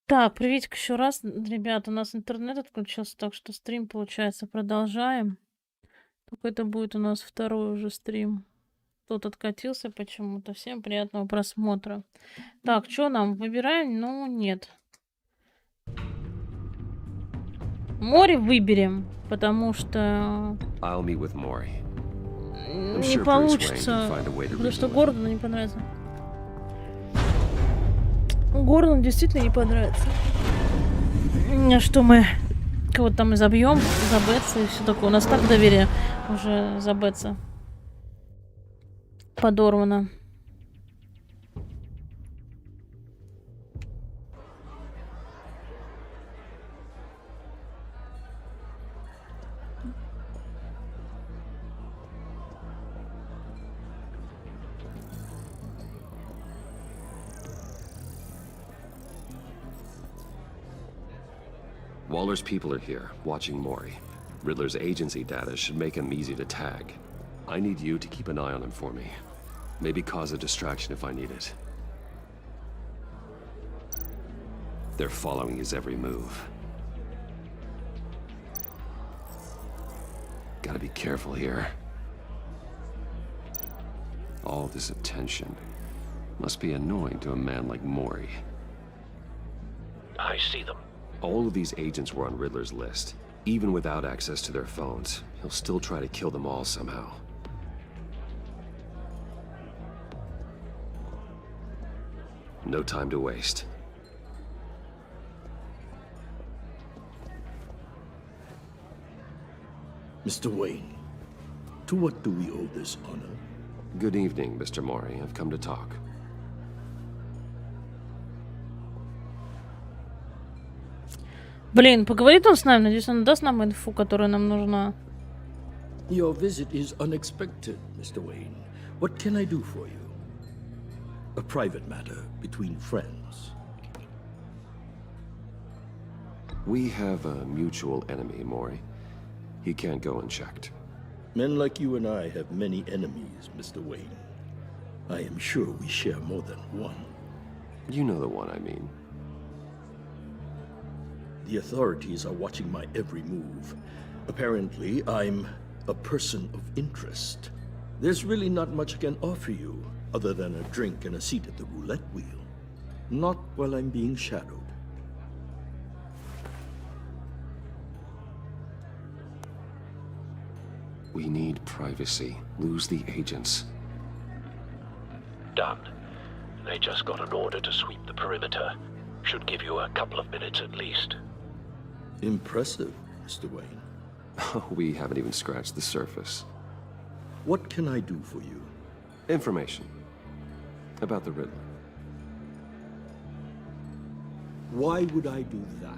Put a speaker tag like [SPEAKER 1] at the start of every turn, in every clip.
[SPEAKER 1] Так, приветик еще раз, ребят. У нас интернет отключился, так что стрим, получается, продолжаем. Только это будет у нас второй уже стрим. Тот откатился почему-то. Всем приятного просмотра. Так, что нам? Выбираем? Ну, нет. Море выберем, потому что не получится, потому что Гордону не понравится. Гордону действительно не понравится. Что мы кого-то там изобьем, забыться и все такое. У нас так доверие уже забыться подорвано.
[SPEAKER 2] Waller's people are here, watching Maury. Riddler's agency data should make him easy to tag. I need you to keep an eye on him for me. Maybe cause a distraction if I need it. They're following his every move. Gotta be careful here. All this attention must be annoying to a man like Maury.
[SPEAKER 3] I see them.
[SPEAKER 2] All of these agents were on Riddler's list. Even without access to their phones, he'll still try to kill them all somehow. No time to waste.
[SPEAKER 3] Mr. Wayne, to what do we owe this honor?
[SPEAKER 2] Good evening, Mr. Maury. I've come to talk.
[SPEAKER 1] Блин, поговорит он с нами, надеюсь, он даст нам инфу, которая нам нужна.
[SPEAKER 3] Your visit is unexpected, Mr. Wayne. What can I do for you? A private matter between friends.
[SPEAKER 2] We have a mutual enemy, Maury. He can't go unchecked.
[SPEAKER 3] Men like you and I have many enemies, Mr. Wayne. I am sure we share more than one.
[SPEAKER 2] You know the one I mean.
[SPEAKER 3] The authorities are watching my every move. Apparently, I'm a person of interest. There's really not much I can offer you, other than a drink and a seat at the roulette wheel. Not while I'm being shadowed.
[SPEAKER 2] We need privacy. Lose the agents.
[SPEAKER 4] Done. They just got an order to sweep the perimeter. Should give you a couple of minutes at least.
[SPEAKER 3] Impressive, Mr. Wayne.
[SPEAKER 2] We haven't even scratched the surface.
[SPEAKER 3] What can I do for you?
[SPEAKER 2] Information. About the Riddler.
[SPEAKER 3] Why would I do that?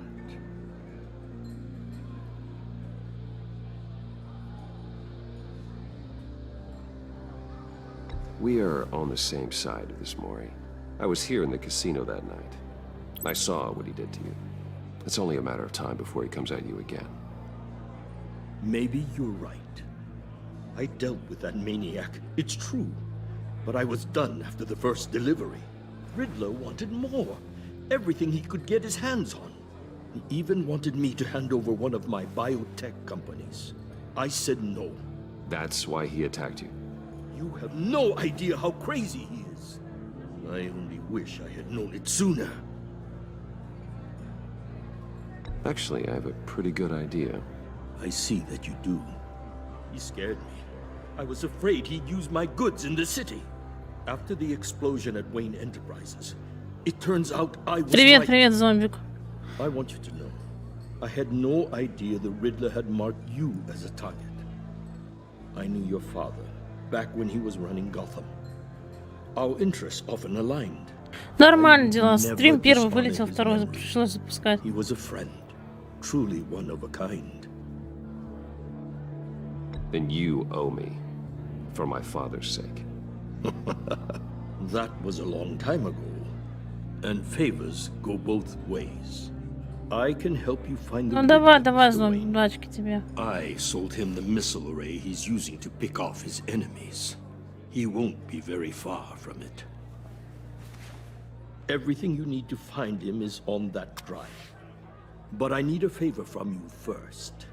[SPEAKER 2] We are on the same side of this, Maury. I was here in the casino that night. I saw what he did to you. It's only a matter of time before he comes at you again.
[SPEAKER 3] Maybe you're right. I dealt with that maniac, it's true. But I was done after the first delivery. Riddler wanted more. Everything he could get his hands on. He even wanted me to hand over one of my biotech companies. I said no.
[SPEAKER 2] That's why he attacked you?
[SPEAKER 3] You have no idea how crazy he is. I only wish I had known it sooner.
[SPEAKER 2] Actually, I have a pretty good idea.
[SPEAKER 3] I see that you do. He scared me. I was afraid he'd use my goods in the city. After the explosion at Wayne Enterprises, it turns out I was
[SPEAKER 1] Привет,
[SPEAKER 3] right.
[SPEAKER 1] привет, зомбик.
[SPEAKER 3] I want you to know, I had no idea the Riddler had marked you as a target. I knew your father back when he was running Gotham. Our interests often aligned.
[SPEAKER 1] Нормально дела. Стрим первый вылетел, второй пришлось запускать.
[SPEAKER 3] He was a friend, truly one of a kind.
[SPEAKER 2] Then you owe me, for my father's sake.
[SPEAKER 3] That was a long time ago, and favors go both ways. I can help you find the
[SPEAKER 1] Ну давай,
[SPEAKER 3] Riddler,
[SPEAKER 1] давай,
[SPEAKER 3] Mr.
[SPEAKER 1] зомби,
[SPEAKER 3] Wayne.
[SPEAKER 1] удачки тебе.
[SPEAKER 3] I sold him the missile array he's using to pick off his enemies. He won't be very far from it. Everything you need to find him is on that drive. But I need a favor from you first.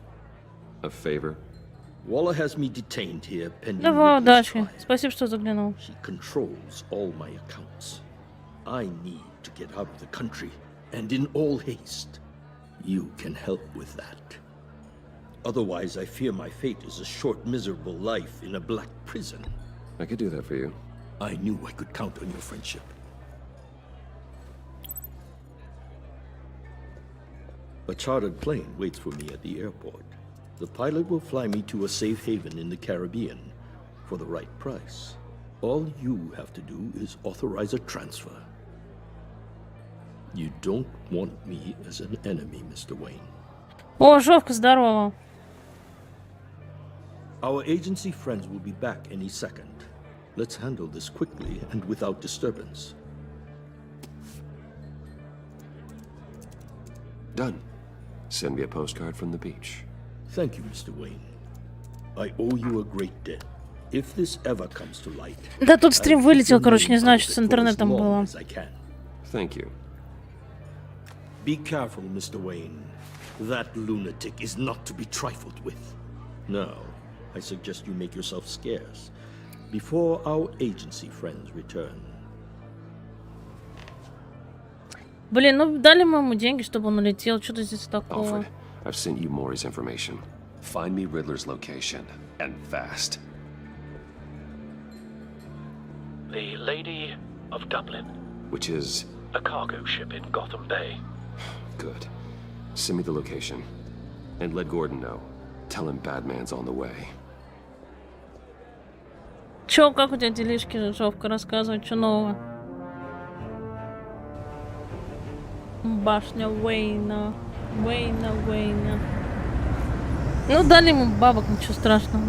[SPEAKER 2] A favor?
[SPEAKER 3] Walla has me detained here pending
[SPEAKER 1] Давай,
[SPEAKER 3] Ridley's
[SPEAKER 1] удачи.
[SPEAKER 3] trial.
[SPEAKER 1] Спасибо, что заглянул.
[SPEAKER 3] She controls all my accounts. I need to get out of the country, and in all haste. You can help with that. Otherwise, I fear my fate is a short, miserable life in a black prison.
[SPEAKER 2] I could do that for you.
[SPEAKER 3] I knew I could count on your friendship. A chartered plane waits for me at the airport. The pilot will fly me to a safe haven in the Caribbean for the right price. All you have to do is authorize a transfer. You don't want me as an enemy, Mr. Wayne.
[SPEAKER 1] О, Жовка, здорово.
[SPEAKER 3] Our agency friends will be back any second. Let's handle this quickly and without disturbance.
[SPEAKER 2] Done. Send me a postcard from the beach.
[SPEAKER 3] Thank you, Mr. Wayne. I owe you a great debt. If this ever comes to light,
[SPEAKER 1] Да тут стрим
[SPEAKER 3] I'll
[SPEAKER 1] вылетел,
[SPEAKER 3] keep your
[SPEAKER 1] короче, не
[SPEAKER 3] name
[SPEAKER 1] знаю,
[SPEAKER 3] out
[SPEAKER 1] что
[SPEAKER 3] of
[SPEAKER 1] с
[SPEAKER 3] it for as
[SPEAKER 1] интернетом
[SPEAKER 3] long
[SPEAKER 1] было.
[SPEAKER 3] as I can.
[SPEAKER 2] Thank you.
[SPEAKER 3] Be careful, Mr. Wayne. That lunatic is not to be trifled with. Now, I suggest you make yourself scarce before our agency friends return.
[SPEAKER 1] Блин, ну дали мы ему деньги, чтобы он улетел. Что-то здесь такого.
[SPEAKER 2] Alfred, I've sent you Maury's information. Find me Riddler's location, and fast.
[SPEAKER 4] The Lady of Dublin.
[SPEAKER 2] Which is
[SPEAKER 4] A cargo ship in Gotham Bay.
[SPEAKER 2] good. Send me the location. And let Gordon know. Tell him Batman's on the way.
[SPEAKER 1] Чё, как у тебя делишки, Жовка? Рассказывай, что нового? Башня Уэйна. Уэйна. Ну, дали ему бабок, ничего страшного.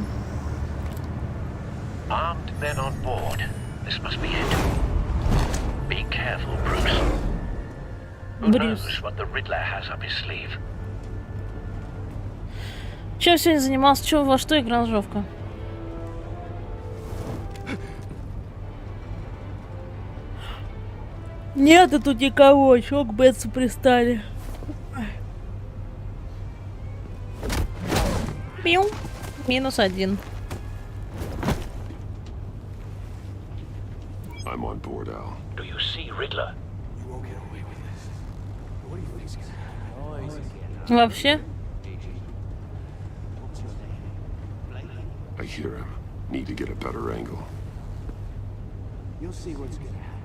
[SPEAKER 4] Armed men on board. This must be it. Be careful, Bruce. Who
[SPEAKER 1] Брюс.
[SPEAKER 4] knows what the Riddler has up his sleeve?
[SPEAKER 1] Чем сегодня занимался? Чё, во что играл, Жовка? Нет, тут никого. Чё к Бетсу пристали? Пиу. -1.
[SPEAKER 2] I'm on board, Al.
[SPEAKER 4] Do you see Riddler?
[SPEAKER 1] Вообще?
[SPEAKER 2] I hear him. Need to get a better angle.
[SPEAKER 5] You'll see what's gonna happen.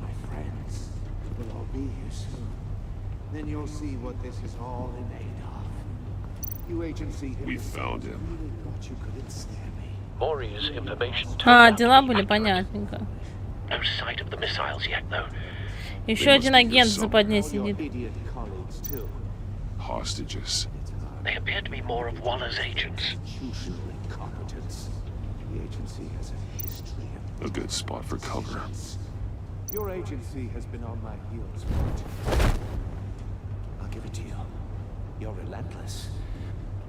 [SPEAKER 5] My friends will all be here soon. Then you'll see what this is all in aid of. You agency
[SPEAKER 2] We found him.
[SPEAKER 5] really thought you could ensnare me.
[SPEAKER 4] Maury's information
[SPEAKER 1] А,
[SPEAKER 4] turned out
[SPEAKER 1] дела
[SPEAKER 4] to be
[SPEAKER 1] были
[SPEAKER 4] accurate.
[SPEAKER 1] понятненько.
[SPEAKER 4] No sight of the missiles yet, though.
[SPEAKER 1] Еще один агент в западне
[SPEAKER 5] All your
[SPEAKER 1] сидит.
[SPEAKER 5] idiot colleagues too.
[SPEAKER 2] Hostages.
[SPEAKER 4] They appear to be more of Waller's agents.
[SPEAKER 5] Institutional incompetence. The agency has a history of
[SPEAKER 2] A good spot for cover.
[SPEAKER 5] Your agency has been on my heels for too long. I'll give it to you. You're relentless.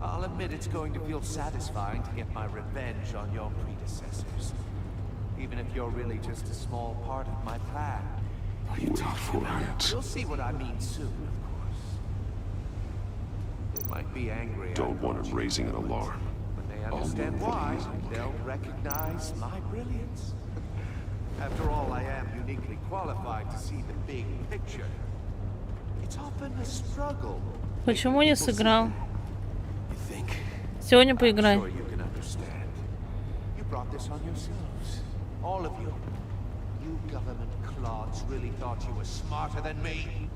[SPEAKER 5] I'll admit it's going to feel satisfying to get my revenge on your predecessors. Even if you're really just a small part of my plan.
[SPEAKER 2] What are you talking about?
[SPEAKER 5] You'll see what I mean soon, of course. They might be angry. I
[SPEAKER 2] Don't want
[SPEAKER 5] caught
[SPEAKER 2] him
[SPEAKER 5] you,
[SPEAKER 2] raising an
[SPEAKER 5] but
[SPEAKER 2] alarm.
[SPEAKER 5] when they
[SPEAKER 2] I'll
[SPEAKER 5] understand
[SPEAKER 2] move
[SPEAKER 5] why,
[SPEAKER 2] things and
[SPEAKER 5] they'll recognize my brilliance. After all, I am uniquely qualified to see the big picture. It's often a struggle.
[SPEAKER 1] Почему не сыграл?
[SPEAKER 5] You think?
[SPEAKER 1] Сегодня поиграй.
[SPEAKER 5] Sure you can understand. You brought this on yourselves. All of you. You government clods really thought you were smarter than me.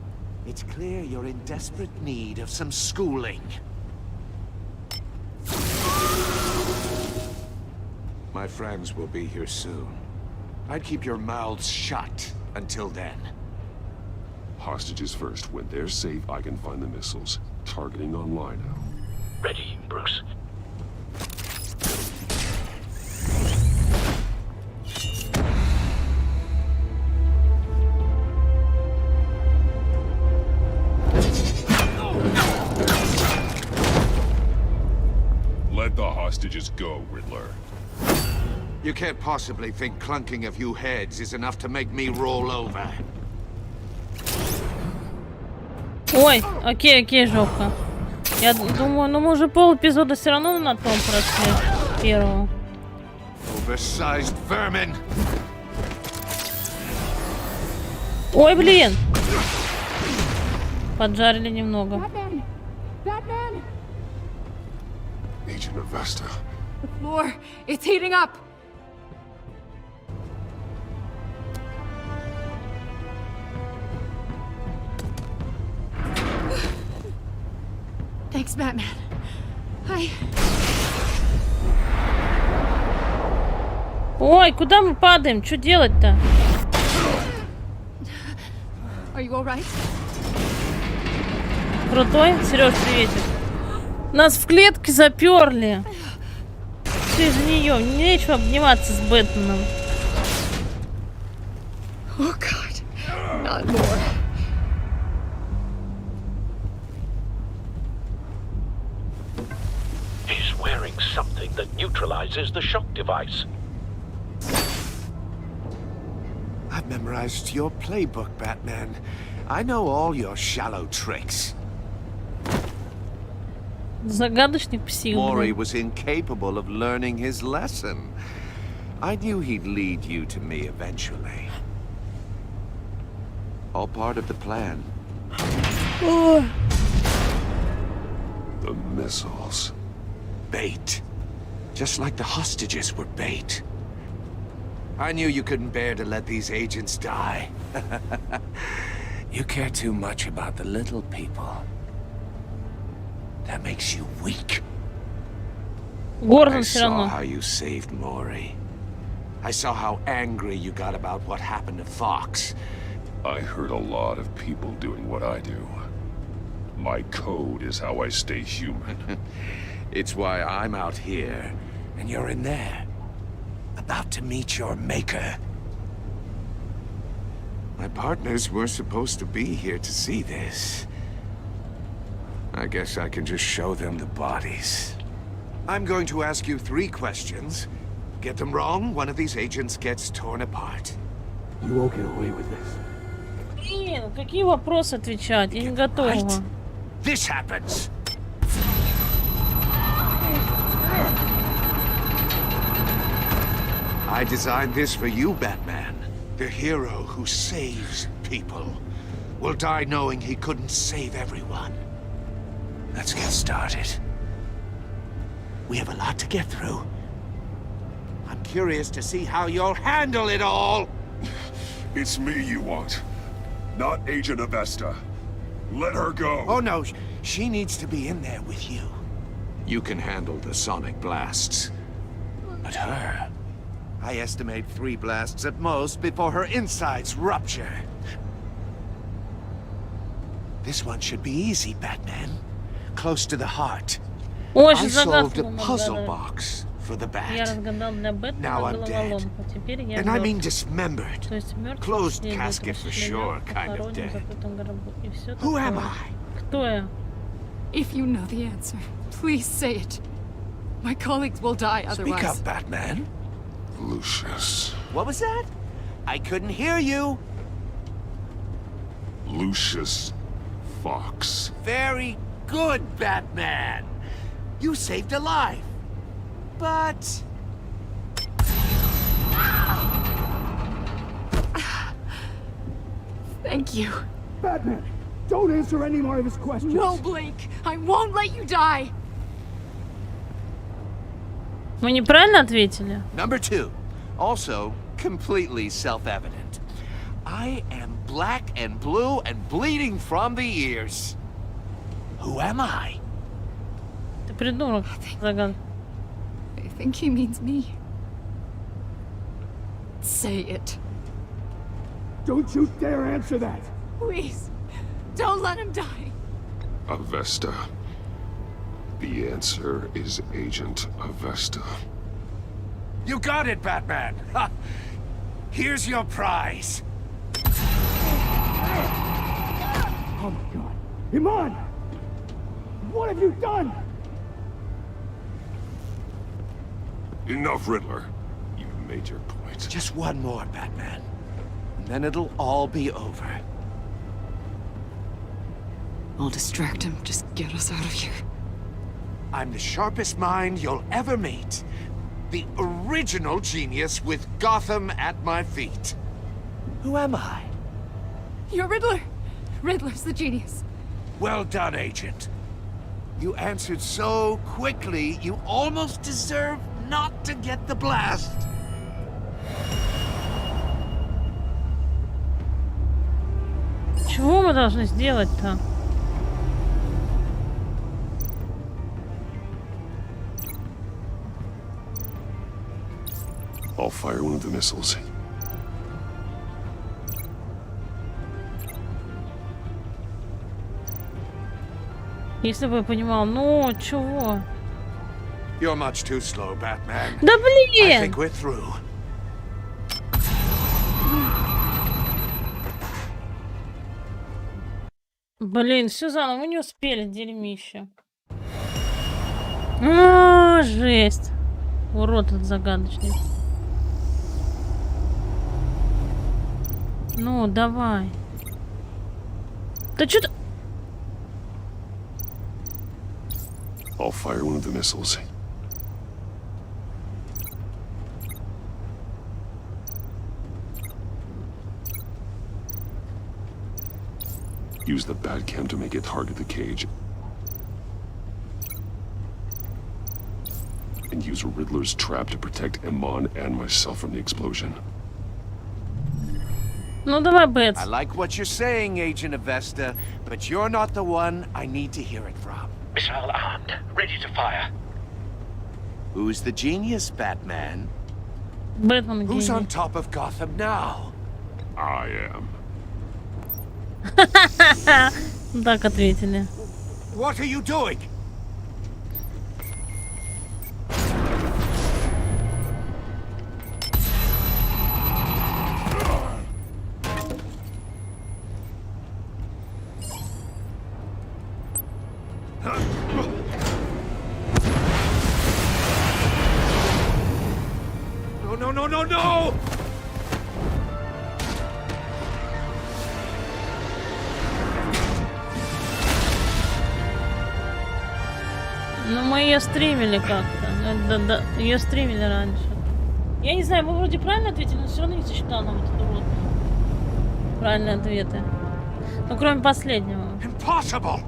[SPEAKER 5] It's clear you're in desperate need of some schooling. My friends will be here soon. I'd keep your mouths shut until then.
[SPEAKER 2] Hostages first. When they're safe, I can find the missiles. Targeting online now.
[SPEAKER 4] Ready, Bruce.
[SPEAKER 2] Let the hostages go, Riddler.
[SPEAKER 5] You can't possibly think clunking a few heads is enough to make me roll over.
[SPEAKER 1] Ой, окей, жопа. Я думаю, ну мы уже пол эпизода все равно на том прошли. Первого.
[SPEAKER 5] Oversized vermin.
[SPEAKER 1] Ой, блин. Поджарили немного.
[SPEAKER 6] Batman! Batman!
[SPEAKER 2] Agent Avesta.
[SPEAKER 6] The floor, it's heating up! Thanks, Batman.
[SPEAKER 1] Ой, куда мы падаем? Что делать-то?
[SPEAKER 6] Are you alright?
[SPEAKER 1] Крутой? Сереж, приветик. Нас в клетке заперли. Все из-за нее. Нечего обниматься с Бэтменом.
[SPEAKER 6] Oh God, not more.
[SPEAKER 4] He's wearing something that neutralizes the shock device.
[SPEAKER 5] I've memorized your playbook, Batman. I know all your shallow tricks.
[SPEAKER 1] Загадочный псих.
[SPEAKER 5] Mori was incapable of learning his lesson. I knew he'd lead you to me eventually. All part of the plan.
[SPEAKER 2] The missiles.
[SPEAKER 5] Bait. Just like the hostages were bait. I knew you couldn't bear to let these agents die. You care too much about the little people. That makes you weak.
[SPEAKER 1] Гордон
[SPEAKER 5] I
[SPEAKER 1] все
[SPEAKER 5] saw
[SPEAKER 1] равно.
[SPEAKER 5] how you saved Mori. I saw how angry you got about what happened to Fox.
[SPEAKER 2] I hurt a lot of people doing what I do. My code is how I stay human.
[SPEAKER 5] It's why I'm out here, and you're in there. About to meet your maker. My partners were supposed to be here to see this. I guess I can just show them the bodies. I'm going to ask you 3 questions. Get them wrong, one of these agents gets torn apart.
[SPEAKER 3] You won't get away with this.
[SPEAKER 1] Блин, какие вопросы отвечать? Я не готова.
[SPEAKER 5] Right? This happens. I designed this for you, Batman. The hero who saves people will die knowing he couldn't save everyone. Let's get started. We have a lot to get through. I'm curious to see how you'll handle it all.
[SPEAKER 2] It's me you want, not Agent Avesta. Let her go.
[SPEAKER 5] Oh no, she needs to be in there with you. You can handle the sonic blasts. But her, I estimate 3 blasts at most before her insides rupture. This one should be easy, Batman. Close to the heart.
[SPEAKER 1] Ой,
[SPEAKER 5] I
[SPEAKER 1] что
[SPEAKER 5] solved
[SPEAKER 1] загадку
[SPEAKER 5] a
[SPEAKER 1] нам
[SPEAKER 5] puzzle
[SPEAKER 1] отгадали.
[SPEAKER 5] box for the
[SPEAKER 1] Я
[SPEAKER 5] bat.
[SPEAKER 1] разгадал для Бэтмена
[SPEAKER 5] Now I'm dead.
[SPEAKER 1] головоломку. Теперь я
[SPEAKER 5] And I mean
[SPEAKER 1] мертв.
[SPEAKER 5] dismembered.
[SPEAKER 1] То есть мертв
[SPEAKER 5] Closed
[SPEAKER 1] следует
[SPEAKER 5] casket for sure, kind of
[SPEAKER 1] похоронен в
[SPEAKER 5] dead.
[SPEAKER 1] закрытом гробу. И все
[SPEAKER 5] Who am
[SPEAKER 1] такое.
[SPEAKER 5] I?
[SPEAKER 1] Кто я?
[SPEAKER 6] If you know the answer, please say it. My colleagues will die
[SPEAKER 5] Speak
[SPEAKER 6] otherwise.
[SPEAKER 5] up, Batman.
[SPEAKER 2] Lucius.
[SPEAKER 5] What was that? I couldn't hear you.
[SPEAKER 2] Lucius Fox.
[SPEAKER 5] Very good, Batman. You saved a life. But...
[SPEAKER 6] Thank you.
[SPEAKER 3] Batman, don't answer any more of his questions.
[SPEAKER 6] No, Blake, I won't let you die.
[SPEAKER 1] Мы неправильно ответили?
[SPEAKER 5] Number 2, also completely self-evident. I am black and blue and bleeding from the ears. Who am I?
[SPEAKER 1] Ты придурок. Загадка.
[SPEAKER 6] I think he means me. Say it.
[SPEAKER 3] Don't you dare answer that.
[SPEAKER 6] Please. Don't let him die.
[SPEAKER 2] Avesta. The answer is Agent Avesta.
[SPEAKER 5] You got it, Batman. Ha. Here's your prize.
[SPEAKER 3] Oh my God. Iman! What have you done?
[SPEAKER 2] Enough, Riddler. You've made your point.
[SPEAKER 5] Just one more, Batman. And then it'll all be over.
[SPEAKER 6] I'll distract him. Just get us out of here.
[SPEAKER 5] I'm the sharpest mind you'll ever meet. The original genius with Gotham at my feet. Who am I?
[SPEAKER 6] You're Riddler. Riddler's the genius.
[SPEAKER 5] Well done, Agent. You answered so quickly, you almost deserve not to get the blast.
[SPEAKER 1] Чего мы должны сделать-то?
[SPEAKER 2] I'll fire one of the missiles.
[SPEAKER 1] Если бы я понимал, ну чего?
[SPEAKER 5] You're much too slow, Batman.
[SPEAKER 1] Да
[SPEAKER 5] I
[SPEAKER 1] блин!
[SPEAKER 5] think we're through.
[SPEAKER 1] Блин, Сюзанна, мы не успели, дерьмище. А, жесть. Урод этот загадочный. Ну, давай. Да что ты...
[SPEAKER 2] I'll fire one of the missiles. Use the Batcam to make it target the cage. And use Riddler's trap to protect Iman and myself from the explosion.
[SPEAKER 1] Ну, давай, Бэтс.
[SPEAKER 5] I like what you're saying, Agent Avesta, but you're not the one I need to hear it from.
[SPEAKER 4] Missile armed, ready to fire.
[SPEAKER 5] Who's the genius, Batman?
[SPEAKER 1] Бэтмен
[SPEAKER 5] Who's on
[SPEAKER 1] гений.
[SPEAKER 5] top of Gotham now?
[SPEAKER 2] I am.
[SPEAKER 1] Так ответили.
[SPEAKER 5] What are you doing? No, no, no, no, no!
[SPEAKER 1] Ну, мы ее стримили как-то. Да, ее стримили раньше. Я не знаю, мы вроде правильно ответили, но все равно не засчитал нам этот урод. Правильные ответы. Ну, кроме последнего.
[SPEAKER 5] Impossible!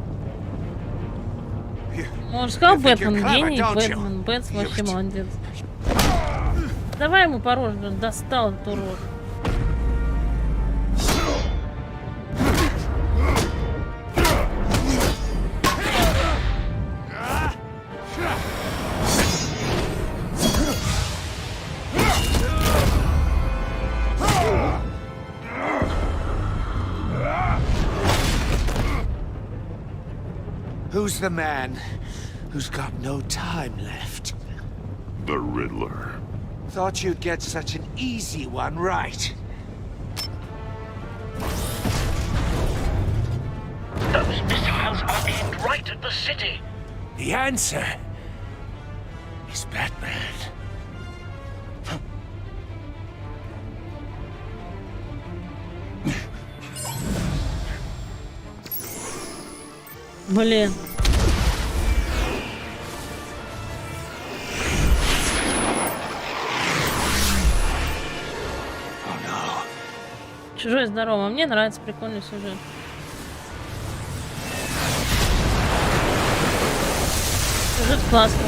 [SPEAKER 1] Он же сказал,
[SPEAKER 5] You think you're
[SPEAKER 1] Бэтмен
[SPEAKER 5] clever,
[SPEAKER 1] гений,
[SPEAKER 5] don't you?
[SPEAKER 1] Бэтмен, Бэтс вообще молодец. Давай ему по роже, блин, достал этот урод.
[SPEAKER 5] Who's the man who's got no time left?
[SPEAKER 2] The Riddler.
[SPEAKER 5] Thought you'd get such an easy one right.
[SPEAKER 4] Those missiles are aimed right at the city.
[SPEAKER 5] The answer is Batman.
[SPEAKER 1] Блин. Чужой здорово. Мне нравится, прикольный сюжет. Сюжет классный.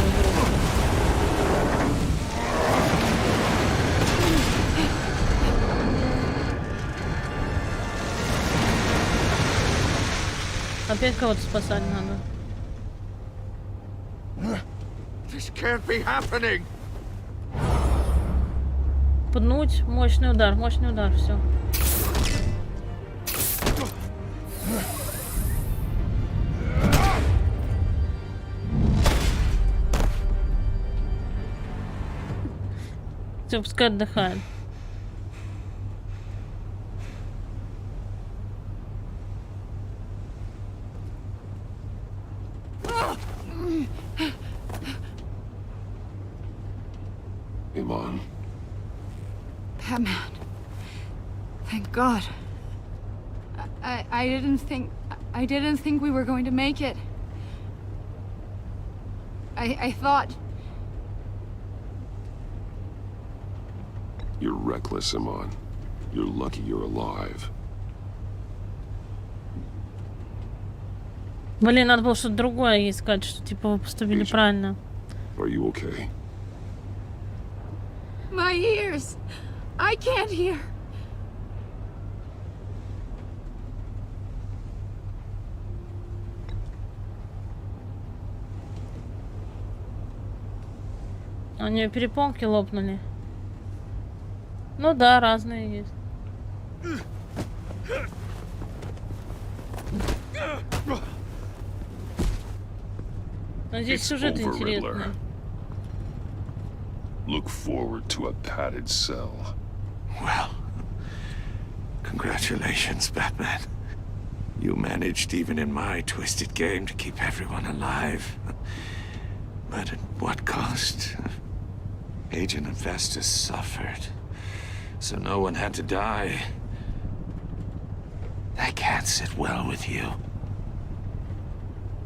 [SPEAKER 1] Опять кого-то спасать надо.
[SPEAKER 5] This can't be happening.
[SPEAKER 1] Пнуть, мощный удар, все. Все, пускай отдыхает.
[SPEAKER 2] Iman,
[SPEAKER 6] Batman. Thank God. I didn't think we were going to make it. I thought...
[SPEAKER 2] You're reckless, Iman. You're lucky you're alive.
[SPEAKER 1] Блин, надо было что-то другое искать, что типа вы поступили правильно.
[SPEAKER 2] Are you okay?
[SPEAKER 6] My ears! I can't hear!
[SPEAKER 1] У нее перепонки лопнули. Ну да, разные есть. Но здесь сюжет интересный.
[SPEAKER 2] Look forward to a padded cell.
[SPEAKER 5] Well, congratulations, Batman. You managed, even in my twisted game, to keep everyone alive. But at what cost? Agent Investors suffered, so no one had to die. That can't sit well with you.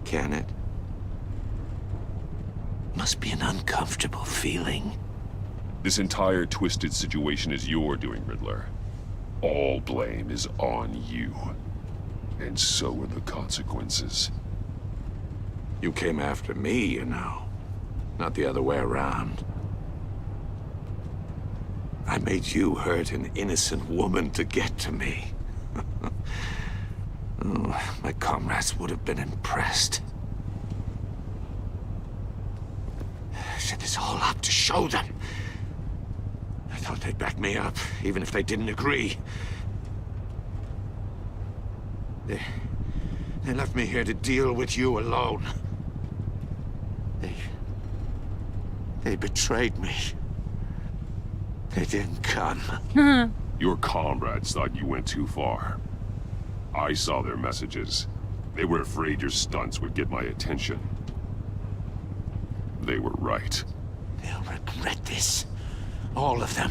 [SPEAKER 5] Can it? Must be an uncomfortable feeling.
[SPEAKER 2] This entire twisted situation is your doing, Riddler. All blame is on you. And so are the consequences.
[SPEAKER 5] You came after me, you know. Not the other way around. I made you hurt an innocent woman to get to me. Oh, my comrades would have been impressed. I set this all up to show them. I thought they'd back me up, even if they didn't agree. They left me here to deal with you alone. They betrayed me. They didn't come.
[SPEAKER 2] Your comrades thought you went too far. I saw their messages. They were afraid your stunts would get my attention. They were right.
[SPEAKER 5] They'll regret this. All of them.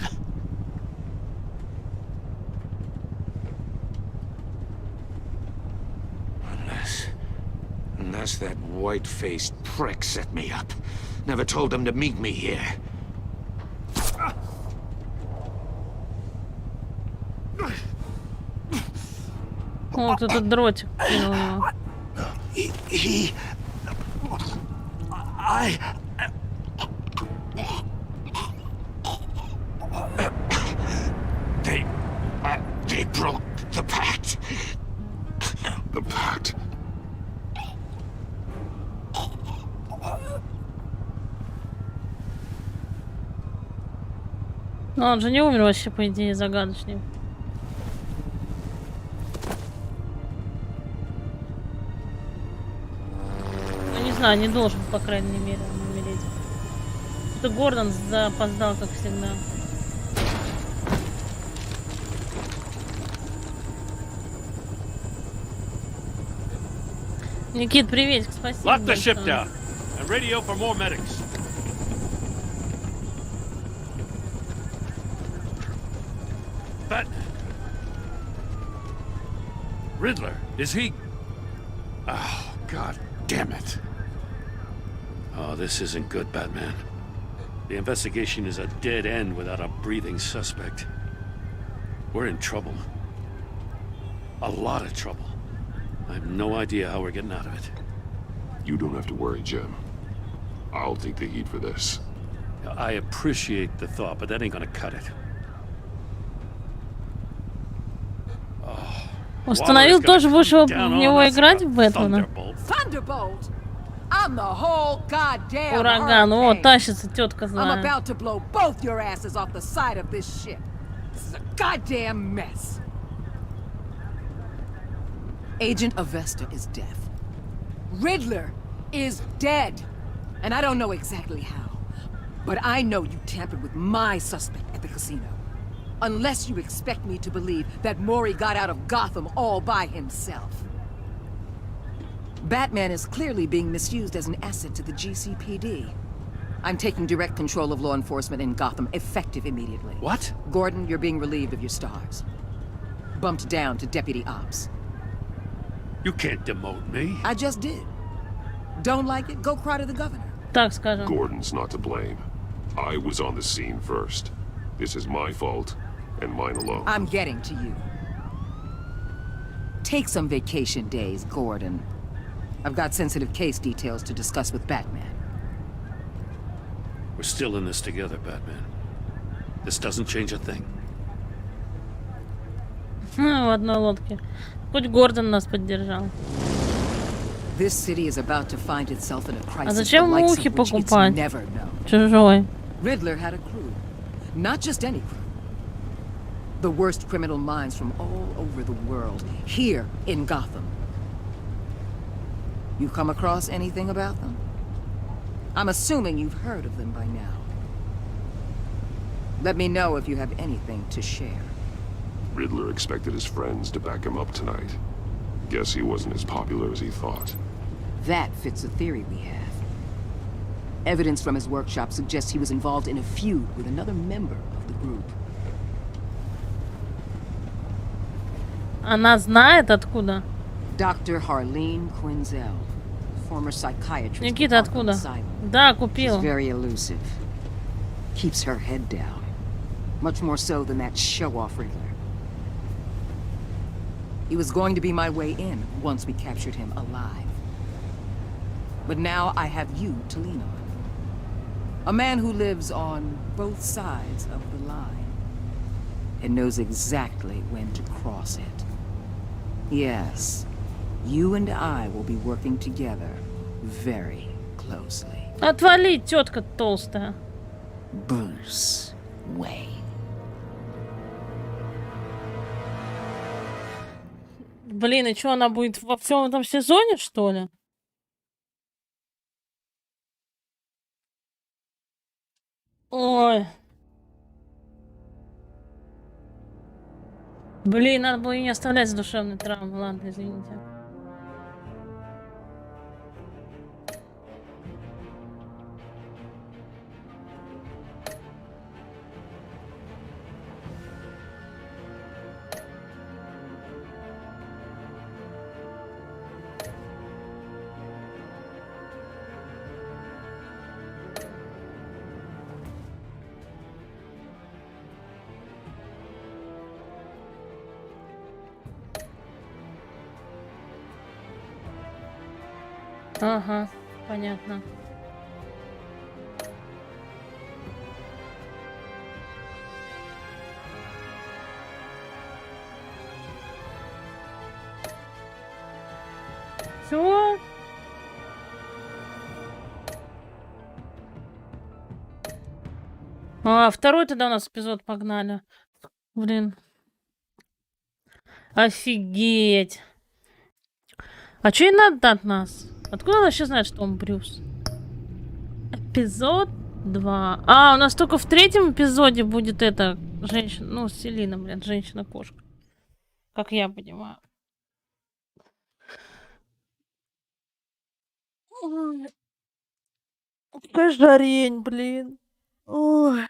[SPEAKER 5] Unless that white-faced prick set me up. Never told them to meet me here.
[SPEAKER 1] Вот этот дротик кинул его.
[SPEAKER 5] They broke the pact.
[SPEAKER 2] The pact.
[SPEAKER 1] Но он же не умер вообще, по идее, загадочный. Ну, не знаю, не должен, по крайней мере, он умереть. Это Гордон запоздал, как всегда. Никит, приветик, спасибо.
[SPEAKER 7] Lock the ship down and radio for more medics. But Riddler, is he? Oh, God damn it. Oh, this isn't good, Batman. The investigation is a dead end without a breathing suspect. We're in trouble. A lot of trouble. I have no idea how we're getting out of it.
[SPEAKER 2] You don't have to worry, Jim. I'll take the heat for this.
[SPEAKER 7] I appreciate the thought, but that ain't gonna cut it.
[SPEAKER 1] Установил, тоже будешь в него играть, в Бэтмена?
[SPEAKER 8] Thunderbolt? I'm the whole goddamn
[SPEAKER 1] Ураган, о, тащится тетка
[SPEAKER 8] I'm
[SPEAKER 1] злая.
[SPEAKER 8] about to blow both your asses off the side of this ship. This is a goddamn mess. Agent Avesta is deaf. Riddler is dead. And I don't know exactly how. But I know you tampered with my suspect at the casino. Unless you expect me to believe that Maury got out of Gotham all by himself. Batman is clearly being misused as an asset to the GCPD. I'm taking direct control of law enforcement in Gotham, effective immediately.
[SPEAKER 7] What?
[SPEAKER 8] Gordon, you're being relieved of your stars. Bumped down to Deputy Ops.
[SPEAKER 7] You can't demote me.
[SPEAKER 8] I just did. Don't like it? Go cry to the governor.
[SPEAKER 1] Так скажем.
[SPEAKER 9] Gordon's not to blame. I was on the scene first. This is my fault, and mine alone.
[SPEAKER 8] I'm getting to you. Take some vacation days, Gordon. I've got sensitive case details to discuss with Batman.
[SPEAKER 7] We're still in this together, Batman. This doesn't change a thing.
[SPEAKER 1] В одной лодке. Хоть Гордон нас поддержал.
[SPEAKER 8] This city is about to find itself in a crisis.
[SPEAKER 1] А зачем
[SPEAKER 8] the likes
[SPEAKER 1] мухи
[SPEAKER 8] of which it's
[SPEAKER 1] покупать?
[SPEAKER 8] never known.
[SPEAKER 1] Чужой.
[SPEAKER 8] Riddler had a crew. Not just any crew. The worst criminal minds from all over the world, here in Gotham. You come across anything about them? I'm assuming you've heard of them by now. Let me know if you have anything to share.
[SPEAKER 9] Riddler expected his friends to back him up tonight. Guess he wasn't as popular as he thought.
[SPEAKER 8] That fits a theory we have. Evidence from his workshop suggests he was involved in a feud with another member of the group.
[SPEAKER 1] Она знает откуда?
[SPEAKER 8] Dr. Harleen Quinzel, former psychiatrist.
[SPEAKER 1] Никита, откуда? Да, купил.
[SPEAKER 8] She's very elusive. Keeps her head down. Much more so than that show-off Riddler. He was going to be my way in once we captured him alive. But now I have you to lean on. A man who lives on both sides of the line and knows exactly when to cross it. Yes, you and I will be working together very closely.
[SPEAKER 1] Отвали, тетка толстая.
[SPEAKER 8] Bruce Wayne.
[SPEAKER 1] Блин, и что, она будет во всем этом сезоне, что ли? Ой. Блин, надо было и не оставлять задушевной травмы. Ладно, извините. Ага, понятно. Все? А, второй тогда у нас эпизод погнали. Блин. Офигеть. А что ей надо от нас? Откуда она вообще знает, что он Брюс? Эпизод 2. А, у нас только в третьем эпизоде будет эта женщина. Ну, Селина, блин, женщина-кошка. Как я понимаю. Ой. Какая жарень, блин. Ой.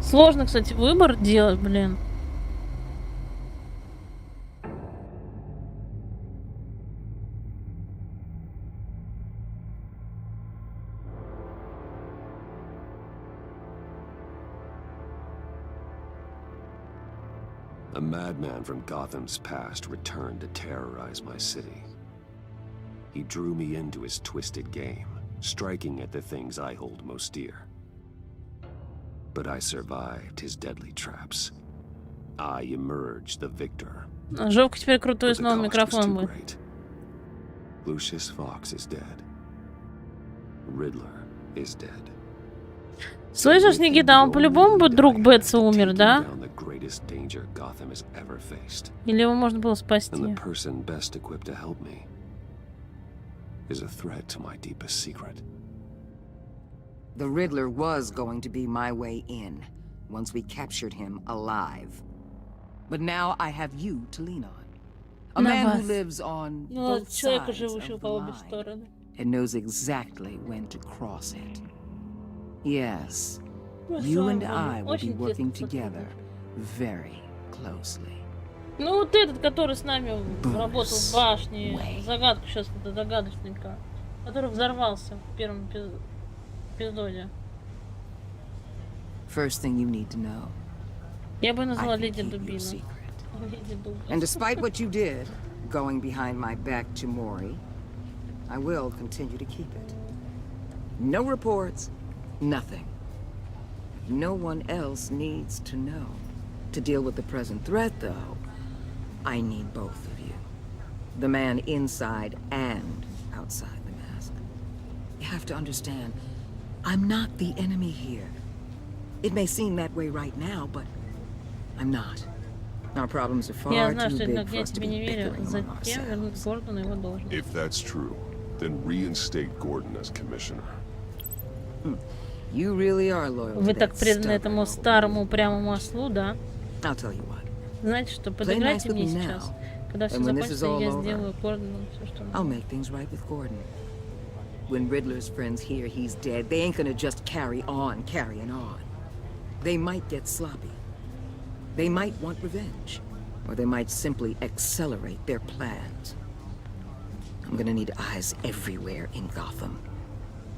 [SPEAKER 1] Сложно, кстати, выбор делать, блин.
[SPEAKER 2] A madman from Gotham's past returned to terrorize my city. He drew me into his twisted game, striking at the things I hold most dear. But I survived his deadly traps. I emerged the victor.
[SPEAKER 1] Жовка теперь крутой
[SPEAKER 2] But
[SPEAKER 1] с
[SPEAKER 2] the
[SPEAKER 1] новым
[SPEAKER 2] cost was
[SPEAKER 1] микрофоном
[SPEAKER 2] too
[SPEAKER 1] будет.
[SPEAKER 2] great. Lucius Fox is dead. Riddler is dead.
[SPEAKER 1] Слышишь, Никита, он по-любому будет друг Бэтса умер, да? Или его можно было спасти?
[SPEAKER 2] And the person best equipped to help me is a threat to my deepest secret.
[SPEAKER 8] The Riddler was going to be my way in, once we captured him alive. But now I have you to lean on. A man who lives on
[SPEAKER 1] Ну,
[SPEAKER 8] both
[SPEAKER 1] человека,
[SPEAKER 8] sides
[SPEAKER 1] живущего
[SPEAKER 8] of
[SPEAKER 1] по
[SPEAKER 8] the
[SPEAKER 1] обе
[SPEAKER 8] line
[SPEAKER 1] стороны.
[SPEAKER 8] and knows exactly when to cross it. Yes,
[SPEAKER 1] Ну,
[SPEAKER 8] you
[SPEAKER 1] слава
[SPEAKER 8] and
[SPEAKER 1] богу.
[SPEAKER 8] I will be
[SPEAKER 1] Очень
[SPEAKER 8] working
[SPEAKER 1] тесно
[SPEAKER 8] together very closely.
[SPEAKER 1] Ну, вот этот, который с нами работал в башне,
[SPEAKER 8] Way.
[SPEAKER 1] загадку сейчас это загадочненько, который взорвался в первом эпизоде.
[SPEAKER 8] First thing you need to know,
[SPEAKER 1] Я бы
[SPEAKER 8] I
[SPEAKER 1] назвала
[SPEAKER 8] can
[SPEAKER 1] Леди
[SPEAKER 8] keep your
[SPEAKER 1] Дубина.
[SPEAKER 8] secret.
[SPEAKER 1] Леди Дуба.
[SPEAKER 8] And despite what you did, going behind my back to Maury, I will continue to keep it. No reports, nothing. No one else needs to know. To deal with the present threat, though, I need both of you. The man inside and outside the mask. You have to understand, I'm not the enemy here. It may seem that way right now, but I'm not. Our problems are
[SPEAKER 1] Я
[SPEAKER 8] far
[SPEAKER 1] знаю,
[SPEAKER 8] too
[SPEAKER 1] что
[SPEAKER 8] big for
[SPEAKER 1] я
[SPEAKER 8] us to
[SPEAKER 1] тебе
[SPEAKER 8] be
[SPEAKER 1] не верю.
[SPEAKER 8] bickering among
[SPEAKER 1] Затем вернуть
[SPEAKER 8] ourselves.
[SPEAKER 1] Гордона на его должность.
[SPEAKER 9] If that's true, then reinstate Gordon as commissioner.
[SPEAKER 8] You really are loyal to
[SPEAKER 1] Вы
[SPEAKER 8] that
[SPEAKER 1] так преданы
[SPEAKER 8] stubborn
[SPEAKER 1] этому
[SPEAKER 8] old
[SPEAKER 1] старому
[SPEAKER 8] man.
[SPEAKER 1] упрямому ослу, да?
[SPEAKER 8] I'll tell you what.
[SPEAKER 1] Знаете что,
[SPEAKER 8] Play nice
[SPEAKER 1] подыграйте
[SPEAKER 8] with
[SPEAKER 1] мне
[SPEAKER 8] me
[SPEAKER 1] сейчас.
[SPEAKER 8] now.
[SPEAKER 1] Когда все
[SPEAKER 8] And when this is
[SPEAKER 1] закончится,
[SPEAKER 8] all
[SPEAKER 1] я
[SPEAKER 8] over,
[SPEAKER 1] сделаю Гордону все, что
[SPEAKER 8] I'll
[SPEAKER 1] надо.
[SPEAKER 8] make things right with Gordon. When Riddler's friends hear he's dead, they ain't gonna just carry on carrying on. They might get sloppy. They might want revenge. Or they might simply accelerate their plans. I'm gonna need eyes everywhere in Gotham.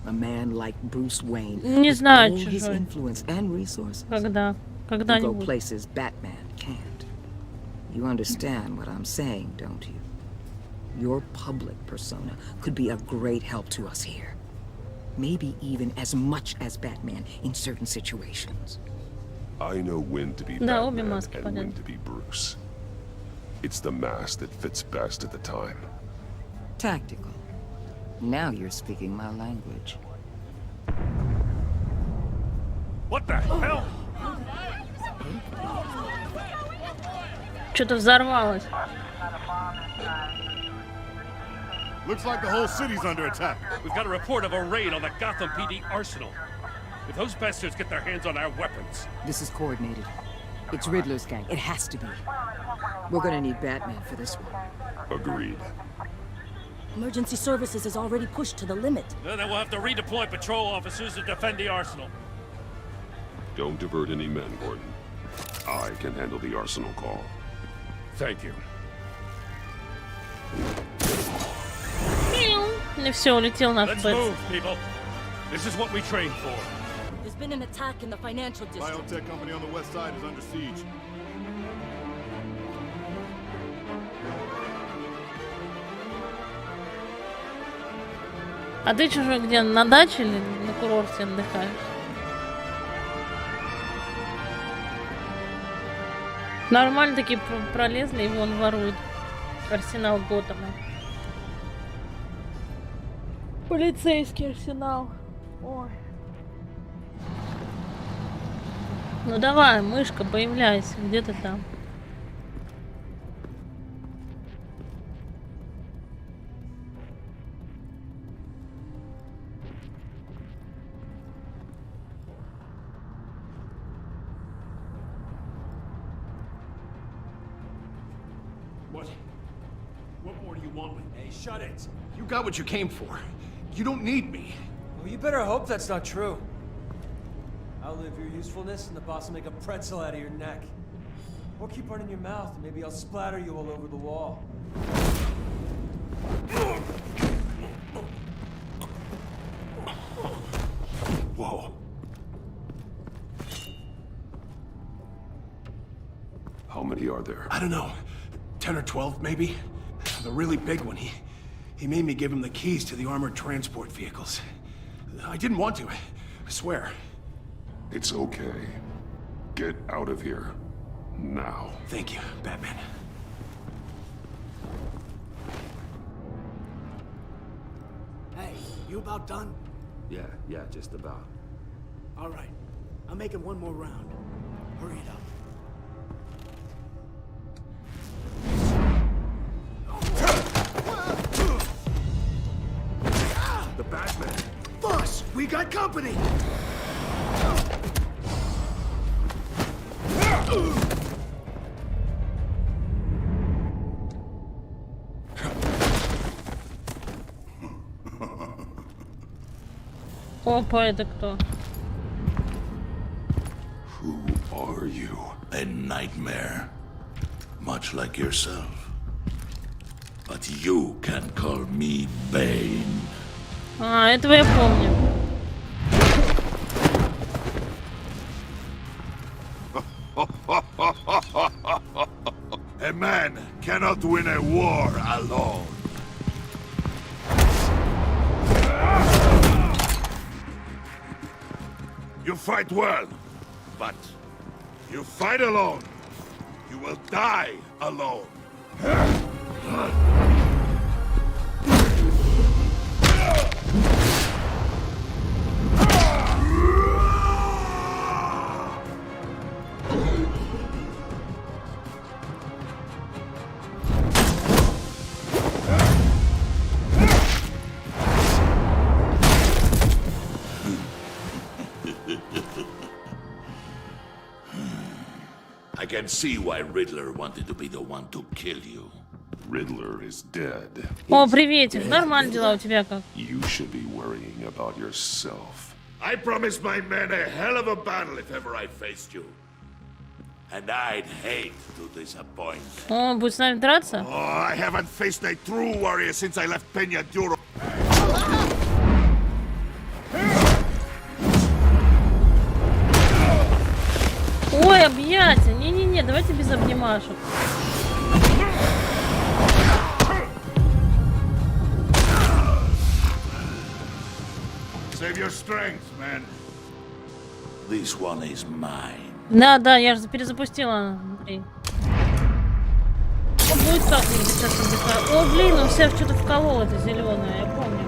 [SPEAKER 8] A man like Bruce Wayne,
[SPEAKER 1] Не
[SPEAKER 8] with
[SPEAKER 1] знаю,
[SPEAKER 8] all his
[SPEAKER 1] чужой.
[SPEAKER 8] influence and resources,
[SPEAKER 1] Когда?
[SPEAKER 8] will go
[SPEAKER 1] Когда-нибудь.
[SPEAKER 8] places Batman can't. You understand what I'm saying, don't you? Your public persona could be a great help to us here. Maybe even as much as Batman in certain situations.
[SPEAKER 9] I know when to be
[SPEAKER 1] Да, обе
[SPEAKER 9] Batman
[SPEAKER 1] маски
[SPEAKER 9] and when
[SPEAKER 1] понятно.
[SPEAKER 9] to be Bruce. It's the mask that fits best at the time.
[SPEAKER 8] Tactical. Now you're speaking my language.
[SPEAKER 7] What the hell?
[SPEAKER 1] Что-то взорвалось.
[SPEAKER 10] Looks like the whole city's under attack.
[SPEAKER 7] We've got a report of a raid on the Gotham PD arsenal. If those bastards get their hands on our weapons...
[SPEAKER 8] This is coordinated. It's Riddler's gang. It has to be. We're gonna need Batman for this one.
[SPEAKER 9] Agreed.
[SPEAKER 11] Emergency services is already pushed to the limit.
[SPEAKER 7] Then we'll have to redeploy patrol officers to defend the arsenal.
[SPEAKER 9] Don't divert any men, Gordon. I can handle the arsenal call.
[SPEAKER 7] Thank you.
[SPEAKER 1] И все, улетел наш
[SPEAKER 7] Let's
[SPEAKER 1] Бэтс.
[SPEAKER 7] move, people. This is what we trained for.
[SPEAKER 11] There's been an attack in the financial district.
[SPEAKER 10] Biotech company on the west side is under siege.
[SPEAKER 1] А ты чужой где? На даче или на курорте отдыхаешь? Нормально такие пролезли, и вон воруют арсенал Готэма. Полицейский арсенал. Ой. Ну давай, мышка, появляйся. Где ты там?
[SPEAKER 7] What more do you want with me?
[SPEAKER 5] Hey, shut it. You got what you came for. You don't need me.
[SPEAKER 12] Well, you better hope that's not true. I'll live your usefulness and the boss will make a pretzel out of your neck. Or keep running your mouth and maybe I'll splatter you all over the wall.
[SPEAKER 9] Whoa. How many are there?
[SPEAKER 5] I don't know. 10 or 12, maybe? The really big one, he made me give him the keys to the armored transport vehicles. I didn't want to, I swear.
[SPEAKER 9] It's okay. Get out of here. Now.
[SPEAKER 5] Thank you, Batman. Hey, you about done?
[SPEAKER 2] Yeah, just about.
[SPEAKER 5] All right. I'm making one more round. Hurry it up.
[SPEAKER 9] The Batman!
[SPEAKER 5] Boss, we got company!
[SPEAKER 1] Опа, это кто?
[SPEAKER 9] Who are you?
[SPEAKER 13] A nightmare, much like yourself. But you can call me Bane.
[SPEAKER 1] А, этого я помню.
[SPEAKER 10] A man cannot win a war alone. You fight well, but you fight alone. You will die alone.
[SPEAKER 13] I can see why Riddler wanted to be the one to kill you.
[SPEAKER 9] Riddler is dead.
[SPEAKER 1] О, приветик, нормально дела у тебя как?
[SPEAKER 9] You should be worrying about yourself.
[SPEAKER 10] I promised my men a hell of a battle if ever I faced you.
[SPEAKER 13] And I'd hate to disappoint.
[SPEAKER 1] О, будет с нами драться?
[SPEAKER 10] Oh, I haven't faced a true warrior since I left Peña Duro.
[SPEAKER 1] Ой, объятия! Не-не-не, давайте без обнимашек.
[SPEAKER 10] Save your strength, man.
[SPEAKER 13] This one is mine.
[SPEAKER 1] Да, я же перезапустила. Блин. О, будет как-нибудь сейчас отдыхать. О, блин, он себя что-то вколол, это зеленое, я помню.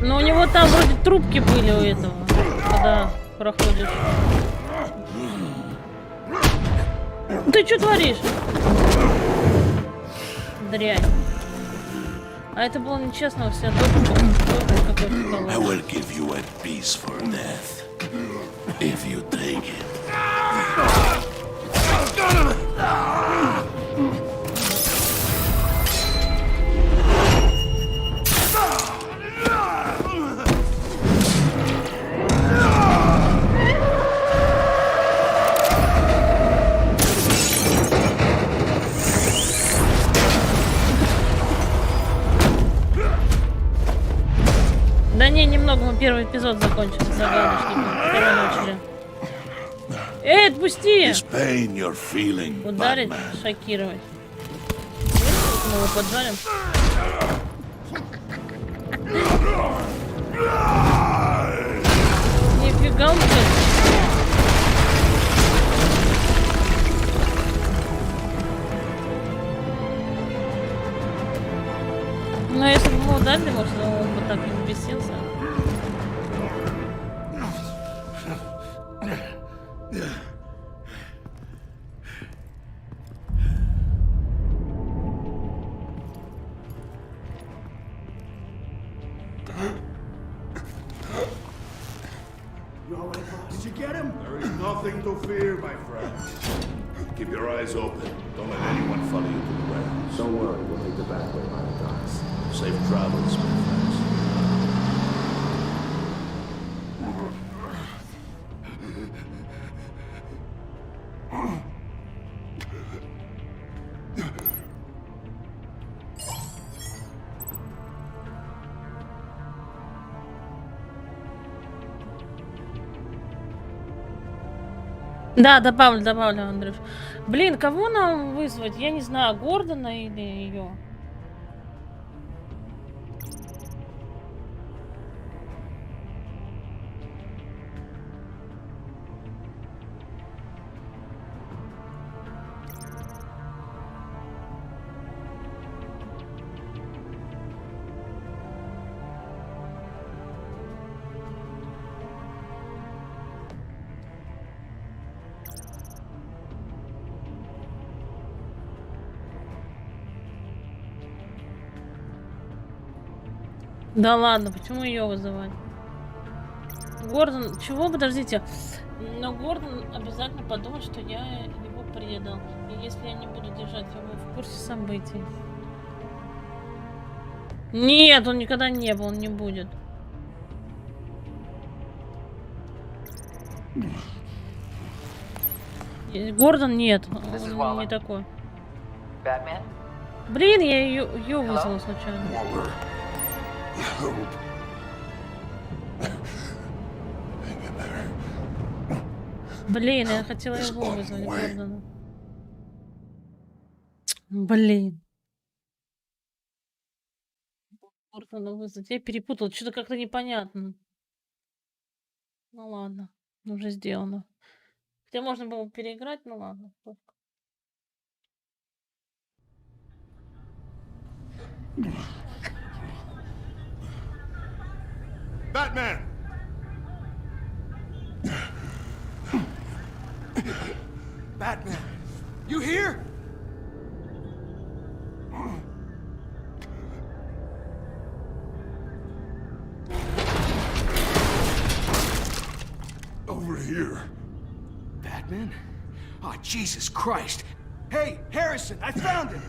[SPEAKER 1] Но у него там вроде трубки были у этого, когда проходишь. Ты что творишь? Дрянь. А это было нечестно, все какой-то.
[SPEAKER 13] I will give you a piece for death, if you take it.
[SPEAKER 1] Да не, немного мы первый эпизод закончили, загадочником, второй начали. Эй, отпусти! Ударить, шокировать. Мы его поджарим. Нифига он блин. Ну, если бы мы ударили, может, он бы так не взбесился.
[SPEAKER 10] Did you get him? There is nothing to fear, my friend. Keep your eyes open. Don't let anyone follow you to the warehouse.
[SPEAKER 2] Don't worry, we'll make the back way by the docks.
[SPEAKER 10] Safe travels, my friends.
[SPEAKER 1] Да, добавлю, Андрюш. Блин, кого нам вызвать? Я не знаю, Гордона или ее. Да ладно, почему ее вызывать? Гордон, чего? Подождите. Но Гордон обязательно подумает, что я его предал. И если я не буду держать его в курсе событий. Нет, он никогда не был, он не будет. Гордон нет, он не такой. Блин, я ее вызвала случайно. Блин, я хотела его вызвать, Гордона. Блин. Гордона вызвать. Я перепутала, что-то как-то непонятно. Ну ладно, уже сделано. Хотя можно было переиграть, ну ладно.
[SPEAKER 10] Batman!
[SPEAKER 12] Batman, you here?
[SPEAKER 10] Over here.
[SPEAKER 12] Batman? Oh, Jesus Christ. Hey, Harrison, I found him.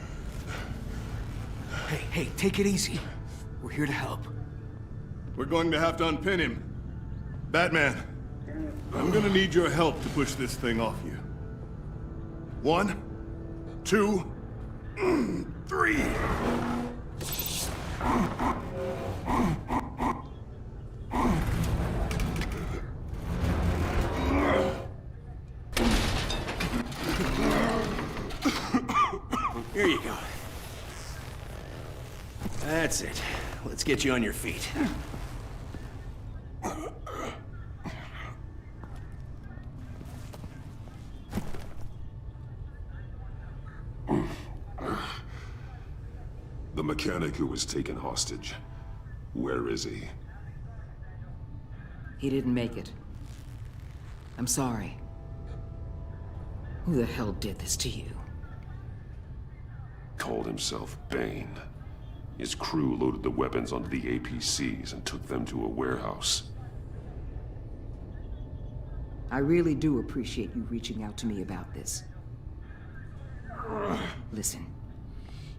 [SPEAKER 12] Hey, take it easy. We're here to help.
[SPEAKER 10] We're going to have to unpin him. Batman, I'm gonna need your help to push this thing off you. 1, 2, 3.
[SPEAKER 12] Here you go. That's it. Let's get you on your feet.
[SPEAKER 9] The mechanic who was taken hostage. Where is he?
[SPEAKER 8] He didn't make it. I'm sorry. Who the hell did this to you?
[SPEAKER 9] Called himself Bane. His crew loaded the weapons onto the APCs and took them to a warehouse.
[SPEAKER 8] I really do appreciate you reaching out to me about this. Listen,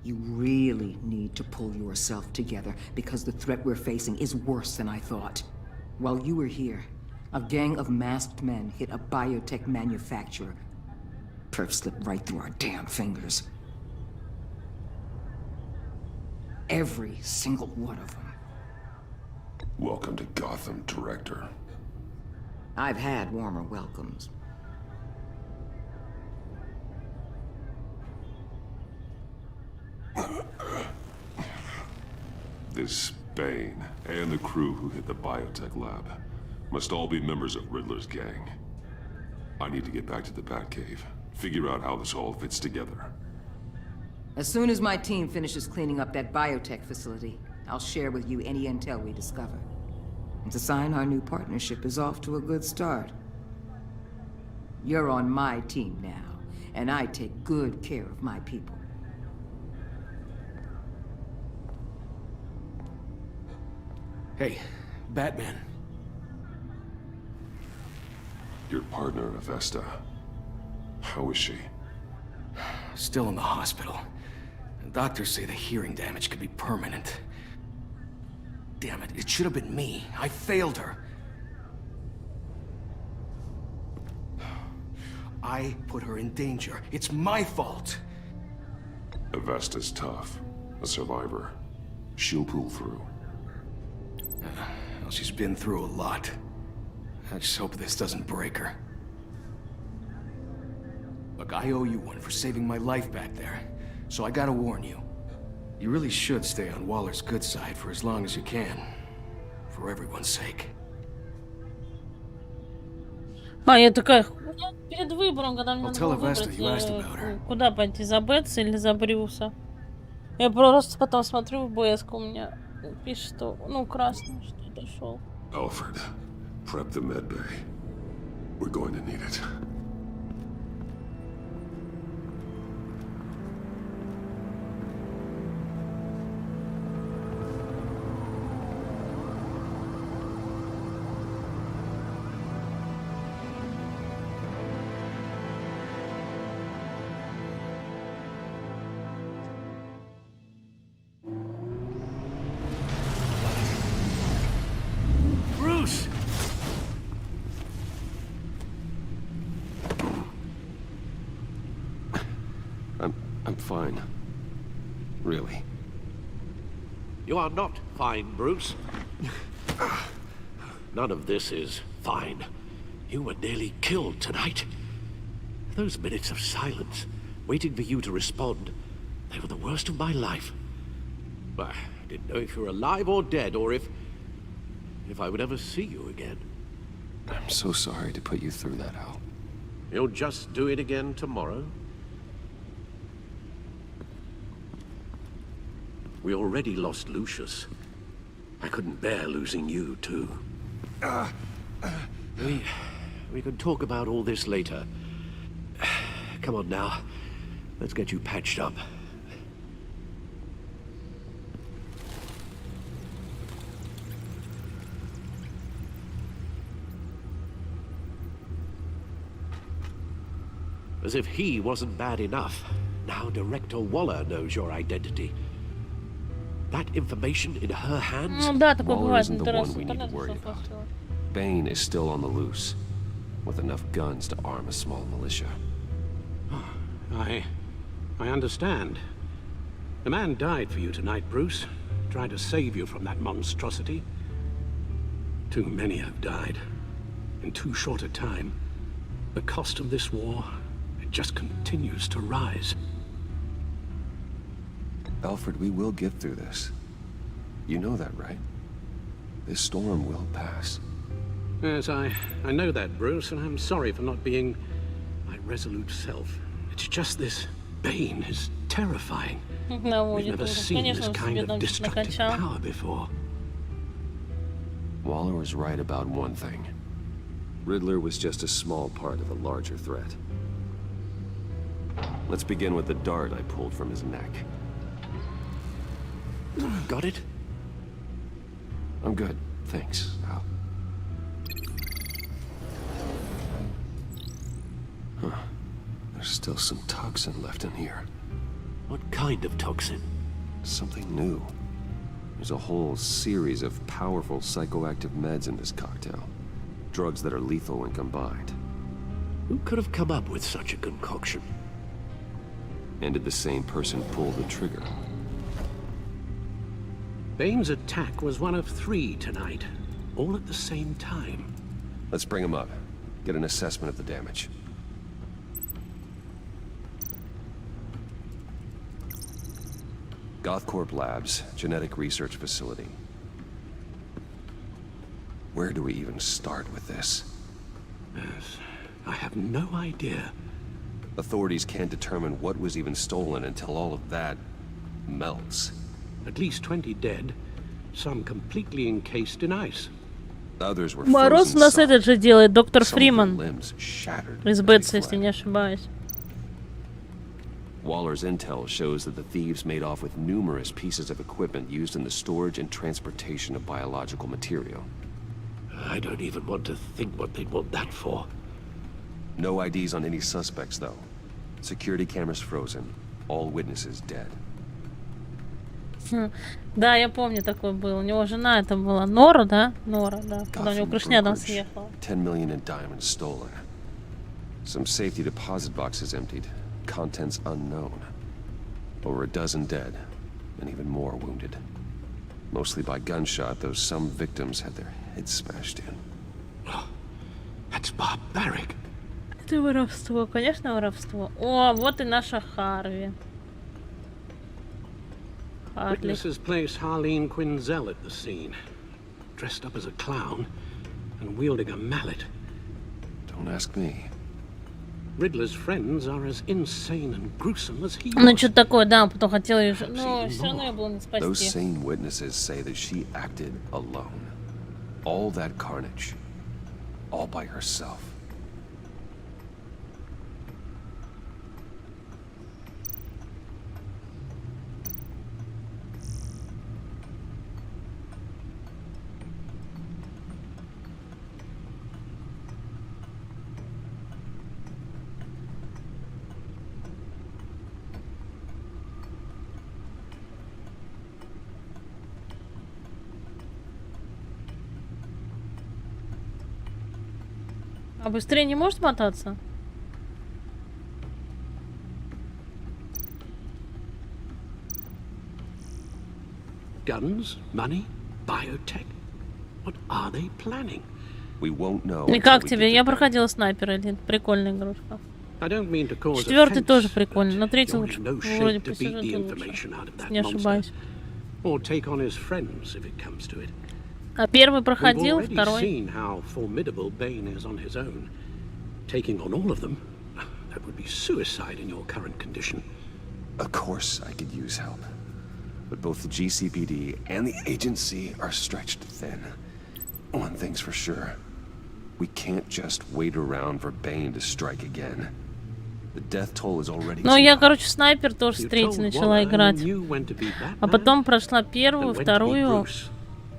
[SPEAKER 8] you really need to pull yourself together because the threat we're facing is worse than I thought. While you were here, a gang of masked men hit a biotech manufacturer. Perf slipped right through our damn fingers. Every single one of them.
[SPEAKER 9] Welcome to Gotham, Director.
[SPEAKER 8] I've had warmer welcomes.
[SPEAKER 9] This Bane and the crew who hit the biotech lab must all be members of Riddler's gang. I need to get back to the Batcave, figure out how this all fits together.
[SPEAKER 8] As soon as my team finishes cleaning up that biotech facility, I'll share with you any intel we discover. And to sign, our new partnership is off to a good start. You're on my team now, and I take good care of my people.
[SPEAKER 12] Hey, Batman.
[SPEAKER 9] Your partner, Avesta. How is she?
[SPEAKER 12] Still in the hospital. Doctors say the hearing damage could be permanent. Damn it, it should have been me. I failed her. I put her in danger. It's my fault.
[SPEAKER 9] Avesta's tough. A survivor. She'll pull through.
[SPEAKER 12] Well, she's been through a lot. I just hope this doesn't break her. Look, I owe you one for saving my life back there. So I gotta warn you. You really should stay on Waller's good side for as long as you can. For everyone's sake.
[SPEAKER 1] А, я такая, перед выбором, когда мне
[SPEAKER 12] I'll
[SPEAKER 1] надо
[SPEAKER 12] tell
[SPEAKER 1] было
[SPEAKER 12] Avesta you asked about her.
[SPEAKER 1] выбрать, куда пойти, за Бетса или за Брюса. Я просто потом смотрю в БСку, у меня пишет, что, ну, красный, что дошел.
[SPEAKER 9] Alfred, prep the medbay. We're going to need it.
[SPEAKER 2] fine. Really.
[SPEAKER 4] You are not fine, Bruce. None of this is fine. You were nearly killed tonight. Those minutes of silence, waiting for you to respond, they were the worst of my life. I didn't know if you were alive or dead, or if I would ever see you again.
[SPEAKER 2] I'm so sorry to put you through that, Al.
[SPEAKER 4] You'll just do it again tomorrow? We already lost Lucius. I couldn't bear losing you, too. We can talk about all this later. Come on now. Let's get you patched up. As if he wasn't bad enough, now Director Waller knows your identity. That information in her hands?
[SPEAKER 2] Waller isn't the one we need to worry about. Bane is still on the loose, with enough guns to arm a small militia.
[SPEAKER 4] I understand. The man died for you tonight, Bruce. Tried to save you from that monstrosity. Too many have died. In too short a time. The cost of this war, it just continues to rise.
[SPEAKER 2] Alfred, we will get through this. You know that, right? This storm will pass.
[SPEAKER 4] Yes, I know that, Bruce, and I'm sorry for not being my resolute self. It's just this Bane is terrifying. We've never seen this kind of destructive power before.
[SPEAKER 2] Waller was right about one thing. Riddler was just a small part of a larger threat. Let's begin with the dart I pulled from his neck.
[SPEAKER 4] Got it?
[SPEAKER 2] I'm good, thanks, Al. Huh. There's still some toxin left in here.
[SPEAKER 4] What kind of toxin?
[SPEAKER 2] Something new. There's a whole series of powerful psychoactive meds in this cocktail. Drugs that are lethal when combined.
[SPEAKER 4] Who could have come up with such a concoction?
[SPEAKER 2] And did the same person pull the trigger?
[SPEAKER 4] Bane's attack was one of 3 tonight, all at the same time.
[SPEAKER 2] Let's bring him up. Get an assessment of the damage. Gothcorp Labs, genetic research facility. Where do we even start with this?
[SPEAKER 4] Yes, I have no idea.
[SPEAKER 2] Authorities can't determine what was even stolen until all of that melts.
[SPEAKER 4] At least 20 dead, some completely encased in ice.
[SPEAKER 2] Others were
[SPEAKER 1] Мороз у нас этот же делает, доктор Фриман. Из Бэтса, если не ошибаюсь.
[SPEAKER 2] Waller's intel shows that the thieves made off with numerous pieces of equipment used in the storage and transportation of biological material.
[SPEAKER 4] I don't even want to think what they'd want that for.
[SPEAKER 2] No IDs on any suspects, though. Security cameras frozen. All witnesses dead.
[SPEAKER 1] Да, я помню, такой был. У него жена это была Нора, да? Нора, да. Когда у него крышня там съехала.
[SPEAKER 2] 10 million in diamonds stolen. Some safety deposit boxes emptied. Contents unknown. Over a dozen dead, and even more wounded. Mostly by gunshot, though some victims had their heads smashed in.
[SPEAKER 4] That's barbaric.
[SPEAKER 1] Это воровство, конечно, воровство. О, вот и наша Харви.
[SPEAKER 4] Witnesses place Harleen Quinzel at the scene, dressed up as a clown and wielding a mallet.
[SPEAKER 2] Don't ask me.
[SPEAKER 4] Riddler's friends are as insane and gruesome as he was.
[SPEAKER 1] Ну, что-то такое, да, потом хотел ее... Но все равно ее было не спасти.
[SPEAKER 2] Those same witnesses say that she acted alone. All that carnage. All by herself.
[SPEAKER 1] А быстрее не может мотаться?
[SPEAKER 4] Guns, money, biotech. What are they planning?
[SPEAKER 2] We won't know.
[SPEAKER 1] И как тебе? Я проходила снайпера, прикольная игрушка.
[SPEAKER 4] I don't mean to cause
[SPEAKER 1] Четвертый
[SPEAKER 4] offense,
[SPEAKER 1] тоже прикольный, но третий
[SPEAKER 4] but
[SPEAKER 1] лучше.
[SPEAKER 4] you're in no
[SPEAKER 1] Вроде
[SPEAKER 4] shape
[SPEAKER 1] по
[SPEAKER 4] to beat the
[SPEAKER 1] сюжету лучше.
[SPEAKER 4] information out of that
[SPEAKER 1] Не ошибаюсь.
[SPEAKER 4] monster, or take on his friends if it comes to it.
[SPEAKER 1] А первый
[SPEAKER 4] We've
[SPEAKER 1] проходил,
[SPEAKER 4] already
[SPEAKER 1] второй.
[SPEAKER 4] seen how formidable Bane is on his own. Taking on all of them, that would be suicide in your current condition.
[SPEAKER 2] Of course I could use help. But both the GCPD and the agency are stretched thin. One thing's for sure. We can't just wait around for Bane to strike again. The death toll is already
[SPEAKER 1] Ну,
[SPEAKER 2] too
[SPEAKER 1] я,
[SPEAKER 2] high.
[SPEAKER 1] короче, снайпер тоже с третьей начала играть. А потом прошла первую, вторую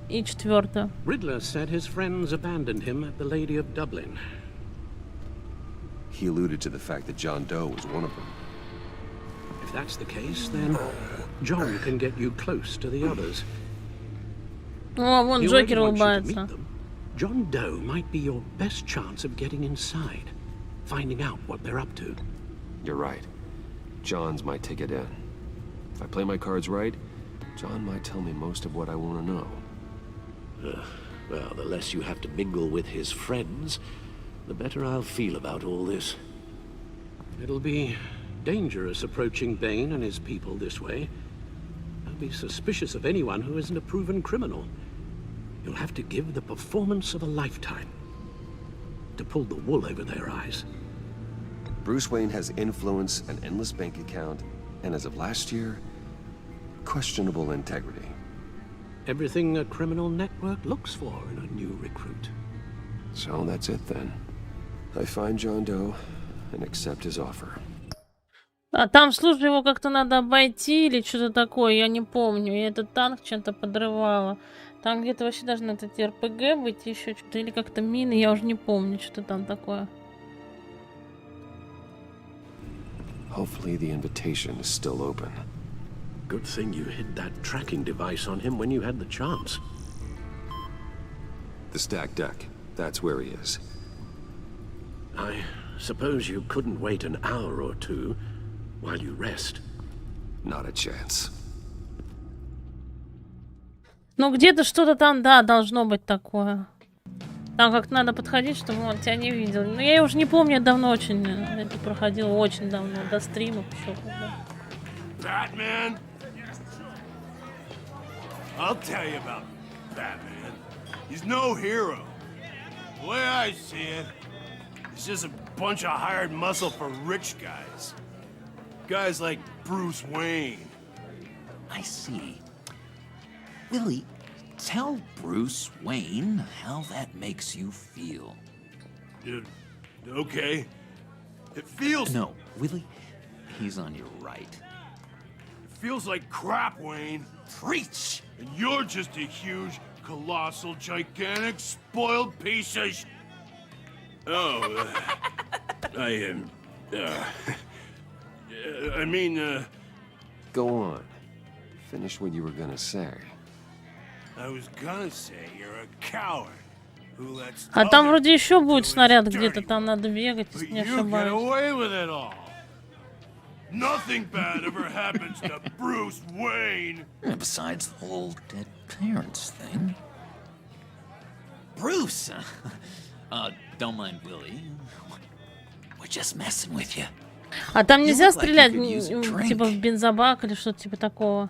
[SPEAKER 1] и четвертую.
[SPEAKER 4] Riddler said his friends abandoned him at the Lady of Dublin.
[SPEAKER 2] He alluded to the fact that John Doe was one of them.
[SPEAKER 4] If that's the case, then John can get you close to the others.
[SPEAKER 1] О, вон
[SPEAKER 4] He
[SPEAKER 1] Джокер
[SPEAKER 4] already wants you to
[SPEAKER 1] улыбается.
[SPEAKER 4] meet them. John Doe might be your best chance of getting inside, finding out what they're up to.
[SPEAKER 2] You're right. John's my ticket in. If I play my cards right, John might tell me most of what I want to know.
[SPEAKER 4] Well, the less you have to mingle with his friends, the better I'll feel about all this. It'll be dangerous approaching Bane and his people this way. I'll be suspicious of anyone who isn't a proven criminal. You'll have to give the performance of a lifetime to pull the wool over their eyes.
[SPEAKER 2] Bruce Wayne has influence, an endless bank account, and as of last year, questionable integrity.
[SPEAKER 4] Everything a criminal network looks for in a new recruit.
[SPEAKER 2] So that's it then. I find John Doe and accept his offer.
[SPEAKER 1] А там, слушай, его как-то надо обойти или что-то такое, я не помню. И этот танк чем-то подрывало. Там где-то вообще должны эти РПГ быть, еще что-то, или как-то мины, я уже не помню, что там такое.
[SPEAKER 2] Hopefully the invitation is still open.
[SPEAKER 4] Good thing you hid that tracking device on him when you had the chance.
[SPEAKER 2] The stacked deck, that's where he is.
[SPEAKER 4] I suppose you couldn't wait an hour or two while you rest.
[SPEAKER 2] Not a chance.
[SPEAKER 1] Ну, где-то что-то там, да, должно быть такое. Там как-то надо подходить, чтобы он тебя не видел. Но я уже не помню, я давно очень это проходила, очень давно, до стримов еще.
[SPEAKER 10] Batman? I'll tell you about Batman. He's no hero. The way I see it, he's just a bunch of hired muscle for rich guys. Guys like Bruce Wayne.
[SPEAKER 14] I see. Willie, tell Bruce Wayne how that makes you feel.
[SPEAKER 10] Okay. It feels...
[SPEAKER 14] No, Willie, he's on your right.
[SPEAKER 10] It feels like crap, Wayne.
[SPEAKER 14] Preach!
[SPEAKER 10] And you're just a huge, colossal, gigantic, spoiled piece of Oh, I am... I mean,
[SPEAKER 2] Go on. Finish what you were gonna say.
[SPEAKER 10] I was gonna say you're a coward who lets
[SPEAKER 1] А там
[SPEAKER 10] others
[SPEAKER 1] вроде еще будет
[SPEAKER 10] do his
[SPEAKER 1] снаряд
[SPEAKER 10] dirty
[SPEAKER 1] где-то, там
[SPEAKER 10] work.
[SPEAKER 1] надо бегать,
[SPEAKER 10] But
[SPEAKER 1] если не
[SPEAKER 10] you get
[SPEAKER 1] ошибаюсь.
[SPEAKER 10] away with it all. Nothing bad ever happens to Bruce Wayne.
[SPEAKER 14] Besides the whole dead parents thing. Bruce! Don't mind Willie. We're just messing with you.
[SPEAKER 1] А там нельзя
[SPEAKER 14] look like you
[SPEAKER 1] стрелять,
[SPEAKER 14] could use a drink.
[SPEAKER 1] типа в бензобак или что-то типа такого.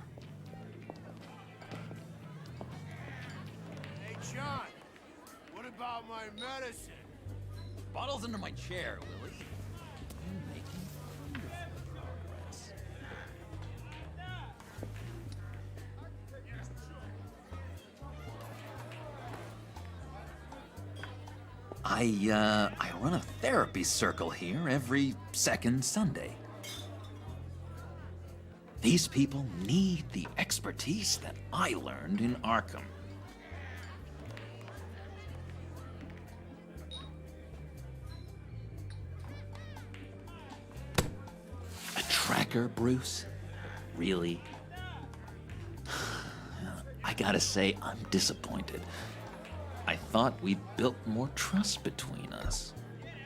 [SPEAKER 10] Hey, John, what about my medicine?
[SPEAKER 14] Bottle's under my chair, Willie. You're making wonderful progress. I run a therapy circle here every second Sunday. These people need the expertise that I learned in Arkham. A tracker, Bruce? Really? I gotta say, I'm disappointed. I thought we'd built more trust between us.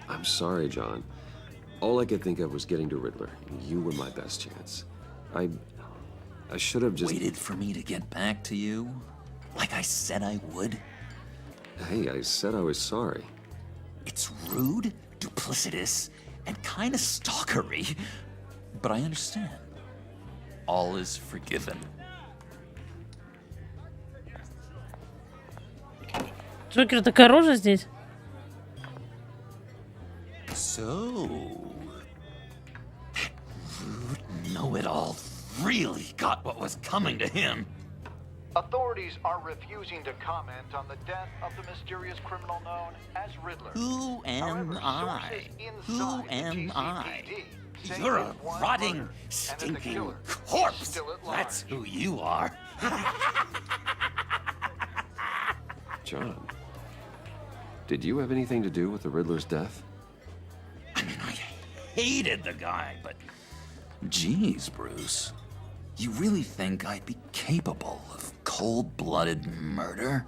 [SPEAKER 2] I'm sorry, John. All I could think of was getting to Riddler. You were my best chance. I should have just...
[SPEAKER 14] Waited for me to get back to you, like I said I would.
[SPEAKER 2] Hey, I said I was sorry.
[SPEAKER 14] It's rude, duplicitous, and kind of stalkery, but I understand. All is forgiven.
[SPEAKER 1] Джокер, такая рожа здесь.
[SPEAKER 14] So, that rude know-it-all really got what was coming to him.
[SPEAKER 15] Authorities are refusing to comment on the death of the mysterious criminal known as Riddler.
[SPEAKER 14] Who am I? Who am I? You're a rotting, stinking corpse. That's who you are.
[SPEAKER 2] John, did you have anything to do with the Riddler's death?
[SPEAKER 14] I mean, I hated the guy, but... Geez, Bruce. You really think I'd be capable of cold-blooded murder?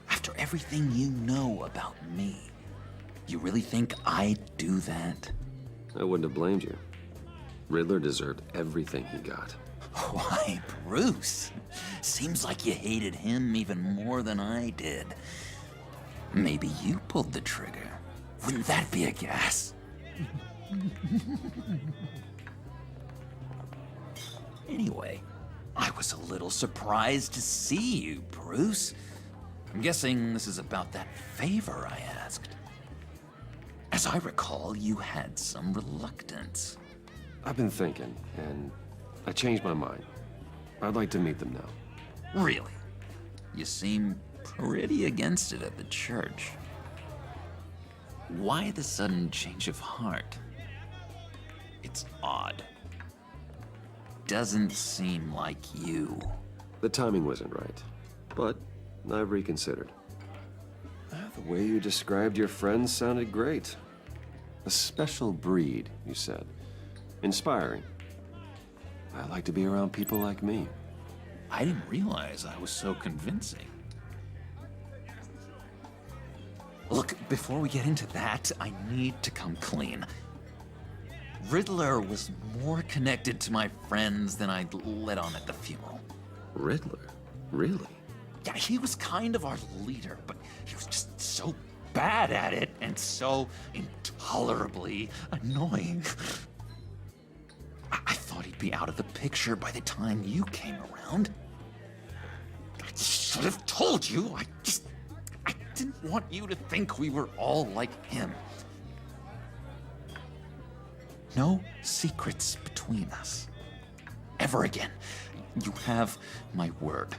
[SPEAKER 14] After everything you know about me, you really think I'd do that?
[SPEAKER 2] I wouldn't have blamed you. Riddler deserved everything he got.
[SPEAKER 14] Why, Bruce? Seems like you hated him even more than I did. Maybe you pulled the trigger. Wouldn't that be a gas? Anyway, I was a little surprised to see you, Bruce. I'm guessing this is about that favor I asked. As I recall, you had some reluctance.
[SPEAKER 2] I've been thinking, and I changed my mind. I'd like to meet them now.
[SPEAKER 14] Really? You seem pretty against it at the church. Why the sudden change of heart? It's odd. Doesn't seem like you.
[SPEAKER 2] The timing wasn't right, but I've reconsidered. The way you described your friends sounded great. A special breed, you said. Inspiring. I like to be around people like me.
[SPEAKER 14] I didn't realize I was so convincing. Look, before we get into that, I need to come clean. Riddler was more connected to my friends than I'd let on at the funeral.
[SPEAKER 2] Riddler? Really?
[SPEAKER 14] Yeah, he was kind of our leader, but he was just so bad at it and so intolerably annoying. I thought he'd be out of the picture by the time you came around. I should have told you. I didn't want you to think we were all like him. No secrets between us. Ever again. You have my word.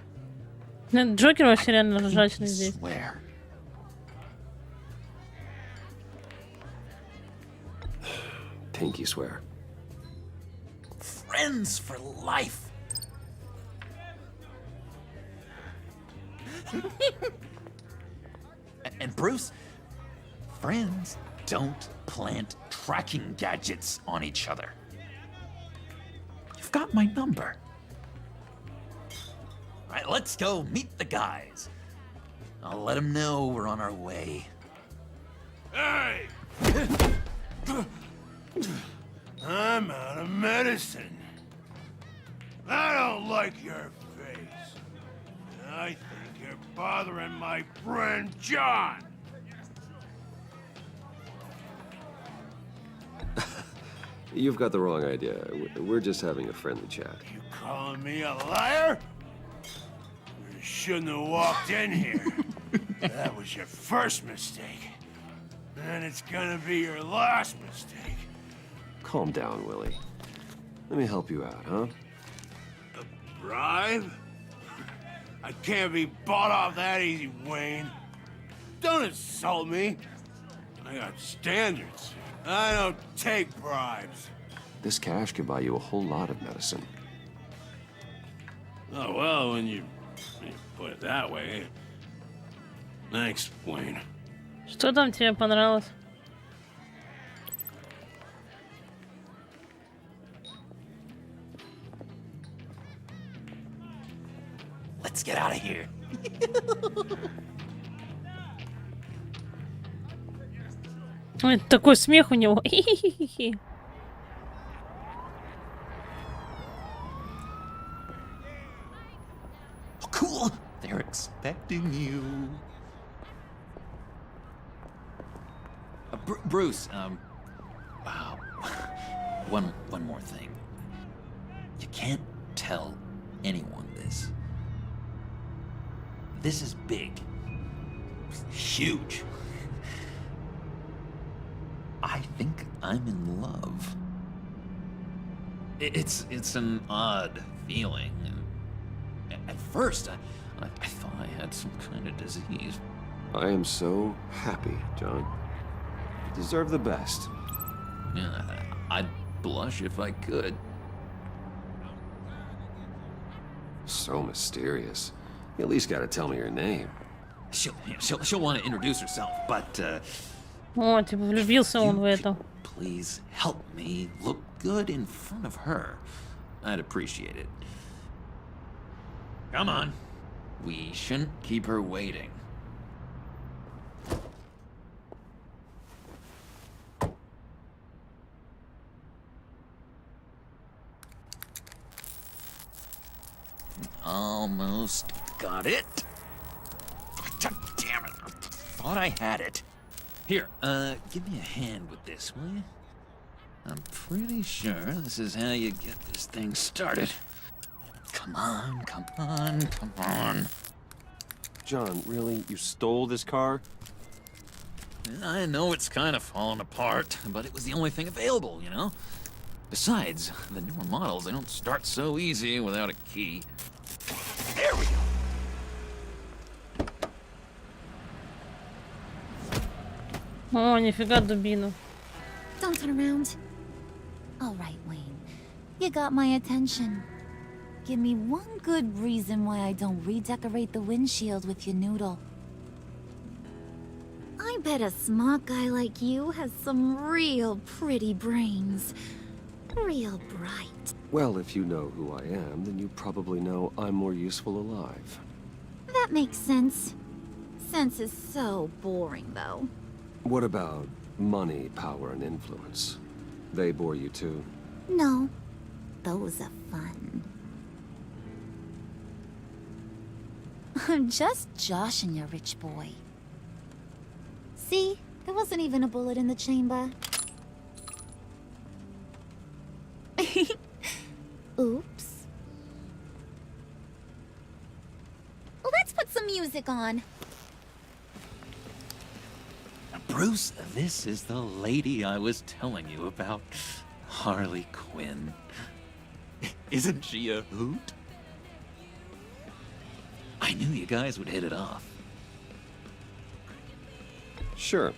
[SPEAKER 1] Джокер вообще реально ржачный здесь.
[SPEAKER 14] Swear.
[SPEAKER 2] Pinky swear.
[SPEAKER 14] Friends for life. And Bruce, friends don't plant tracking gadgets on each other. You've got my number. All right, let's go meet the guys. I'll let them know we're on our way.
[SPEAKER 10] Hey! I'm out of medicine. I don't like your face. I think you're bothering my friend John.
[SPEAKER 2] You've got the wrong idea. We're just having a friendly chat.
[SPEAKER 10] You calling me a liar? You shouldn't have walked in here. That was your first mistake. And it's gonna be your last mistake.
[SPEAKER 2] Calm down, Willie. Let me help you out, huh?
[SPEAKER 10] A bribe? I can't be bought off that easy, Wayne. Don't insult me. I got standards. I don't take bribes.
[SPEAKER 2] This cash could buy you a whole lot of medicine.
[SPEAKER 10] Oh, well, when you put it that way. Thanks, Wayne.
[SPEAKER 1] Что там тебе понравилось?
[SPEAKER 14] Let's get out of here.
[SPEAKER 1] Ой, такой смех у него. Хи.
[SPEAKER 14] protecting you. Bruce, wow. One more thing. You can't tell anyone this. This is big. Huge. I think I'm in love. It's an odd feeling. At first, I thought I had some kind of disease.
[SPEAKER 2] I am so happy, John. You deserve the best.
[SPEAKER 14] Yeah, I'd blush if I could.
[SPEAKER 2] So mysterious. You at least gotta tell me your name.
[SPEAKER 14] She'll want to introduce herself, but
[SPEAKER 1] О, типа влюбился он в это.
[SPEAKER 14] please help me look good in front of her. I'd appreciate it. Come on. We shouldn't keep her waiting. Almost got it. Damn it. Thought I had it. Here, give me a hand with this, will you? I'm pretty sure this is how you get this thing started. Come on, come on, come on.
[SPEAKER 2] John, really? You stole this car?
[SPEAKER 14] I know it's kind of falling apart, but it was the only thing available, you know? Besides, the newer models, they don't start so easy without a key. There we go.
[SPEAKER 1] О, нифига дубина.
[SPEAKER 16] Don't turn around. All right, Wayne. You got my attention. Give me one good reason why I don't redecorate the windshield with your noodle. I bet a smart guy like you has some real pretty brains. Real bright.
[SPEAKER 2] Well, if you know who I am, then you probably know I'm more useful alive.
[SPEAKER 16] That makes sense. Sense is so boring, though.
[SPEAKER 2] What about money, power, and influence? They bore you too?
[SPEAKER 16] No. Those are fun. I'm just joshing you, rich boy. See? There wasn't even a bullet in the chamber. Oops. Let's put some music on.
[SPEAKER 14] Bruce, this is the lady I was telling you about. Harley Quinn. Isn't she a hoot? I knew you guys would hit it off.
[SPEAKER 2] Sure.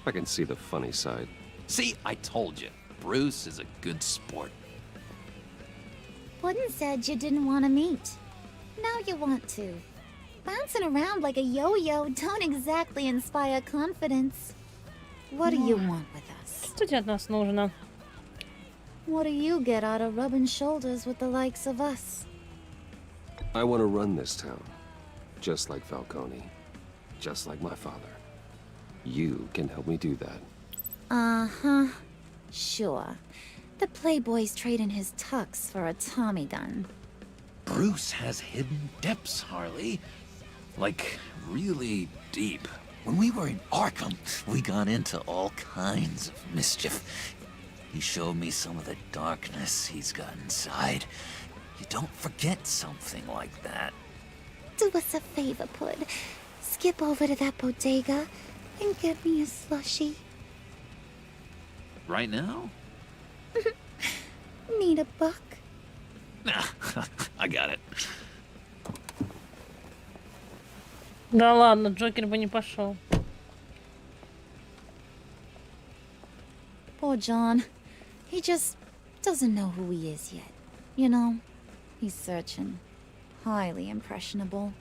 [SPEAKER 2] I can see the funny side.
[SPEAKER 14] See, I told you. Bruce is a good sport.
[SPEAKER 16] Puddin' said you didn't want to meet. Now you want to. Bouncing around like a yo-yo don't exactly inspire confidence. What do you want with us?
[SPEAKER 1] Что тебе от нас нужно?
[SPEAKER 16] What do you get out of rubbing shoulders with the likes of us?
[SPEAKER 2] I want to run this town. Just like Falcone. Just like my father. You can help me do that.
[SPEAKER 16] Uh-huh. Sure. The playboy's trading his tux for a Tommy gun.
[SPEAKER 14] Bruce has hidden depths, Harley. Like, really deep. When we were in Arkham, we got into all kinds of mischief. He showed me some of the darkness he's got inside. You don't forget something like that.
[SPEAKER 16] Do us a favor, Pud. Skip over to that bodega and get me a slushie.
[SPEAKER 14] Right now?
[SPEAKER 16] Need a buck?
[SPEAKER 14] Nah, I got it.
[SPEAKER 1] Да ладно, Джокер бы не пошел.
[SPEAKER 16] Poor John. He just doesn't know who he is yet. You know, he's searching. Highly impressionable.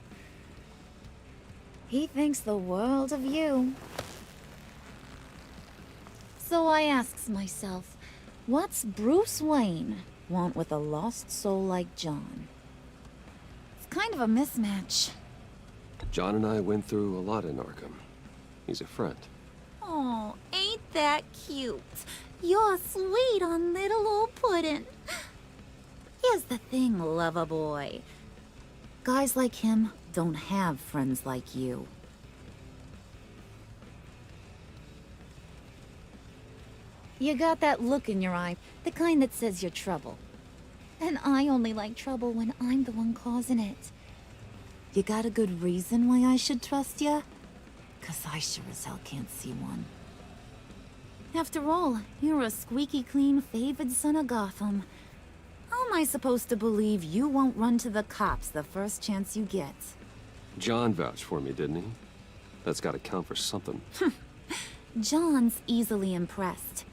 [SPEAKER 16] He thinks the world of you. So I asks myself, what's Bruce Wayne want with a lost soul like John? It's kind of a mismatch.
[SPEAKER 2] John and I went through a lot in Arkham. He's a friend.
[SPEAKER 16] Oh, ain't that cute? You're sweet on little old Puddin'. Here's the thing, lover boy. Guys like him don't have friends like you. You got that look in your eye, the kind that says you're trouble. And I only like trouble when I'm the one causing it. You got a good reason why I should trust you? 'Cause I sure as hell can't see one. After all, you're a squeaky clean favored son of Gotham. How am I supposed to believe you won't run to the cops the first chance you get?
[SPEAKER 2] John vouched for me, didn't he? That's gotta count for something.
[SPEAKER 16] John's easily impressed.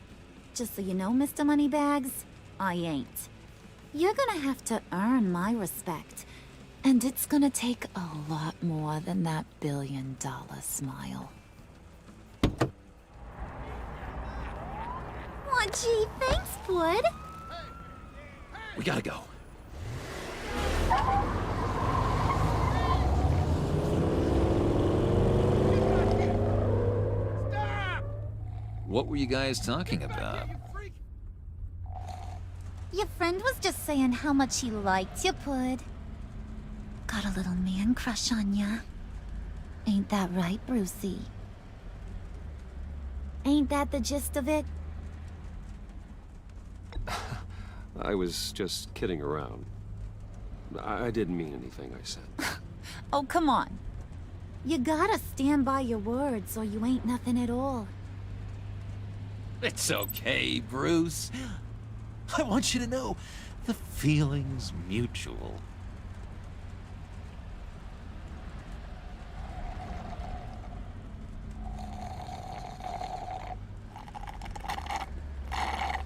[SPEAKER 16] Just so you know, Mr. Moneybags, I ain't. You're gonna have to earn my respect. And it's gonna take a lot more than that billion-dollar smile. Aw, gee, thanks, bud.
[SPEAKER 14] We gotta go. What were you guys talking about?
[SPEAKER 16] Your friend was just saying how much he liked you, bud. Got a little man crush on ya. Ain't that right, Brucey? Ain't that the gist of it?
[SPEAKER 2] I was just kidding around. I didn't mean anything I said.
[SPEAKER 16] Oh, come on. You gotta stand by your words or you ain't nothing at all.
[SPEAKER 14] It's okay, Bruce. I want you to know the feeling's mutual.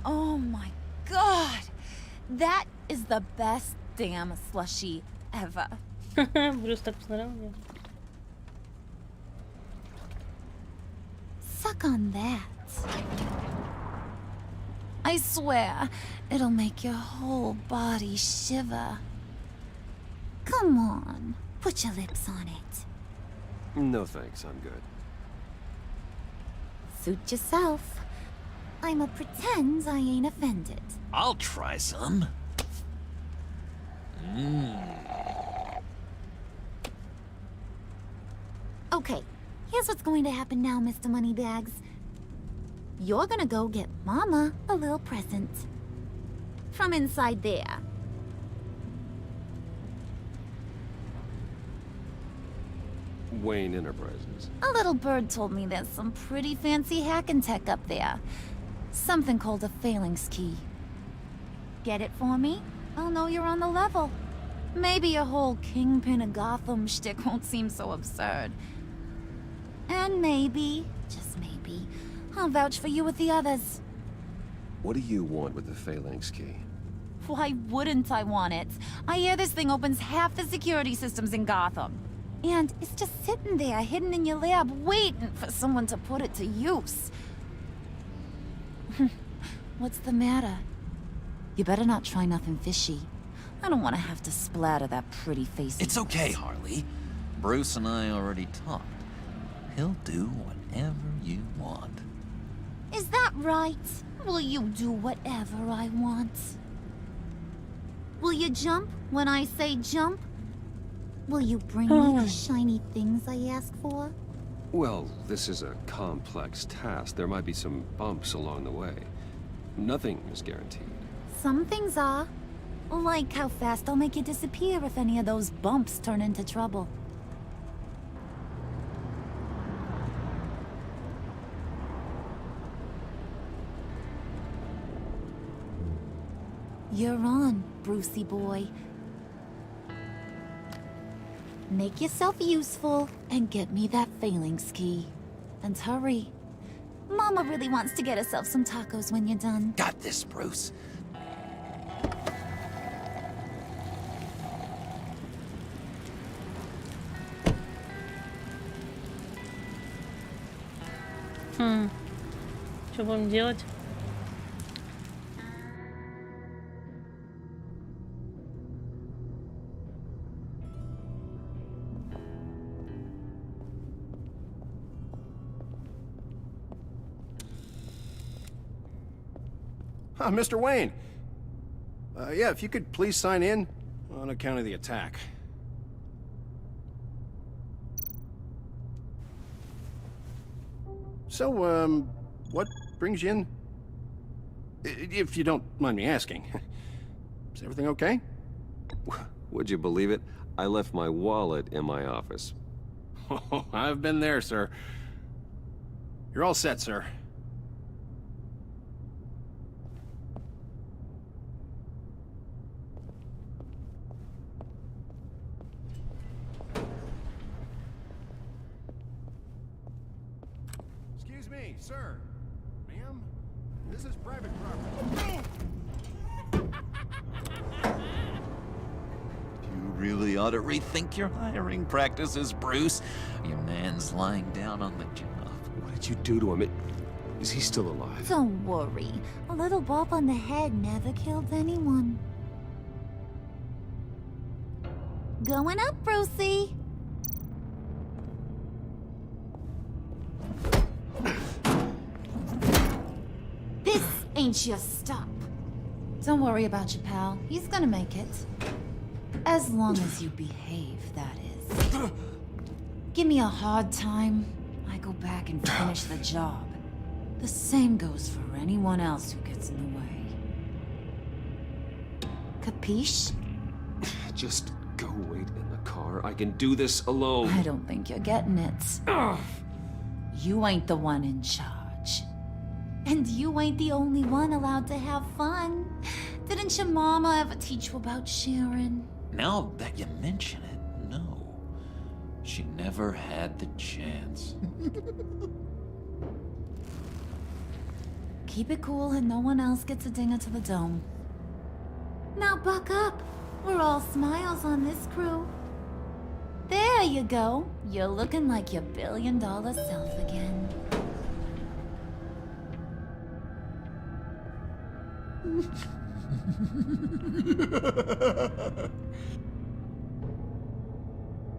[SPEAKER 16] Oh my god! That is the best damn slushie ever.
[SPEAKER 1] Брюс так посмотрел на меня.
[SPEAKER 16] Suck on that. I swear, it'll make your whole body shiver. Come on, put your lips on it.
[SPEAKER 2] No thanks, I'm good.
[SPEAKER 16] Suit yourself. I'ma pretend I ain't offended.
[SPEAKER 14] I'll try some.
[SPEAKER 16] Okay, here's what's going to happen now, Mr. Moneybags. You're gonna go get Mama a little present. From inside there.
[SPEAKER 2] Wayne Enterprises.
[SPEAKER 16] A little bird told me there's some pretty fancy hacking tech up there. Something called a phalanx key. Get it for me? I'll know you're on the level. Maybe your whole Kingpin of Gotham shtick won't seem so absurd. And maybe, just maybe, I'll vouch for you with the others.
[SPEAKER 2] What do you want with the phalanx key?
[SPEAKER 16] Why wouldn't I want it? I hear this thing opens half the security systems in Gotham. And it's just sitting there, hidden in your lab, waiting for someone to put it to use. What's the matter? You better not try nothing fishy. I don't want to have to splatter that pretty face.
[SPEAKER 14] It's okay, Harley. Bruce and I already talked. He'll do whatever you want.
[SPEAKER 16] Is that right? Will you do whatever I want? Will you jump when I say jump? Will you bring me the shiny things I ask for?
[SPEAKER 2] Well, this is a complex task. There might be some bumps along the way. Nothing is guaranteed.
[SPEAKER 16] Some things are. Like how fast I'll make you disappear if any of those bumps turn into trouble. You're on, Brucey boy. Make yourself useful and get me that phalanx key. And hurry. Mama really wants to get herself some tacos when you're done.
[SPEAKER 14] Got this, Bruce.
[SPEAKER 1] Что будем делать?
[SPEAKER 17] Mr. Wayne. Yeah, if you could please sign in on account of the attack. So, what brings you in? If you don't mind me asking. Is everything okay?
[SPEAKER 2] Would you believe it? I left my wallet in my office.
[SPEAKER 17] Oh, I've been there, sir. You're all set, sir. Excuse me, sir. Ma'am, this is private property.
[SPEAKER 14] You really ought to rethink your hiring practices, Bruce. Your man's lying down on the job.
[SPEAKER 2] What did you do to him? Is he still alive?
[SPEAKER 16] Don't worry. A little bump on the head never killed anyone. Going up, Brucey. This ain't your stop. Don't worry about your pal. He's gonna make it. As long as you behave, that is. Give me a hard time, I go back and finish the job. The same goes for anyone else who gets in the way. Capiche?
[SPEAKER 2] Just go wait in the car. I can do this alone.
[SPEAKER 16] I don't think you're getting it. You ain't the one in charge. And you ain't the only one allowed to have fun. Didn't your mama ever teach you about sharing?
[SPEAKER 14] Now that you mention it, no. She never had the chance.
[SPEAKER 16] Keep it cool and no one else gets a dinger to the dome. Now buck up. We're all smiles on this crew. There you go. You're looking like your billion-dollar self again.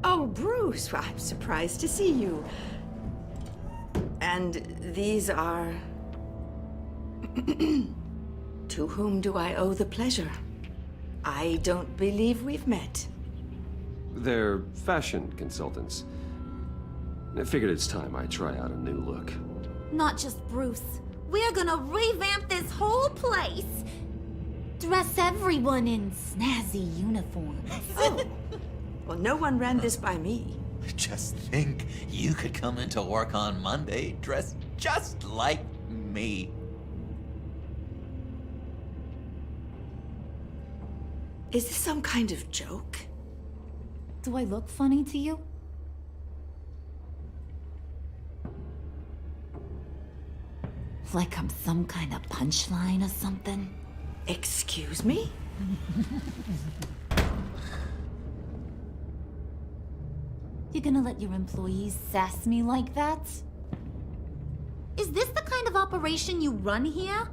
[SPEAKER 18] Oh, Bruce, I'm surprised to see you. And these are... To whom do I owe the pleasure? I don't believe we've met.
[SPEAKER 2] They're fashion consultants. I figured it's time I try out a new look.
[SPEAKER 16] Not just Bruce. We're gonna revamp this whole place. Dress everyone in snazzy uniforms.
[SPEAKER 18] Oh. Well, no one ran this by me.
[SPEAKER 14] Just think, you could come into work on Monday dressed just like me.
[SPEAKER 18] Is this some kind of joke?
[SPEAKER 16] Do I look funny to you? Like I'm some kind of punchline or something?
[SPEAKER 18] Excuse me?
[SPEAKER 16] You're gonna let your employees sass me like that? Is this the kind of operation you run here?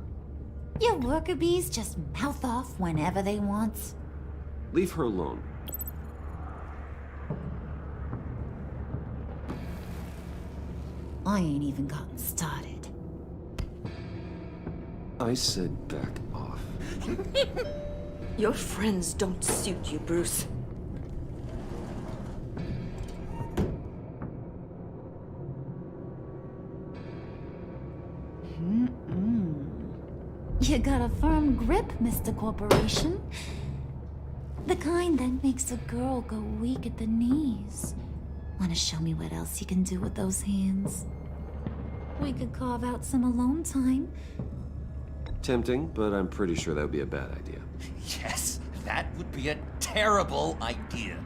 [SPEAKER 16] Your worker bees just mouth off whenever they want?
[SPEAKER 2] Leave her alone.
[SPEAKER 16] I ain't even gotten started.
[SPEAKER 2] I said back off.
[SPEAKER 18] Your friends don't suit you, Bruce.
[SPEAKER 16] You got a firm grip, Mr. Corporation. The kind that makes a girl go weak at the knees. Wanna show me what else you can do with those hands? We could carve out some alone time.
[SPEAKER 2] Tempting, but I'm pretty sure that would be a bad idea.
[SPEAKER 14] Yes, that would be a terrible idea.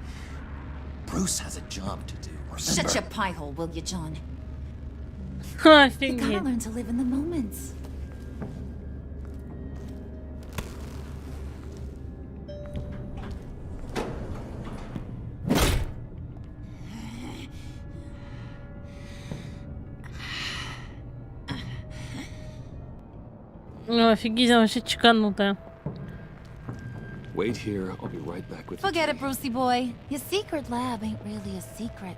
[SPEAKER 14] Bruce has a job to do. Remember?
[SPEAKER 16] Shut your pie hole, will you, John? You
[SPEAKER 1] Офигеть.
[SPEAKER 16] gotta learn to live in the moment.
[SPEAKER 1] Ну, офигеть, она вообще чеканутая.
[SPEAKER 2] Wait here, I'll be right back with
[SPEAKER 16] Forget it, Brucey boy. Your secret lab ain't really a secret.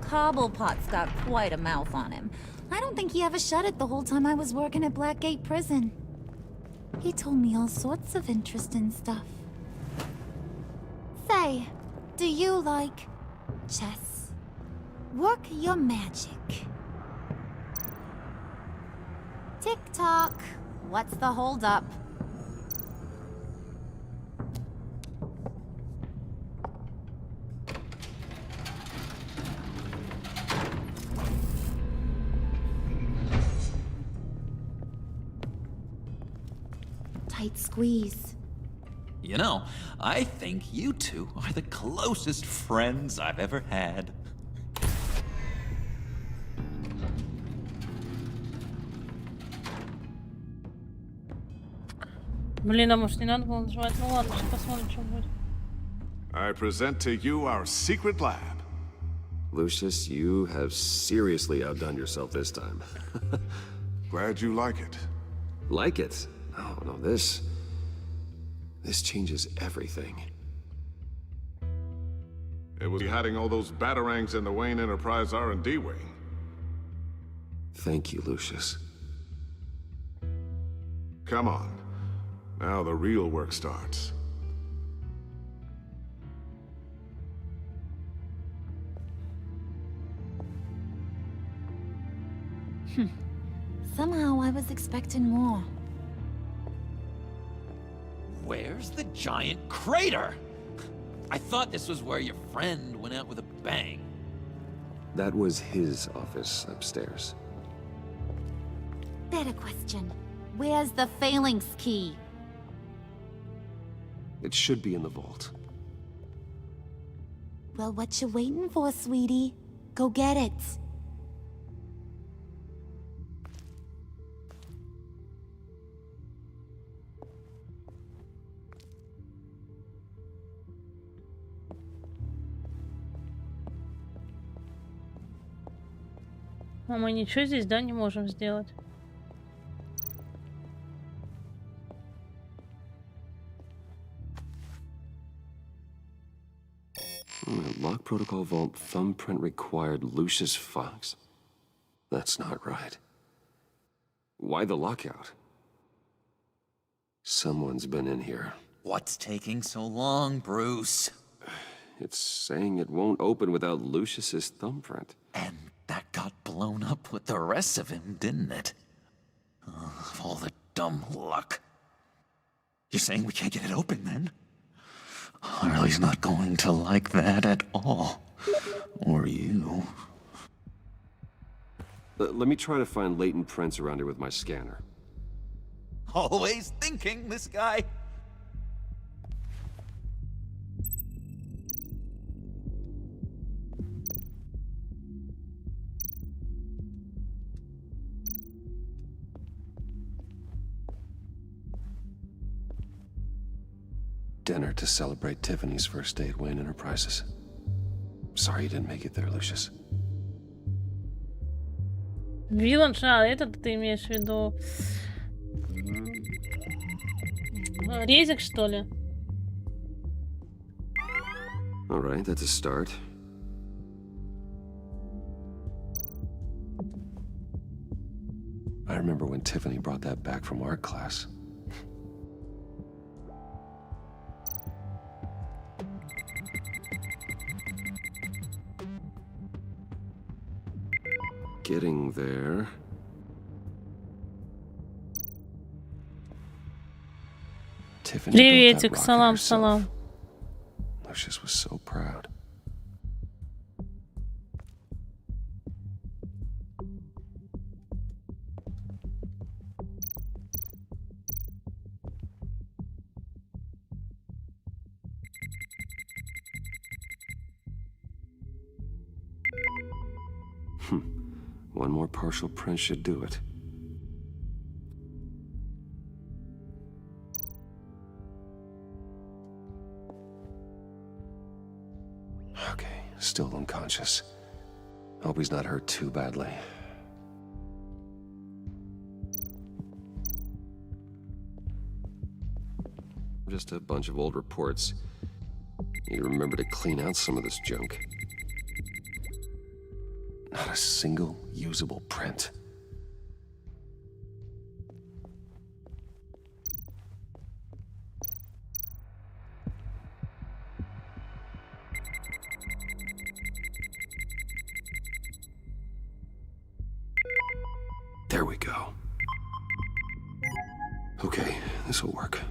[SPEAKER 16] Cobblepot's got quite a mouth on him. I don't think he ever shut it the whole time I was working at Blackgate Prison. He told me all sorts of interesting stuff. Say, do you like chess? Work your magic. Tick-tock. What's the holdup? Tight squeeze.
[SPEAKER 14] You know, I think you two are the closest friends I've ever had.
[SPEAKER 1] Блин, а может не надо было нажимать? Ну ладно, сейчас посмотрим, что будет.
[SPEAKER 10] I present to you our secret lab.
[SPEAKER 2] Lucius, you have seriously outdone yourself this time.
[SPEAKER 10] Glad you like it.
[SPEAKER 2] Like it? Oh, no, this changes everything.
[SPEAKER 10] It was hiding all those batarangs in the Wayne Enterprise R&D wing.
[SPEAKER 2] Thank you, Lucius.
[SPEAKER 10] Come on. Now the real work starts.
[SPEAKER 16] Somehow I was expecting more.
[SPEAKER 14] Where's the giant crater? I thought this was where your friend went out with a bang.
[SPEAKER 2] That was his office upstairs.
[SPEAKER 16] Better question. Where's the phalanx key?
[SPEAKER 2] It should be in the vault.
[SPEAKER 16] Well, what you waiting for, sweetie? Go get it.
[SPEAKER 1] А мы ничего здесь, да, не можем сделать?
[SPEAKER 2] Lock protocol vault thumbprint required Lucius Fox? That's not right. Why the lockout? Someone's been in here.
[SPEAKER 14] What's taking so long, Bruce?
[SPEAKER 2] It's saying it won't open without Lucius's thumbprint.
[SPEAKER 14] And that got blown up with the rest of him, didn't it? All the dumb luck. You're saying we can't get it open, then? Harley's not going to like that at all. Or you.
[SPEAKER 2] Let me try to find latent prints around here with my scanner.
[SPEAKER 14] Always thinking, this guy.
[SPEAKER 2] Dinner to celebrate Tiffany's first day at Wayne Enterprises. Sorry you didn't make it there, Lucius.
[SPEAKER 1] Виланж, этот ты имеешь в виду? Резик, что ли?
[SPEAKER 2] All right, that's a start. I remember when Tiffany brought that back from art class. Getting there. Tiffany built that
[SPEAKER 1] Приветик,
[SPEAKER 2] rocket
[SPEAKER 1] салам,
[SPEAKER 2] herself.
[SPEAKER 1] салам.
[SPEAKER 2] Lucius was so proud. One more partial print should do it. Okay, still unconscious. Hope he's not hurt too badly. Just a bunch of old reports. Need to remember to clean out some of this junk. Not a single usable print. There we go. Okay, this'll work.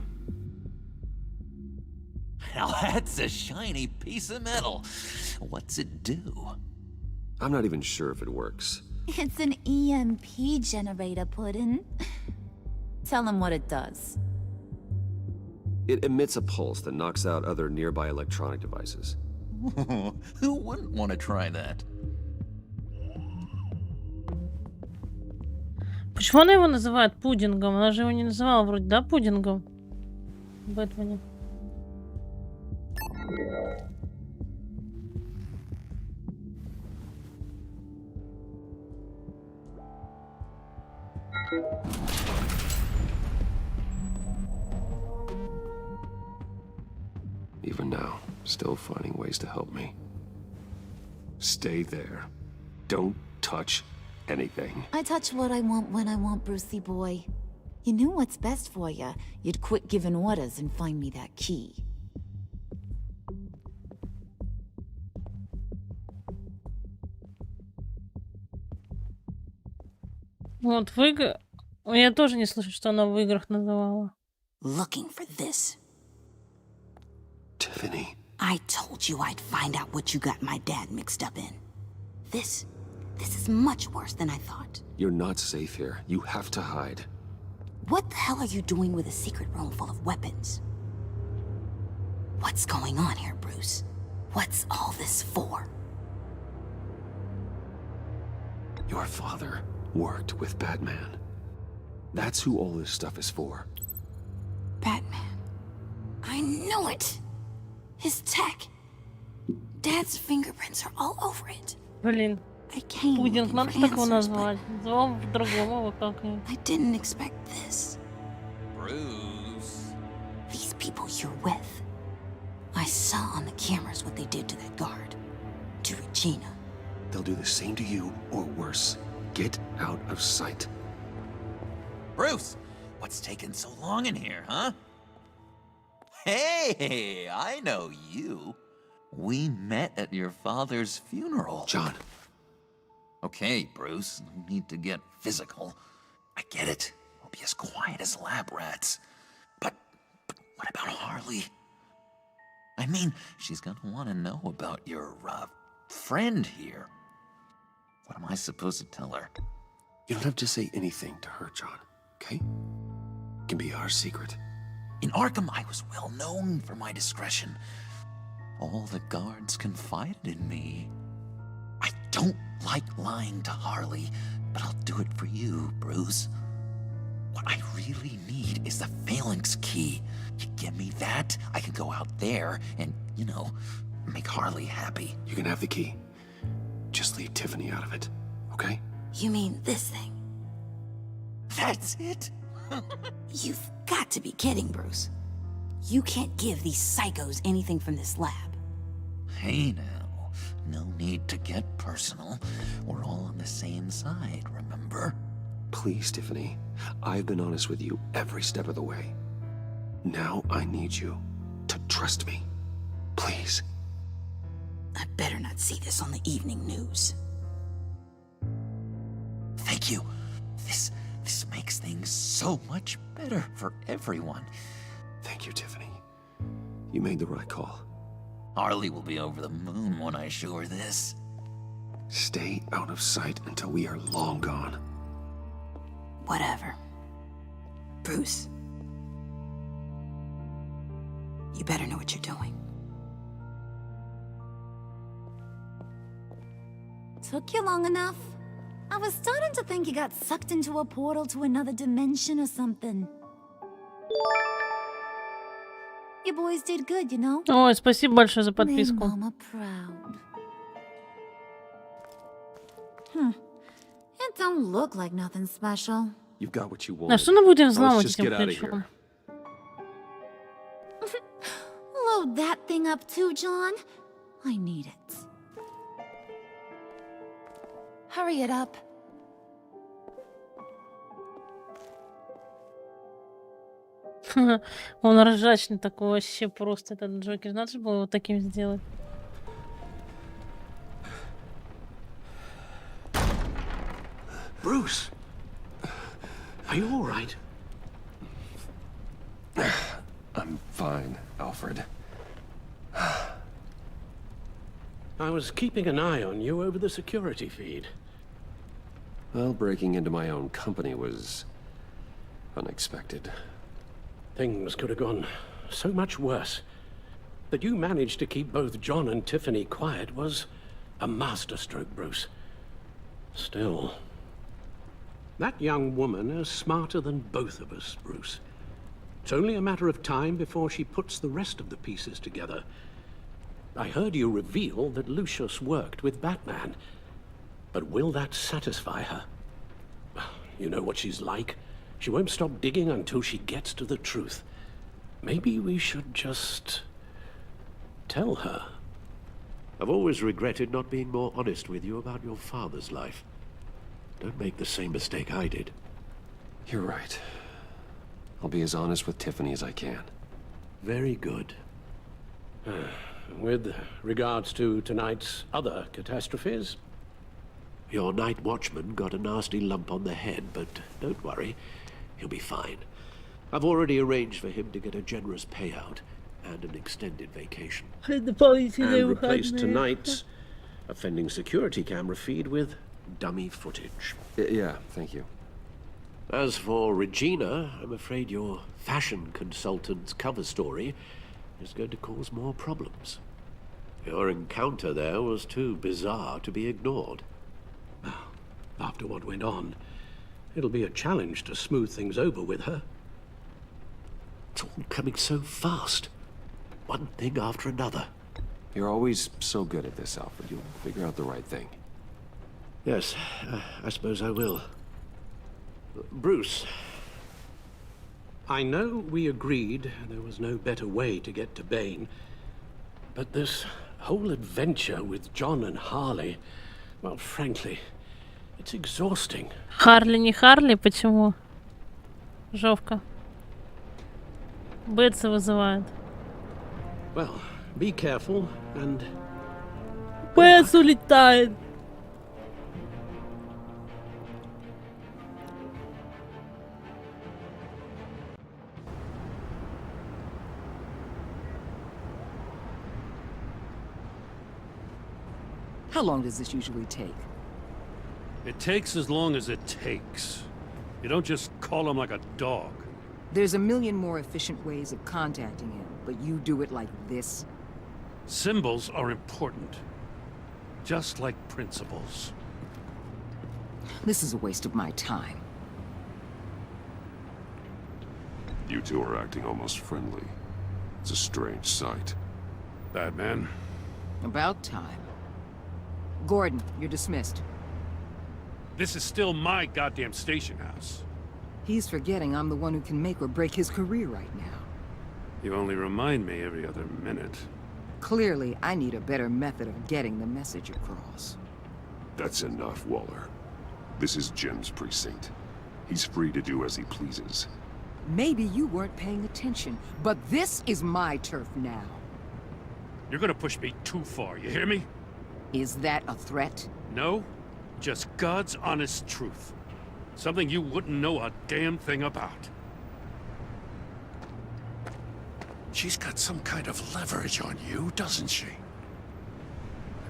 [SPEAKER 14] Now that's a shiny piece of metal. What's it do?
[SPEAKER 2] I'm not even sure if it works.
[SPEAKER 16] It's an EMP generator, Puddin'. Tell him what it does.
[SPEAKER 2] It emits a pulse that knocks out other nearby electronic devices.
[SPEAKER 14] Who wouldn't want to try that?
[SPEAKER 1] Почему она его называет пудингом? Она же его не называла вроде, да, пудингом? В Бэтмене.
[SPEAKER 2] Even now, still finding ways to help me. Stay there. Don't touch anything.
[SPEAKER 16] I touch what I want when I want, Brucey boy. You knew what's best for you. You'd quit giving orders and find me that key.
[SPEAKER 1] Вот в играх... Я тоже не слышу, что она в играх называла.
[SPEAKER 11] Looking for this.
[SPEAKER 2] Tiffany.
[SPEAKER 11] I told you I'd find out what you got my dad mixed up in. This is much worse than I thought.
[SPEAKER 2] You're not safe here. You have to hide.
[SPEAKER 11] What the hell are you doing with a secret room full of weapons? What's going on here, Bruce? What's all this for?
[SPEAKER 2] Your father worked with Batman. That's who all this stuff is for.
[SPEAKER 11] Batman. I knew it! His tech. Dad's fingerprints are all over it.
[SPEAKER 1] Блин. Пудинг, надо так его назвать. Называл по-другому, вот как.
[SPEAKER 11] I didn't expect this.
[SPEAKER 14] Bruce.
[SPEAKER 11] These people you're with. I saw on the cameras what they did to that guard. To Regina.
[SPEAKER 2] They'll do the same to you, or worse. Get out of sight.
[SPEAKER 14] Bruce, what's taking so long in here, huh? Hey, I know you. We met at your father's funeral.
[SPEAKER 2] John.
[SPEAKER 14] Okay, Bruce, no need to get physical. I get it. We'll be as quiet as lab rats. But what about Harley? I mean, she's gonna want to know about your, friend here. What am I supposed to tell her?
[SPEAKER 2] You don't have to say anything to her, John, okay? It can be our secret.
[SPEAKER 14] In Arkham, I was well known for my discretion. All the guards confided in me. I don't like lying to Harley, but I'll do it for you, Bruce. What I really need is the phalanx key. You give me that, I can go out there and, you know, make Harley happy.
[SPEAKER 2] You can have the key. Just leave Tiffany out of it, okay?
[SPEAKER 11] You mean this thing?
[SPEAKER 14] That's it?
[SPEAKER 11] You've got to be kidding, Bruce. You can't give these psychos anything from this lab.
[SPEAKER 14] Hey now, no need to get personal. We're all on the same side, remember?
[SPEAKER 2] Please, Tiffany. I've been honest with you every step of the way. Now I need you to trust me. Please.
[SPEAKER 11] I better not see this on the evening news.
[SPEAKER 14] Thank you. This makes things so much better for everyone.
[SPEAKER 2] Thank you, Tiffany. You made the right call.
[SPEAKER 14] Harley will be over the moon when I show her this.
[SPEAKER 2] Stay out of sight until we are long gone.
[SPEAKER 11] Whatever. Bruce. You better know what you're doing.
[SPEAKER 16] Took you long enough? I was starting to think you got sucked into a portal to another dimension or something. You boys did good, you know?
[SPEAKER 1] Ой, спасибо большое за подписку.
[SPEAKER 16] Made Mama proud. It don't look like nothing special.
[SPEAKER 2] You've got what you want.
[SPEAKER 1] А что мы будем взламывать
[SPEAKER 2] just
[SPEAKER 1] этим
[SPEAKER 2] get out of
[SPEAKER 1] ключом?
[SPEAKER 16] Load that thing up too, John. I need it. Hurry it up.
[SPEAKER 1] Он ржачный такой вообще просто, этот Джокер. Надо же было его таким сделать.
[SPEAKER 4] Bruce, are you all right?
[SPEAKER 2] I'm fine, Alfred.
[SPEAKER 4] I was keeping an eye on you over the security feed.
[SPEAKER 2] Well, breaking into my own company was unexpected.
[SPEAKER 4] Things could have gone so much worse. That you managed to keep both John and Tiffany quiet was a masterstroke, Bruce. Still, that young woman is smarter than both of us, Bruce. It's only a matter of time before she puts the rest of the pieces together. I heard you reveal that Lucius worked with Batman. But will that satisfy her? You know what she's like. She won't stop digging until she gets to the truth. Maybe we should just tell her.
[SPEAKER 19] I've always regretted not being more honest with you about your father's life. Don't make the same mistake I did.
[SPEAKER 2] You're right. I'll be as honest with Tiffany as I can.
[SPEAKER 4] Very good. With regards to tonight's other catastrophes?
[SPEAKER 19] Your night watchman got a nasty lump on the head, but don't worry. He'll be fine. I've already arranged for him to get a generous payout and an extended vacation.
[SPEAKER 4] And replace tonight's offending security camera feed with dummy footage.
[SPEAKER 2] Yeah, thank you.
[SPEAKER 19] As for Regina, I'm afraid your fashion consultant's cover story is going to cause more problems. Your encounter there was too bizarre to be ignored.
[SPEAKER 4] After what went on, it'll be a challenge to smooth things over with her.
[SPEAKER 19] It's all coming so fast. One thing after another.
[SPEAKER 2] You're always so good at this, Alfred. You'll figure out the right thing.
[SPEAKER 19] Yes, I suppose I will. Bruce.
[SPEAKER 4] I know we agreed there was no better way to get to Bane, but this whole adventure with John and Harley, well, frankly, it's exhausting.
[SPEAKER 1] Харли не Харли, почему? Жовка. Бэтса вызывает.
[SPEAKER 4] Well, be careful and...
[SPEAKER 1] Бэтс улетает.
[SPEAKER 8] How long does this usually take?
[SPEAKER 7] It takes as long as it takes. You don't just call him like a dog.
[SPEAKER 8] There's a million more efficient ways of contacting him, but you do it like this?
[SPEAKER 7] Symbols are important. Just like principles.
[SPEAKER 8] This is a waste of my time.
[SPEAKER 9] You two are acting almost friendly. It's a strange sight.
[SPEAKER 7] Batman.
[SPEAKER 8] About time. Gordon, you're dismissed.
[SPEAKER 7] This is still my goddamn station house.
[SPEAKER 8] He's forgetting I'm the one who can make or break his career right now.
[SPEAKER 7] You only remind me every other minute.
[SPEAKER 8] Clearly, I need a better method of getting the message across.
[SPEAKER 9] That's enough, Waller. This is Jim's precinct. He's free to do as he pleases.
[SPEAKER 8] Maybe you weren't paying attention, but this is my turf now.
[SPEAKER 7] You're gonna push me too far, you hear me?
[SPEAKER 8] Is that a threat?
[SPEAKER 7] No, just God's honest truth. Something you wouldn't know a damn thing about.
[SPEAKER 20] She's got some kind of leverage on you, doesn't she?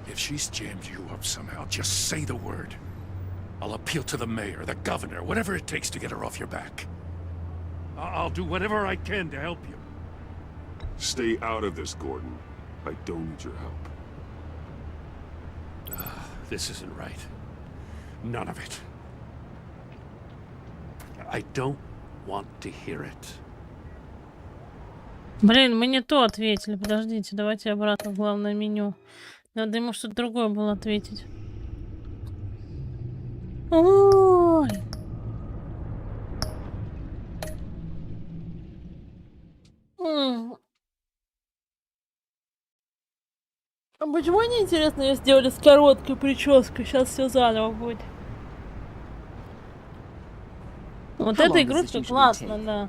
[SPEAKER 20] If she's jammed you up somehow, just say the word. I'll appeal to the mayor, the governor, whatever it takes to get her off your back.
[SPEAKER 7] I'll do whatever I can to help you.
[SPEAKER 9] Stay out of this, Gordon. I don't need your help.
[SPEAKER 7] This isn't right. None of it. I don't want to hear it.
[SPEAKER 1] Блин, мы не то ответили. Подождите, давайте обратно в главное меню. Надо ему что-то другое было ответить. Ой. А почему не интересно, ее сделали с короткой прической? Сейчас все заново будет. Вот эта игрушка классно, да.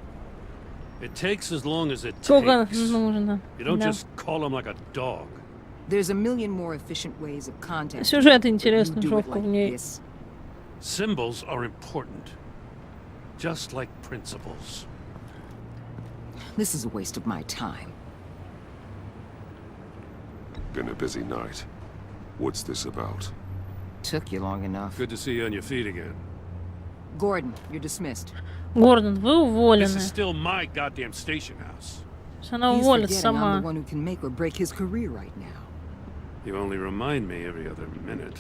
[SPEAKER 7] It takes as long as it
[SPEAKER 1] Сколько
[SPEAKER 7] takes.
[SPEAKER 1] нужно?
[SPEAKER 7] You don't
[SPEAKER 1] Да.
[SPEAKER 7] just call him like a dog.
[SPEAKER 8] There's a million more efficient ways of contacting.
[SPEAKER 1] Сюжет
[SPEAKER 8] but you
[SPEAKER 1] интересный,
[SPEAKER 8] do it
[SPEAKER 1] жопка
[SPEAKER 8] like
[SPEAKER 1] в ней.
[SPEAKER 8] this.
[SPEAKER 7] Symbols are important. Just like principles.
[SPEAKER 8] This is a waste of my time.
[SPEAKER 9] Been a busy night. What's this about?
[SPEAKER 8] Took you long enough.
[SPEAKER 7] Good to see you on your feet again.
[SPEAKER 8] Gordon, you're dismissed.
[SPEAKER 1] Гордон, вы уволены.
[SPEAKER 7] This is still my goddamn station house.
[SPEAKER 1] Она
[SPEAKER 8] He's
[SPEAKER 1] уволится
[SPEAKER 8] forgetting I'm
[SPEAKER 1] сама.
[SPEAKER 8] the one who can make or break his career right now.
[SPEAKER 7] You only remind me every other minute.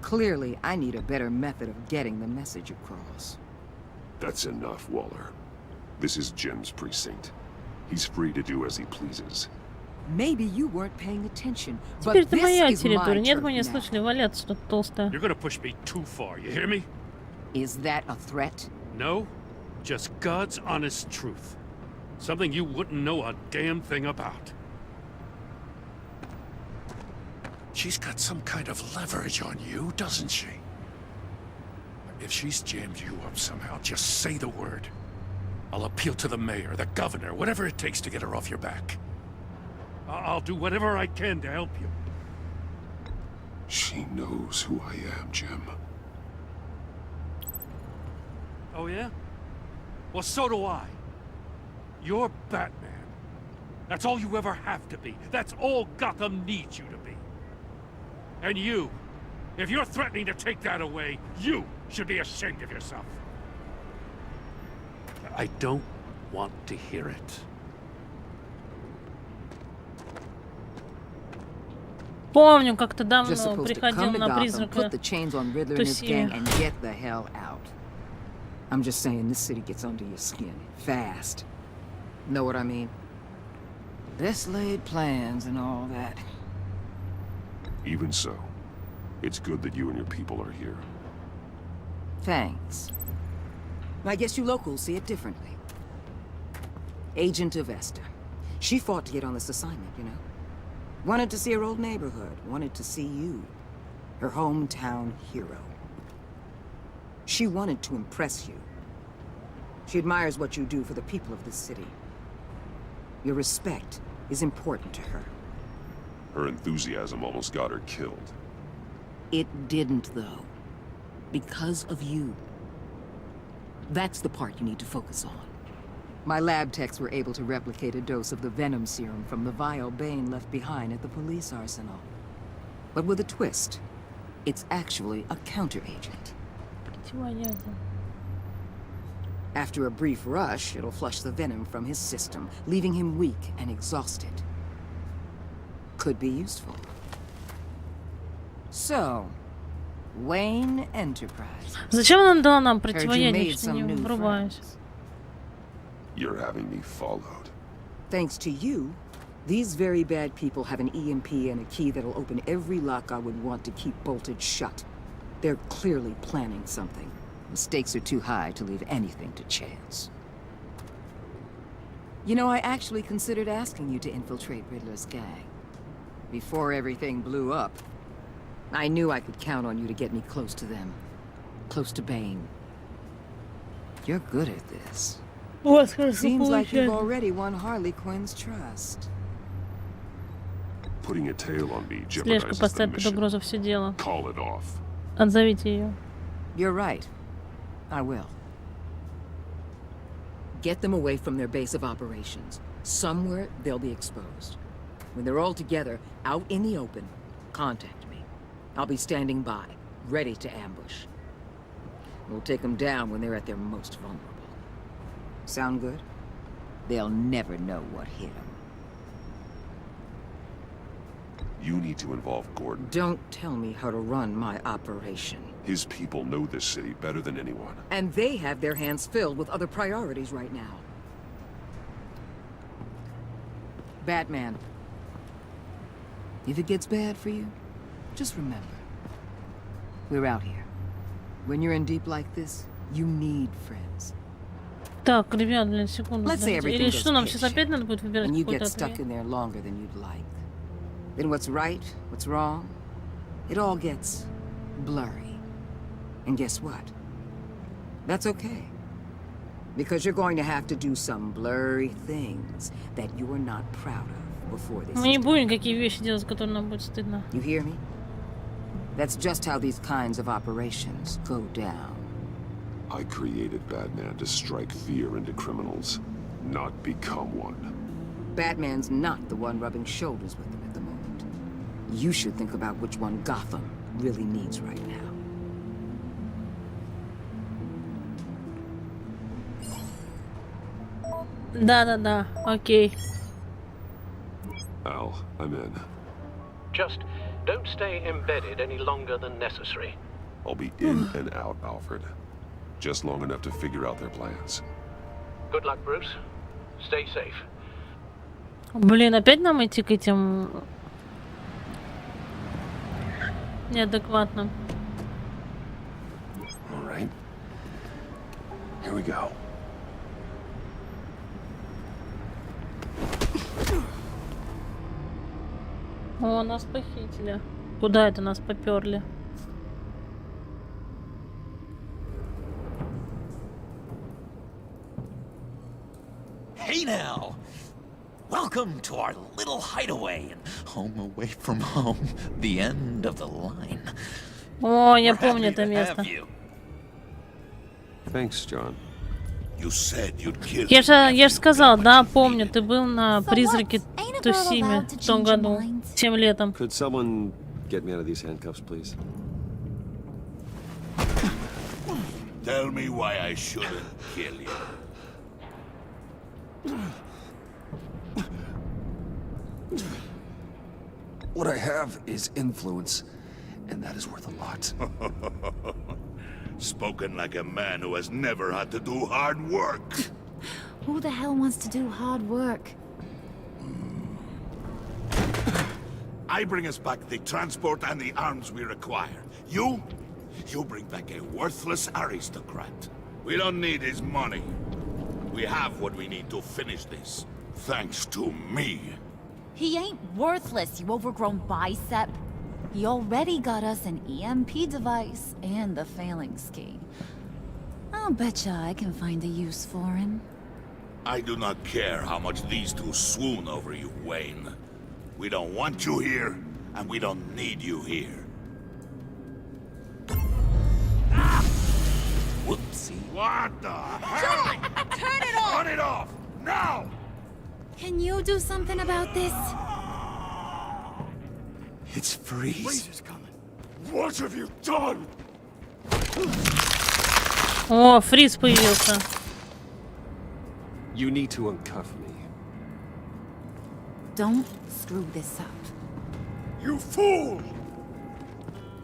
[SPEAKER 8] Clearly, I need a better method of getting the message across.
[SPEAKER 9] That's enough, Waller. This is Jim's precinct. He's free to do as he pleases.
[SPEAKER 8] Maybe you weren't paying attention, but
[SPEAKER 1] Теперь это
[SPEAKER 8] this
[SPEAKER 1] моя
[SPEAKER 8] is my
[SPEAKER 1] территория. Нет, мы
[SPEAKER 8] turf
[SPEAKER 1] не
[SPEAKER 8] now.
[SPEAKER 1] слышали валяться тут толстая.
[SPEAKER 7] You're gonna push me too far, you hear me?
[SPEAKER 8] Is that a threat?
[SPEAKER 7] No, just God's honest truth. Something you wouldn't know a damn thing about. She's got some kind of leverage on you, doesn't she? If she's jammed you up somehow, just say the word. I'll appeal to the mayor, the governor, whatever it takes to get her off your back. I'll do whatever I can to help you.
[SPEAKER 9] She knows who I am, Jim.
[SPEAKER 7] Oh, yeah? Well, so do I. You're Batman. That's all you ever have to be. That's all Gotham needs you to be. And you, if you're threatening to take that away, you should be ashamed of yourself. I don't want to hear it.
[SPEAKER 1] Помню, как-то
[SPEAKER 8] Just
[SPEAKER 1] давно
[SPEAKER 8] supposed to
[SPEAKER 1] приходил
[SPEAKER 8] come to
[SPEAKER 1] на
[SPEAKER 8] Gotham,
[SPEAKER 1] призрака
[SPEAKER 8] put the chains on Riddler and his gang,
[SPEAKER 1] тусили.
[SPEAKER 8] and get the hell out. I'm just saying, this city gets under your skin fast. Know what I mean? Best laid plans and all that.
[SPEAKER 9] Even so, it's good that you and your people are here.
[SPEAKER 8] Thanks. I guess you locals see it differently. Agent Avesta. She fought to get on this assignment, you know? Wanted to see her old neighborhood. Wanted to see you. Her hometown hero. She wanted to impress you. She admires what you do for the people of this city. Your respect is important to her.
[SPEAKER 9] Her enthusiasm almost got her killed.
[SPEAKER 8] It didn't, though. Because of you. That's the part you need to focus on. My lab techs were able to replicate a dose of the venom serum from the vial Bane left behind at the police arsenal. But with a twist. It's actually a counter-agent. After a brief rush, it'll flush the venom from his system, leaving him weak and exhausted. Could be useful. So, Wayne Enterprise.
[SPEAKER 1] Зачем она дала нам
[SPEAKER 8] Heard you
[SPEAKER 1] противоядие,
[SPEAKER 8] made
[SPEAKER 1] что не
[SPEAKER 8] some new
[SPEAKER 1] врубаюсь?
[SPEAKER 9] You're having me followed.
[SPEAKER 8] Thanks to you, these very bad people have an EMP and a key that'll open every lock I would want to keep bolted shut. They're clearly planning something. The stakes are too high to leave anything to chance. You know, I actually considered asking you to infiltrate Riddler's gang. Before everything blew up, I knew I could count on you to get me close to them. Close to Bane. You're good at this. Seems like you've already won Harley Quinn's trust.
[SPEAKER 9] Putting a tail on me
[SPEAKER 1] Слежка
[SPEAKER 9] jeopardizes the
[SPEAKER 1] поставит под
[SPEAKER 9] mission.
[SPEAKER 1] угрозу все дело.
[SPEAKER 9] Call it off.
[SPEAKER 1] Отзовите ее.
[SPEAKER 8] You're right. I will. Get them away from their base of operations. Somewhere they'll be exposed. When they're all together, out in the open, contact me. I'll be standing by, ready to ambush. We'll take them down when they're at their most vulnerable. Sound good? They'll never know what hit them.
[SPEAKER 9] You need to involve Gordon.
[SPEAKER 8] Don't tell me how to run my operation.
[SPEAKER 9] His people know this city better than anyone.
[SPEAKER 8] And they have their hands filled with other priorities right now. Batman. If it gets bad for you, just remember. We're out here. When you're in deep like this, you need friends.
[SPEAKER 1] Так, ребят, блин, секунду.
[SPEAKER 8] Let's say everything
[SPEAKER 1] Или
[SPEAKER 8] goes
[SPEAKER 1] что, нам сейчас
[SPEAKER 8] pear-shaped,
[SPEAKER 1] опять надо будет выбирать
[SPEAKER 8] and you
[SPEAKER 1] какой-то
[SPEAKER 8] get stuck
[SPEAKER 1] ответ?
[SPEAKER 8] in there longer than you'd like. Then what's right, what's wrong, it all gets blurry. And guess what? That's okay. Because you're going to have to do some blurry things that you are not proud of before this.
[SPEAKER 1] Мы не будем какие вещи делать, за которые нам будет стыдно.
[SPEAKER 8] You hear me? That's just how these kinds of operations go down.
[SPEAKER 9] I created Batman to strike fear into criminals. not become one.
[SPEAKER 8] Batman's not the one rubbing shoulders with them at the moment. You should think about which one Gotham really needs right now.
[SPEAKER 1] Да-да-да, окей.
[SPEAKER 9] Al, I'm in.
[SPEAKER 4] Just don't stay embedded any longer than necessary.
[SPEAKER 9] I'll be in and out, Alfred. Just long enough to figure out their plans.
[SPEAKER 4] Good luck, Bruce. Stay safe.
[SPEAKER 1] Блин, опять нам идти к этим неадекватным.
[SPEAKER 9] All right. Here we go.
[SPEAKER 1] О, нас похитили. Куда это нас поперли?
[SPEAKER 14] Hey now! Welcome to our little hideaway and home away from home. The end of the line.
[SPEAKER 1] О, я помню это место.
[SPEAKER 2] Thanks, John.
[SPEAKER 13] You said you'd kill
[SPEAKER 1] Я же сказал, да, помню, ты был на призраке Тусиме в том году, тем летом.
[SPEAKER 2] Could someone get me out of these handcuffs, please?
[SPEAKER 13] Tell me why I shouldn't kill you.
[SPEAKER 21] What I have is influence, and that is worth a lot.
[SPEAKER 13] Spoken like a man who has never had to do hard work.
[SPEAKER 16] Who the hell wants to do hard work?
[SPEAKER 13] I bring us back the transport and the arms we require. You bring back a worthless aristocrat. We don't need his money. We have what we need to finish this. Thanks to me.
[SPEAKER 16] He ain't worthless, you overgrown bicep. He already got us an EMP device and the failing ski. I'll betcha I can find a use for him.
[SPEAKER 13] I do not care how much these two swoon over you, Wayne. We don't want you here, and we don't need you here.
[SPEAKER 14] Whoopsie.
[SPEAKER 13] What the hell?
[SPEAKER 16] Turn it off!
[SPEAKER 13] Turn it off! Now!
[SPEAKER 16] Can you do something about this?
[SPEAKER 14] It's Freeze.
[SPEAKER 10] Freeze is coming. What have you done?
[SPEAKER 1] О, Фриз появился.
[SPEAKER 2] You need to uncuff me.
[SPEAKER 16] Don't screw this up.
[SPEAKER 10] You fool!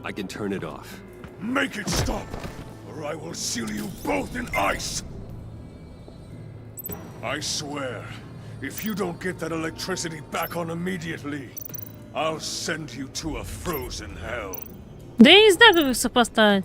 [SPEAKER 2] I can turn it off.
[SPEAKER 10] Make it stop, or I will seal you both in ice! I swear, if you don't get that electricity back on immediately, I'll send you to a frozen hell.
[SPEAKER 1] Да я не знаю, как их сопоставить.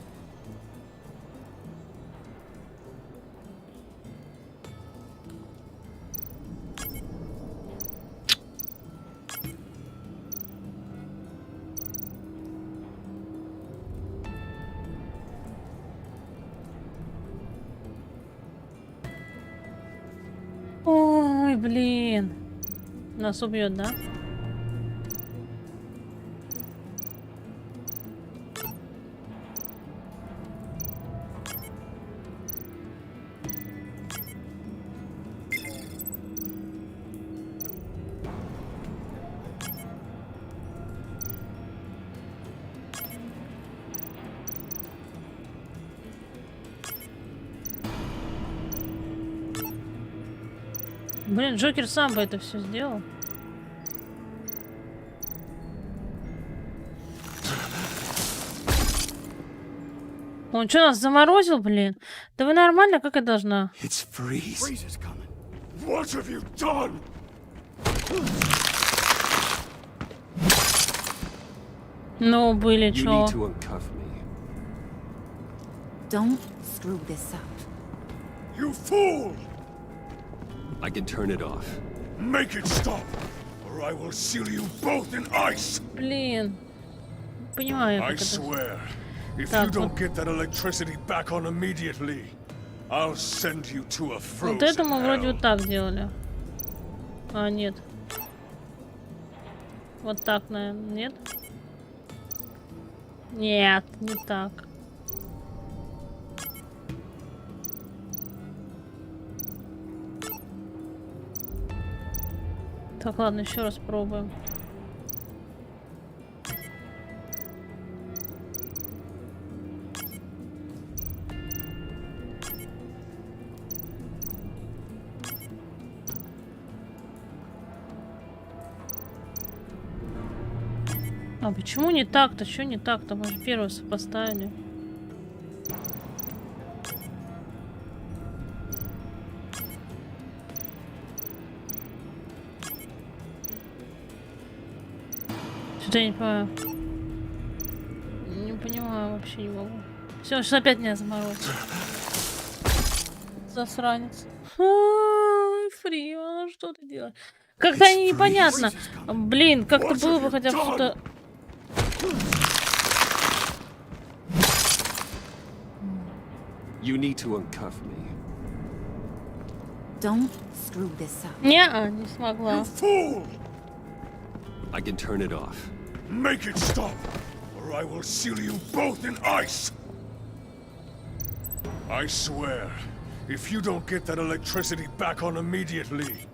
[SPEAKER 1] Ой, блин. Нас убьет, да? Блин, Джокер сам бы это все сделал. Он что, нас заморозил, блин? Да вы нормально, как я должна?
[SPEAKER 14] It's Freeze.
[SPEAKER 10] Freeze is coming. What have you done?
[SPEAKER 1] Ну, были,
[SPEAKER 2] You
[SPEAKER 1] чё?
[SPEAKER 2] need to uncuff me.
[SPEAKER 16] Don't screw this up.
[SPEAKER 10] You fool!
[SPEAKER 2] I can turn it off.
[SPEAKER 10] Make it stop, or I will seal you both in ice!
[SPEAKER 1] Блин. Понимаю,
[SPEAKER 10] I
[SPEAKER 1] как это.
[SPEAKER 10] swear, if
[SPEAKER 1] Так,
[SPEAKER 10] you don't
[SPEAKER 1] вот.
[SPEAKER 10] get that electricity back on immediately, I'll send you to a frozen
[SPEAKER 1] Вот это мы вроде
[SPEAKER 10] hell.
[SPEAKER 1] вот так делали. А, нет. Вот так, наверное, нет? Нет, не так. Так, ладно, еще раз пробуем. А почему не так-то? Что не так-то? Мы же первый сопоставили. Что-то я не понимаю. Не понимаю, вообще не могу. Все, сейчас опять меня заморозит. Засранец. Фрима, что ты делаешь? Как-то непонятно. Блин, как-то было бы хотя бы что-то...
[SPEAKER 2] You need to uncuff me.
[SPEAKER 16] Don't screw this up.
[SPEAKER 1] Не смогла.
[SPEAKER 2] I can turn it off.
[SPEAKER 13] Make it stop, or I will seal you both in ice. I swear, if you don't get that electricity back on immediately,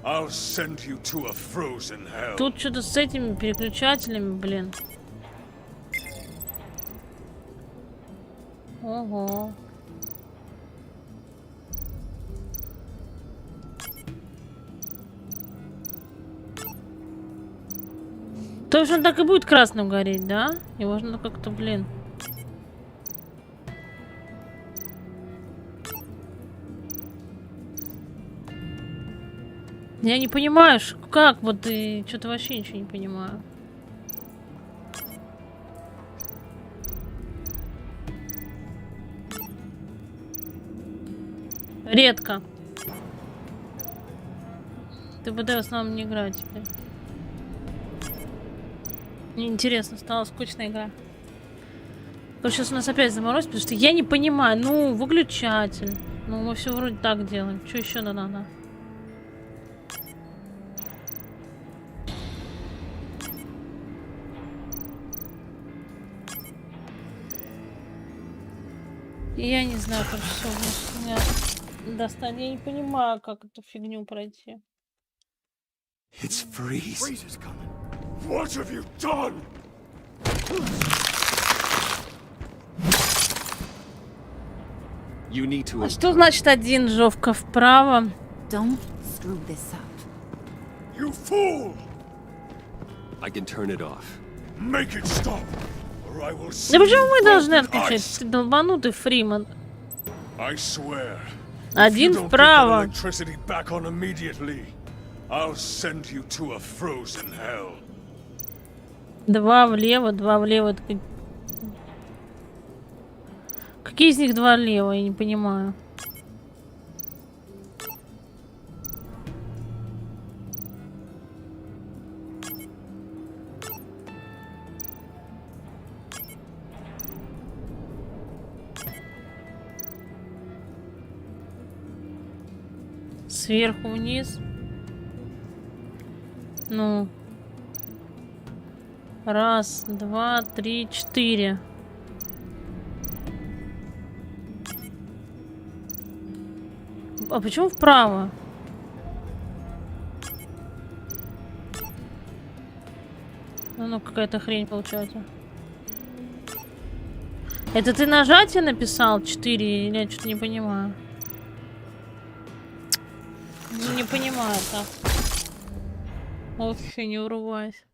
[SPEAKER 13] I'll send you to a frozen hell.
[SPEAKER 1] Тут что-то с этими переключателями, блин. Ого. То есть он так и будет красным гореть, да? И можно как-то, блин. Я не понимаю, как вот и что-то вообще ничего не понимаю. Редко. Ты бы в основном не играть теперь. Мне интересно, стала скучная игра. То сейчас у нас опять заморозит, потому что я не понимаю. Ну, выключатель. Ну, мы все вроде так делаем. Что еще надо? Я не знаю, как все у меня достанет. Я не понимаю, как эту фигню пройти.
[SPEAKER 13] It's freeze. Freeze is coming. What have you done?
[SPEAKER 2] You need to.
[SPEAKER 1] А что значит один жовка вправо?
[SPEAKER 16] Don't screw this up.
[SPEAKER 13] You fool!
[SPEAKER 2] I can turn it off.
[SPEAKER 13] Make it stop, or I will
[SPEAKER 1] Да почему мы должны отключать? Ты долбанутый Фриман.
[SPEAKER 13] I swear.
[SPEAKER 1] Один вправо.
[SPEAKER 13] I'll send you to a frozen hell.
[SPEAKER 1] Два влево, два влево. Какие из них два влево? Я не понимаю. Сверху вниз. Ну. Раз, два, три, четыре. А почему вправо? Ну, какая-то хрень получается. Это ты нажатие написал 4 или я что-то не понимаю? Не понимаю так. Вообще не урываюсь.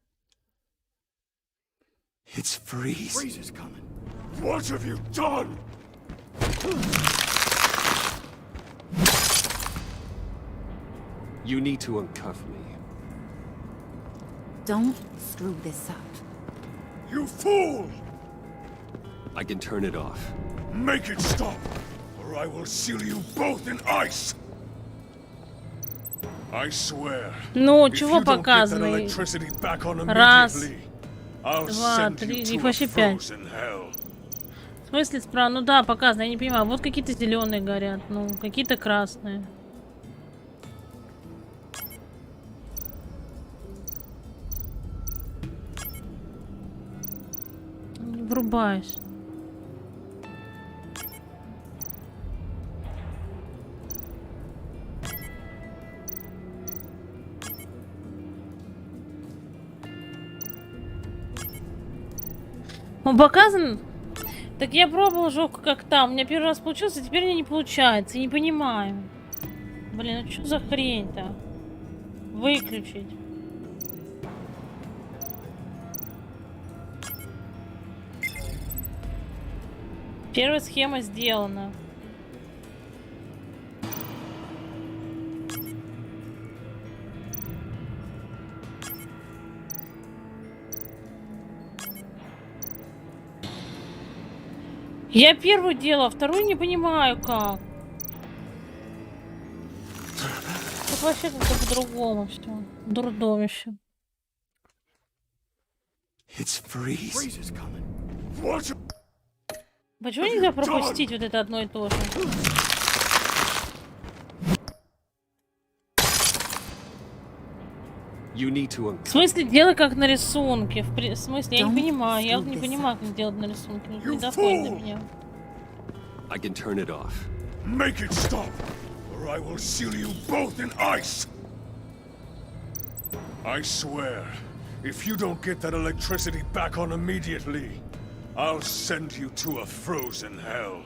[SPEAKER 13] It's freeze. Freeze is coming. What have you done?
[SPEAKER 2] You need to uncuff me.
[SPEAKER 16] Don't screw this up.
[SPEAKER 13] You fool!
[SPEAKER 2] I can turn it off.
[SPEAKER 13] Make it stop, or I will seal you both in ice. I swear.
[SPEAKER 1] Ну, чего показывай? Раз, два, три, их вообще 5. В смысле справа? Ну да, показано, я не понимаю. Вот какие-то зеленые горят, ну, какие-то красные. Не врубаюсь. Он показан? Так я пробовал жёстко как там. У меня первый раз получился, а теперь у меня не получается. Я не понимаю. Блин, ну что за хрень-то? Выключить. Первая схема сделана. Я первую делала, вторую не понимаю как. Тут вообще как-то по-другому все. Дурдомище. Почему нельзя пропустить вот это одно и то же? В смысле, делай как на рисунке. В смысле, я не понимаю. Я вот не понимаю, как делать на рисунке. Не доходит до меня.
[SPEAKER 2] I can turn it off.
[SPEAKER 13] Make it stop, or I will seal you both in ice. I swear, if you don't get that electricity back on immediately, I'll send you to a frozen hell.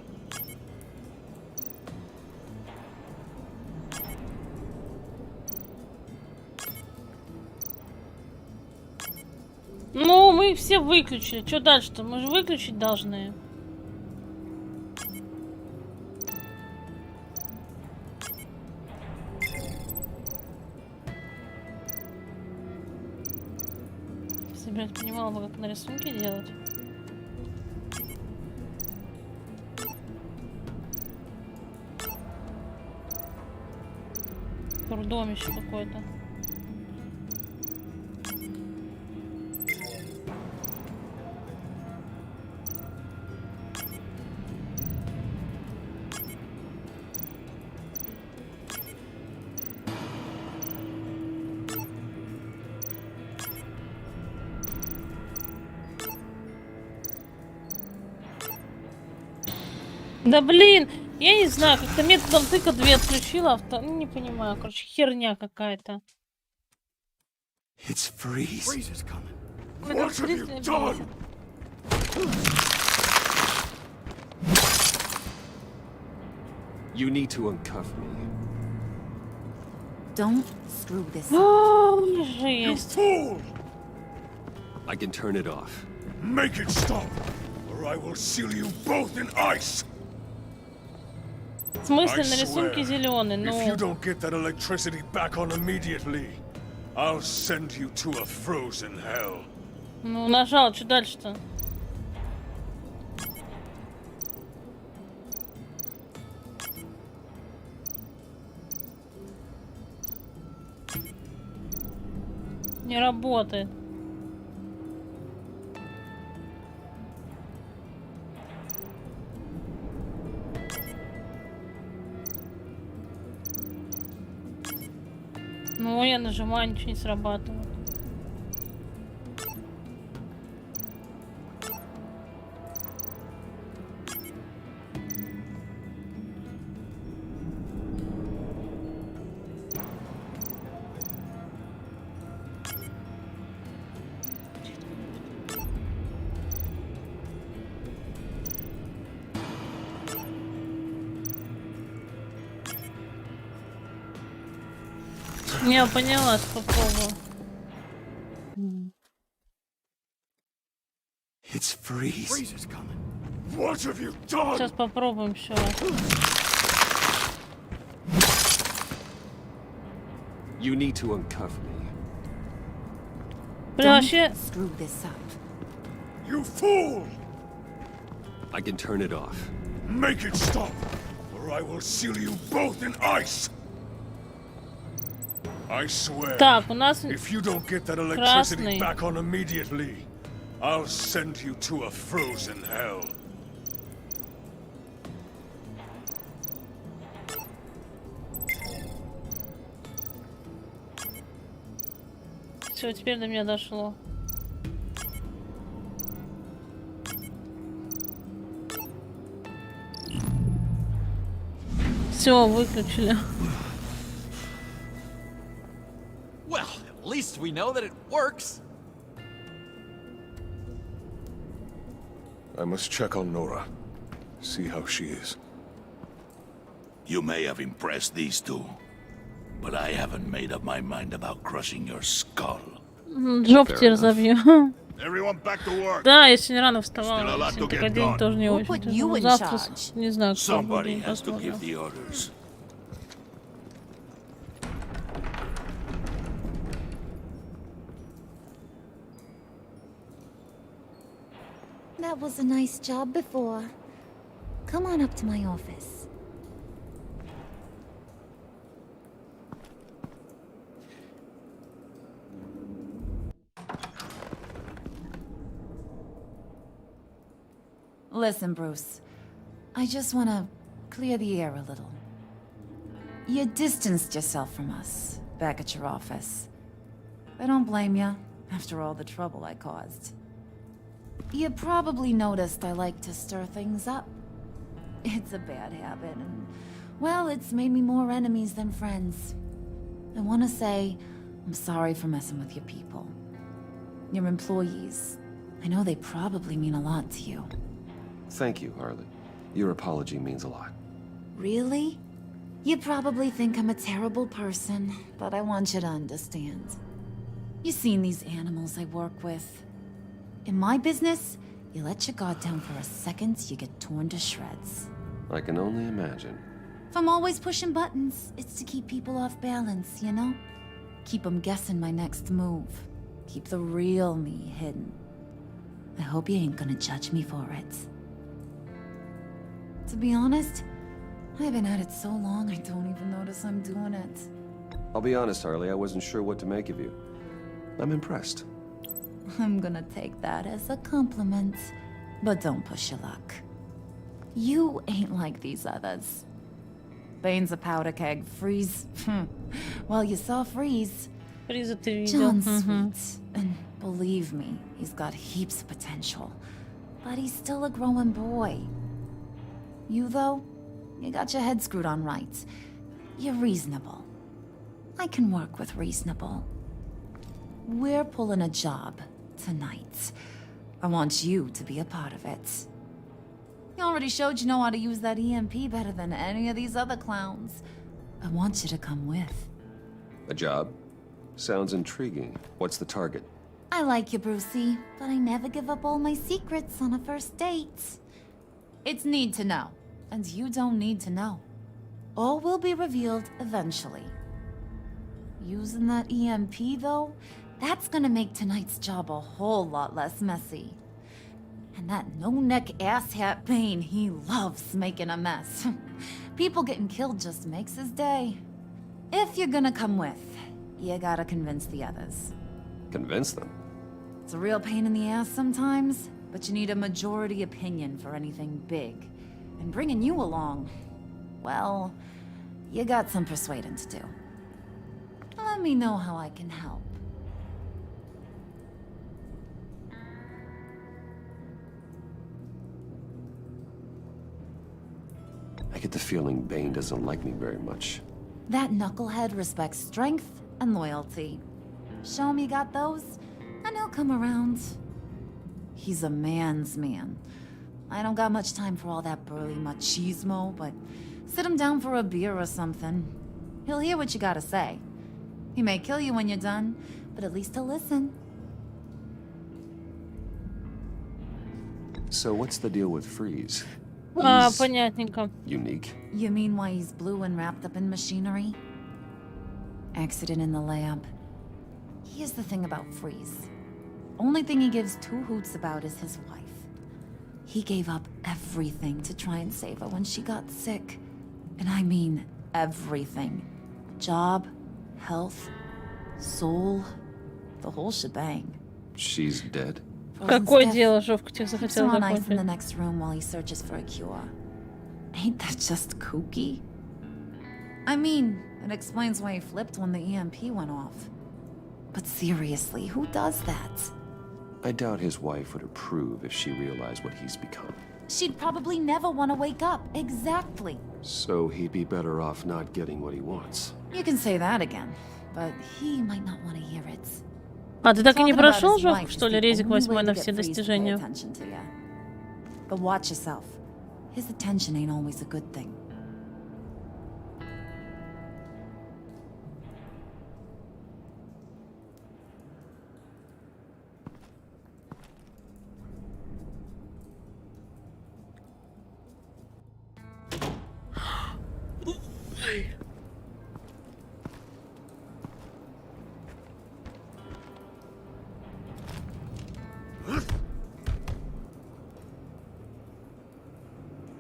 [SPEAKER 1] Ну, мы все выключили. Что дальше-то? Мы же выключить должны. Если бы я понимала бы, как на рисунке делать. Дурдомище какое-то. Да блин, я не знаю, как-то методом тыка 2 отключила, а ну, не понимаю, короче, херня какая-то.
[SPEAKER 13] It's freeze. Freeze is coming.
[SPEAKER 1] What have you done?
[SPEAKER 2] You need to uncuff me.
[SPEAKER 16] Don't screw this
[SPEAKER 1] up.
[SPEAKER 13] You fool!
[SPEAKER 2] I can turn it off.
[SPEAKER 13] Make it stop, or I will seal you both in ice.
[SPEAKER 1] В смысле, на рисунке зеленый, ну.
[SPEAKER 13] If you don't get that electricity back on immediately, I'll send you to a frozen hell.
[SPEAKER 1] Ну, нажал, что дальше-то? Не работает. Ну, я нажимаю, ничего не срабатывает. Я поняла, что попробую.
[SPEAKER 13] It's freeze. Freeze is coming. What have you done?
[SPEAKER 1] Сейчас попробуем еще раз.
[SPEAKER 2] You need to uncuff me.
[SPEAKER 1] Блин, вообще...
[SPEAKER 16] Screw this up.
[SPEAKER 13] You fool!
[SPEAKER 2] I can turn it off.
[SPEAKER 13] Make it stop, or I will seal you both in ice. I swear,
[SPEAKER 1] так, у нас
[SPEAKER 13] if you don't get that electricity back on immediately, I'll send you to a frozen hell.
[SPEAKER 1] Все, теперь до меня дошло. Все, выключили.
[SPEAKER 3] Well, at least we know that it works.
[SPEAKER 10] I must check on Nora. See how she is.
[SPEAKER 13] You may have impressed these two, but I haven't made up my mind about crushing your skull.
[SPEAKER 1] Жопу тебе разобью.
[SPEAKER 13] Everyone back to work.
[SPEAKER 1] Да, я сегодня рано
[SPEAKER 13] Still a
[SPEAKER 1] вставала.
[SPEAKER 13] lot to
[SPEAKER 1] Сегодня
[SPEAKER 13] get
[SPEAKER 1] такой день
[SPEAKER 13] done.
[SPEAKER 1] тоже не
[SPEAKER 8] Who
[SPEAKER 1] очень.
[SPEAKER 8] put you in
[SPEAKER 1] Завтра
[SPEAKER 8] charge?
[SPEAKER 1] не знаю, кто
[SPEAKER 13] Somebody
[SPEAKER 1] день
[SPEAKER 13] has to
[SPEAKER 1] посмотрим.
[SPEAKER 13] give the orders.
[SPEAKER 16] That was a nice job before. Come on up to my office.
[SPEAKER 8] Listen, Bruce. I just want to clear the air a little. You distanced yourself from us back at your office. I don't blame you, after all the trouble I caused. You probably noticed I like to stir things up. It's a bad habit, and, well, it's made me more enemies than friends. I want to say I'm sorry for messing with your people. Your employees. I know they probably mean a lot to you.
[SPEAKER 2] Thank you, Harley. Your apology means a lot.
[SPEAKER 8] Really? You probably think I'm a terrible person, but I want you to understand. You've seen these animals I work with. In my business, you let your guard down for a second, you get torn to shreds.
[SPEAKER 2] I can only imagine.
[SPEAKER 8] If I'm always pushing buttons, it's to keep people off balance, you know? Keep them guessing my next move. Keep the real me hidden. I hope you ain't gonna judge me for it. To be honest, I've been at it so long I don't even notice I'm doing it.
[SPEAKER 2] I'll be honest, Harley, I wasn't sure what to make of you. I'm impressed.
[SPEAKER 8] I'm gonna take that as a compliment, but don't push your luck. You ain't like these others. Bane's a powder keg, Freeze. Well, you saw Freeze. John's sweet, and believe me, he's got heaps of potential. But he's still a growing boy. You, though, you got your head screwed on right. You're reasonable. I can work with reasonable. We're pulling a job tonight. I want you to be a part of it. You already showed you know how to use that EMP better than any of these other clowns. I want you to come with.
[SPEAKER 2] A job? Sounds intriguing. What's the target?
[SPEAKER 8] I like you, Brucey, but I never give up all my secrets on a first date. It's need to know, and you don't need to know. All will be revealed eventually. Using that EMP, though, that's gonna make tonight's job a whole lot less messy. And that no-neck asshat Bane, he loves making a mess. People getting killed just makes his day. If you're gonna come with, you gotta convince the others.
[SPEAKER 2] Convince them?
[SPEAKER 8] It's a real pain in the ass sometimes, but you need a majority opinion for anything big. And bringing you along, well, you got some persuading to do. Let me know how I can help.
[SPEAKER 2] I get the feeling Bane doesn't like me very much.
[SPEAKER 8] That knucklehead respects strength and loyalty. Show him you got those, and he'll come around. He's a man's man. I don't got much time for all that burly machismo, but sit him down for a beer or something. He'll hear what you gotta say. He may kill you when you're done, but at least he'll listen.
[SPEAKER 2] So what's the deal with Freeze?
[SPEAKER 1] Понятненько.
[SPEAKER 2] Unique?
[SPEAKER 8] You mean why he's blue and wrapped up in machinery? Accident in the lab. Here's the thing about Freeze. Only thing he gives two hoots about is his wife. He gave up everything to try and save her when she got sick. And I mean everything. Job, health, soul, the whole shebang.
[SPEAKER 2] She's dead?
[SPEAKER 1] Какое дело, Жовка тебе
[SPEAKER 8] Keeps her
[SPEAKER 1] захотела
[SPEAKER 8] on ice in the
[SPEAKER 1] закончить?
[SPEAKER 8] next room while he searches for a cure. Ain't that just kooky? I mean, it explains why he flipped when the EMP went off. But seriously, who does that?
[SPEAKER 2] I doubt his wife would approve if she realized what he's become.
[SPEAKER 8] She'd probably never want to wake up. Exactly.
[SPEAKER 2] So he'd be better off not getting what he wants.
[SPEAKER 8] You can say that again, but he might not want to hear it.
[SPEAKER 1] А ты так и не
[SPEAKER 8] Talking about
[SPEAKER 1] прошел,
[SPEAKER 8] his
[SPEAKER 1] Жовка,
[SPEAKER 8] wife is
[SPEAKER 1] что ли,
[SPEAKER 8] the
[SPEAKER 1] резик
[SPEAKER 8] only way
[SPEAKER 1] 8
[SPEAKER 8] to
[SPEAKER 1] на
[SPEAKER 8] get
[SPEAKER 1] все
[SPEAKER 8] Freeze to pay
[SPEAKER 1] достижения?
[SPEAKER 8] attention to ya.
[SPEAKER 16] But watch yourself. His attention ain't always a good thing.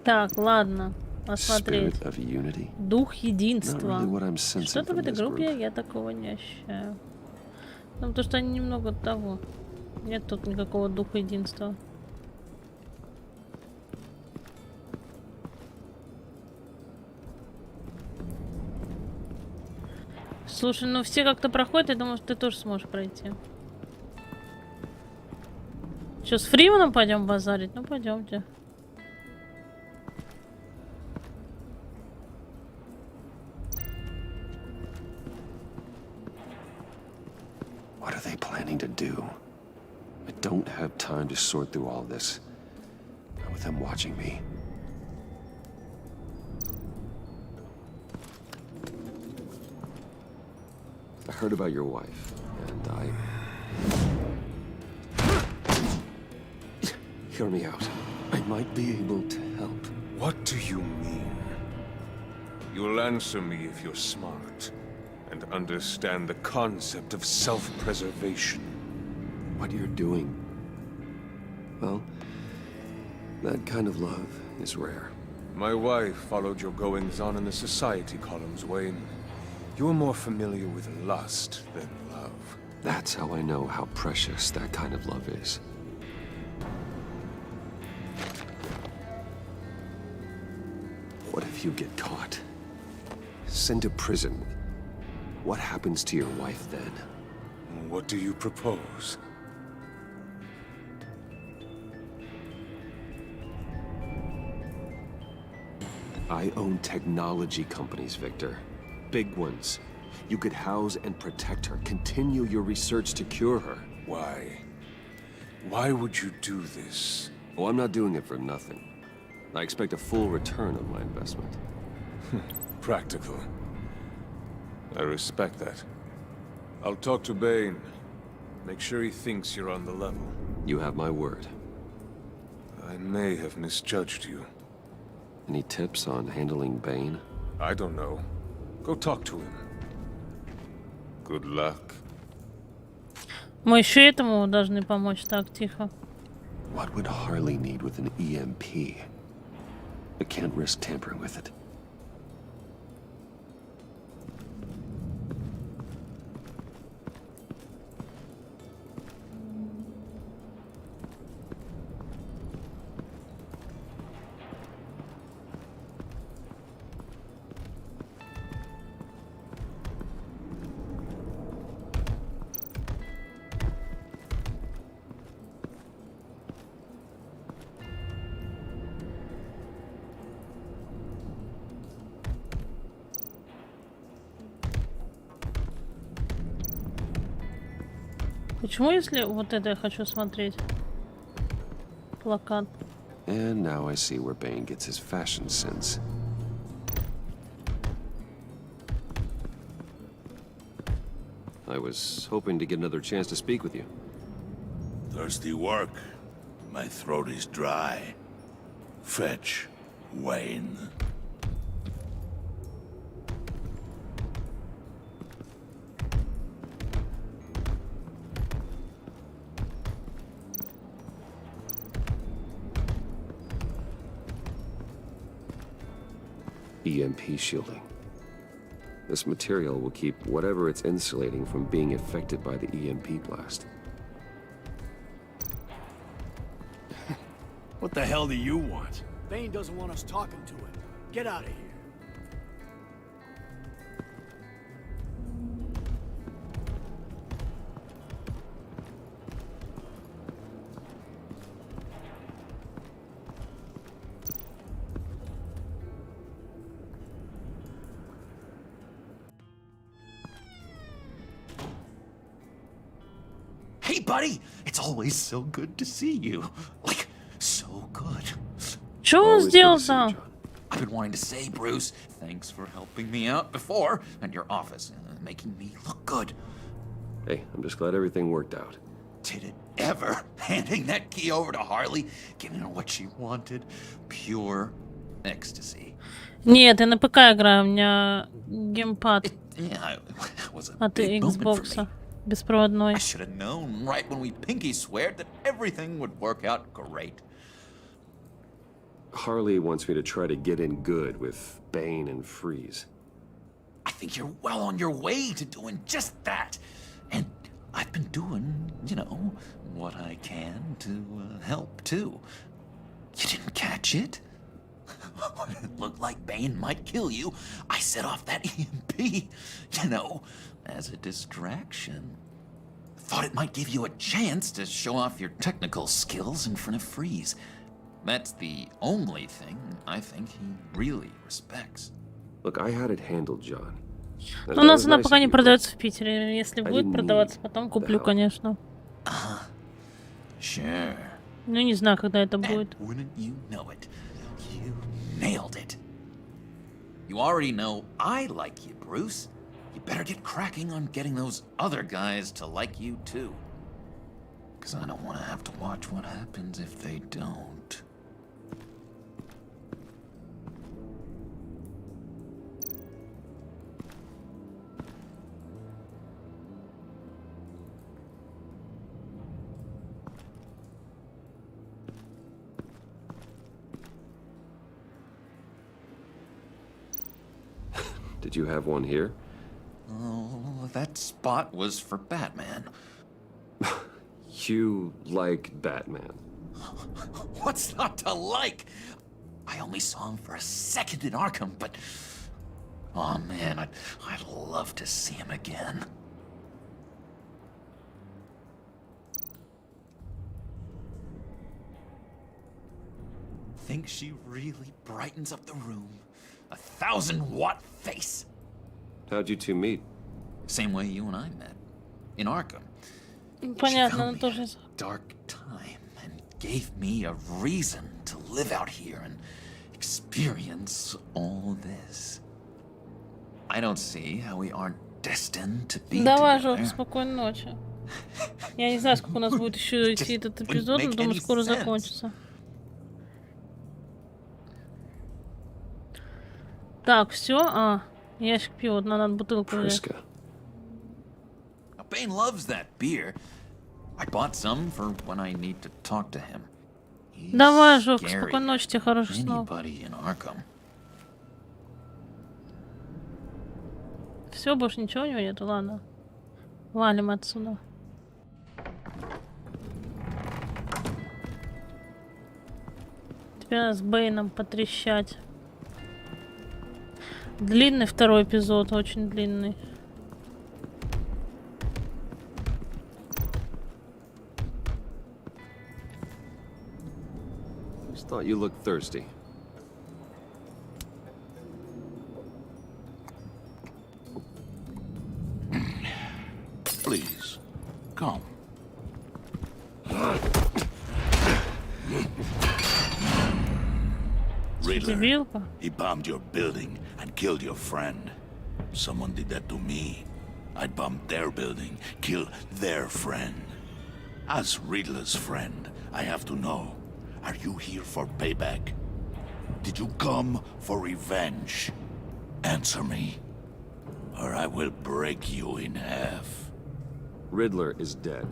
[SPEAKER 1] Так, ладно, посмотреть.
[SPEAKER 2] Spirit of unity?
[SPEAKER 1] Дух
[SPEAKER 2] Not
[SPEAKER 1] единства.
[SPEAKER 2] really what I'm sensing
[SPEAKER 1] Что-то в
[SPEAKER 2] from
[SPEAKER 1] этой
[SPEAKER 2] this
[SPEAKER 1] группе
[SPEAKER 2] group.
[SPEAKER 1] я такого не ощущаю. Ну, потому что они немного того. Нет тут никакого духа единства. Слушай, ну все как-то проходят, я думаю, что ты тоже сможешь пройти. Что, с Фриманом пойдем базарить? Ну, пойдемте.
[SPEAKER 2] What are they planning to do? I don't have time to sort through all this. Not with them watching me. I heard about your wife, and Hear me out. I might be able to help.
[SPEAKER 6] What do you mean? You'll answer me if you're smart and understand the concept of self-preservation.
[SPEAKER 2] What you're doing, well, that kind of love is rare.
[SPEAKER 6] My wife followed your goings-on in the society columns, Wayne. You're more familiar with lust than love.
[SPEAKER 2] That's how I know how precious that kind of love is. What if you get caught? Sent to prison? What happens to your wife then?
[SPEAKER 6] What do you propose?
[SPEAKER 2] I own technology companies, Victor. Big ones. You could house and protect her, continue your research to cure her.
[SPEAKER 6] Why? Why would you do this?
[SPEAKER 2] Oh, I'm not doing it for nothing. I expect a full return on my investment.
[SPEAKER 6] Practical. I respect that. I'll talk to Bane. Make sure he thinks you're on the level.
[SPEAKER 2] You have my word.
[SPEAKER 6] I may have misjudged you.
[SPEAKER 2] Any tips on handling Bane?
[SPEAKER 6] I don't know. Go talk to him. Good luck.
[SPEAKER 1] Мы еще этому должны помочь. Так, тихо.
[SPEAKER 2] What would Harley need with an EMP? I can't risk tampering with it.
[SPEAKER 1] Почему, если вот это я хочу смотреть? Плакат.
[SPEAKER 2] And now I see where Bane gets his fashion sense. I was hoping to get another chance to speak with you.
[SPEAKER 13] Thirsty work? My throat is dry. Fetch, Wayne.
[SPEAKER 2] EMP shielding. This material will keep whatever it's insulating from being affected by the EMP blast.
[SPEAKER 22] What the hell do you want? Bane doesn't want us talking to him. Get out of here.
[SPEAKER 14] Hey, buddy! It's always so good to see you. Like, so good.
[SPEAKER 1] Что он сделал-то?
[SPEAKER 14] I've been wanting to say, Bruce, thanks for helping me out before at your office, making me look good.
[SPEAKER 2] Hey, I'm just glad everything worked out.
[SPEAKER 14] Did it ever? Handing that key over to Harley, giving her what she wanted, pure ecstasy.
[SPEAKER 1] Нет, я на ПК играю, у меня геймпад. От Xbox беспроводной.
[SPEAKER 14] I should have known right when we pinky sweared that everything would work out great.
[SPEAKER 2] Harley wants me to try to get in good with Bane and Freeze.
[SPEAKER 14] I think you're well on your way to doing just that. And I've been doing, you know, what I can to help too. You didn't catch it? When it looked like Bane might kill you, I set off that EMP, you know, as a distraction. Thought it might give you a chance to show off your technical skills in front of Freeze. That's the only thing I think he really respects.
[SPEAKER 2] Look, I had it handled, John.
[SPEAKER 1] У нас она пока не продается в Питере. Если будет продаваться, потом куплю, конечно.
[SPEAKER 14] Sure.
[SPEAKER 1] Ну, не знаю, когда это будет.
[SPEAKER 14] Wouldn't you know it? You nailed it. You already know I like you, Bruce. You better get cracking on getting those other guys to like you too. Because I don't want to have to watch what happens if they don't.
[SPEAKER 2] Did you have one here?
[SPEAKER 14] Oh, that spot was for Batman.
[SPEAKER 2] You like Batman?
[SPEAKER 14] What's not to like? I only saw him for a second in Arkham, but... Oh man, I'd love to see him again. Think she really brightens up the room. 1,000-watt face.
[SPEAKER 2] How'd you two meet?
[SPEAKER 14] Same way you and I met. In Arkham.
[SPEAKER 1] Понятно, она тоже.
[SPEAKER 14] Dark time and gave me a reason to live out here and experience all this. I don't see how we aren't destined to be
[SPEAKER 1] Давай,
[SPEAKER 14] together.
[SPEAKER 1] Жор, спокойной ночи. Я не знаю, сколько у нас будет еще идти этот эпизод, но думаю, скоро закончится. Так, все. Ящик пива, надо бутылку взять.
[SPEAKER 14] Bane loves that beer. I bought some for when I need to talk to him.
[SPEAKER 1] Давай, Жок, спокойной ночи, тебе хороших снов. Все, больше ничего у него нету, ладно. Валим отсюда. Теперь надо с Бэйном потрещать. Длинный второй эпизод, очень длинный.
[SPEAKER 2] Just thought you looked thirsty.
[SPEAKER 13] Please, come. Riddler, he bombed your building and killed your friend. Someone did that to me. I'd bomb their building, kill their friend. As Riddler's friend, I have to know, are you here for payback? Did you come for revenge? Answer me, or I will break you in half.
[SPEAKER 2] Riddler is dead.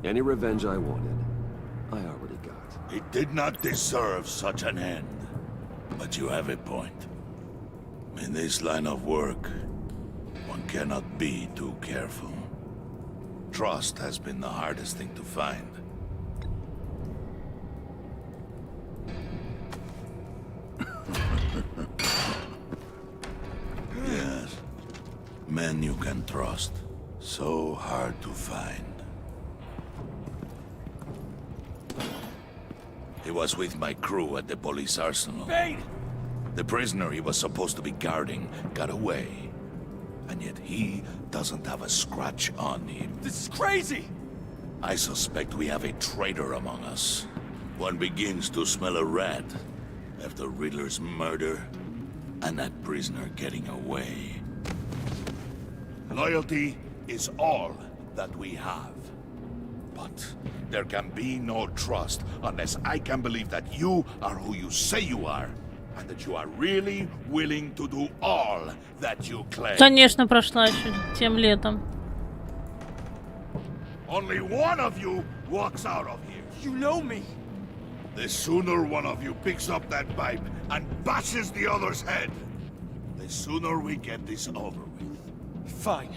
[SPEAKER 2] Any revenge I wanted, I already got.
[SPEAKER 13] He did not deserve such an end. But you have a point. In this line of work, one cannot be too careful. Trust has been the hardest thing to find. Yes. Men you can trust. So hard to find. He was with my crew at the police arsenal.
[SPEAKER 22] Bane!
[SPEAKER 13] The prisoner he was supposed to be guarding got away. And yet he doesn't have a scratch on him.
[SPEAKER 22] This is crazy!
[SPEAKER 13] I suspect we have a traitor among us. One begins to smell a rat. after Riddler's murder and that prisoner getting away. Loyalty is all that we have. But there can be no trust unless I can believe that you are who you say you are, and that you are really willing to do all that you claim.
[SPEAKER 1] Конечно, прошла еще тем летом.
[SPEAKER 13] Only one of you walks out of here.
[SPEAKER 22] You know me.
[SPEAKER 13] The sooner one of you picks up that pipe and bashes the other's head, the sooner we get this over with.
[SPEAKER 22] Fine.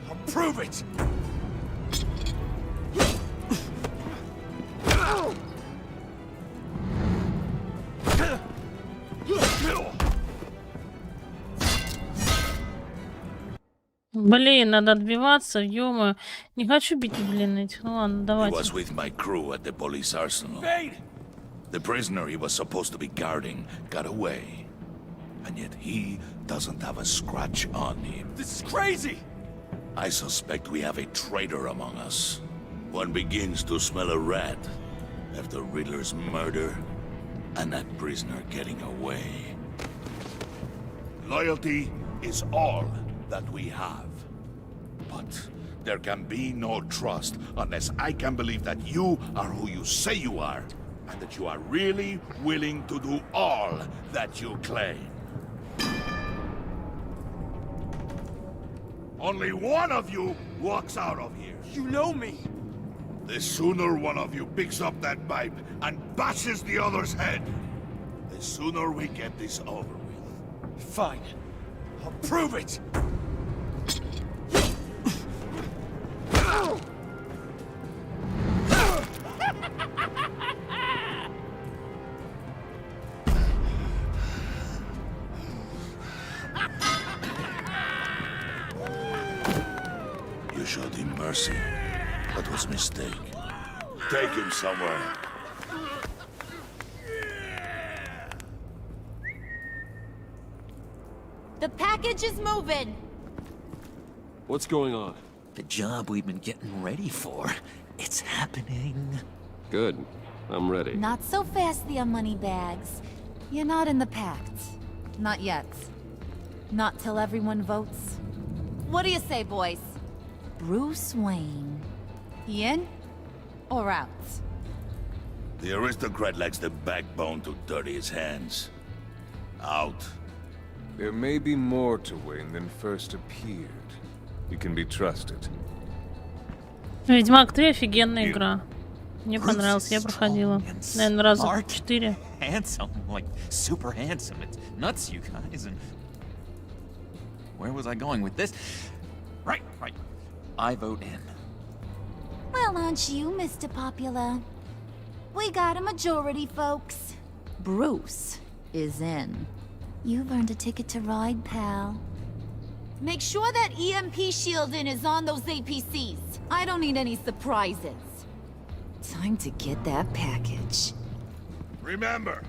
[SPEAKER 22] I'll prove it.
[SPEAKER 1] Блин, надо отбиваться, ё-моё. Не хочу бить, блин, этих. Ну ладно,
[SPEAKER 13] He
[SPEAKER 1] давайте.
[SPEAKER 13] was with my crew at the police arsenal. The prisoner he was supposed to be guarding got away. And yet he doesn't have a scratch on him.
[SPEAKER 22] This is crazy!
[SPEAKER 13] I suspect we have a traitor among us. One begins to smell a rat after Riddler's murder and that prisoner getting away. Loyalty is all that we have. But there can be no trust unless I can believe that you are who you say you are, and that you are really willing to do all that you claim. Only one of you walks out of here.
[SPEAKER 22] You know me.
[SPEAKER 13] The sooner one of you picks up that pipe and bashes the other's head, the sooner we get this over with.
[SPEAKER 22] Fine. I'll prove it.
[SPEAKER 13] You showed him mercy. That was a mistake. Take him somewhere.
[SPEAKER 16] The package is moving.
[SPEAKER 7] What's going on?
[SPEAKER 14] The job we've been getting ready for. It's happening.
[SPEAKER 7] Good. I'm ready.
[SPEAKER 16] Not so fast, the money bags. You're not in the pact. Not yet. Not till everyone votes. What do you say, boys? Bruce Wayne. He in or out?
[SPEAKER 13] The aristocrat lacks the backbone to dirty his hands. Out.
[SPEAKER 6] There may be more to Wayne than first appeared. You can be trusted.
[SPEAKER 1] Ведьмак 3 офигенная игра. Мне понравилось, я проходила. Наверное, раза 4.
[SPEAKER 14] Handsome, like super handsome. It's nuts, you guys. And where was I going with this? Right. I vote in.
[SPEAKER 16] Well, aren't you, Mr. Popular? We got a majority, folks. Bruce is in. You've earned a ticket to ride, pal. Make sure that EMP shielding is on those APCs. I don't need any surprises. Time to get that package.
[SPEAKER 13] Remember,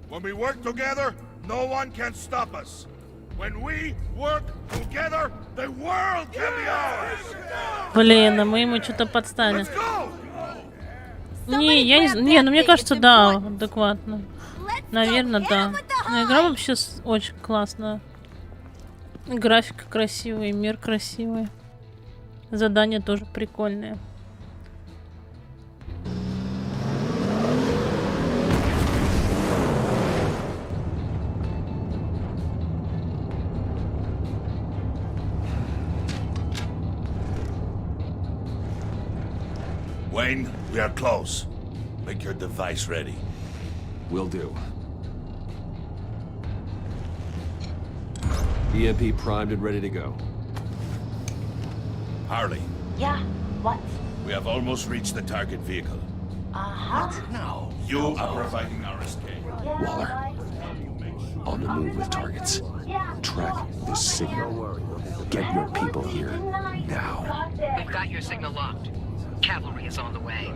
[SPEAKER 13] when we work together, no one can stop us. When we work together, the world can be ours.
[SPEAKER 1] Блин, а мы ему что-то подставили. Не, ну мне кажется, да, адекватно. Наверное, да. Но игра вообще очень классная. Графика красивая, мир красивый. Задания тоже прикольные.
[SPEAKER 13] Wayne, we are close. Make your device ready.
[SPEAKER 2] Will do. EMP primed and ready to go.
[SPEAKER 13] Harley.
[SPEAKER 11] Yeah, what?
[SPEAKER 13] We have almost reached the target vehicle.
[SPEAKER 11] Uh-huh.
[SPEAKER 13] No. You are providing our escape.
[SPEAKER 2] Waller. On the move with targets. Track this signal. Get your people here. Now.
[SPEAKER 5] We've got your signal locked. Cavalry is on the way.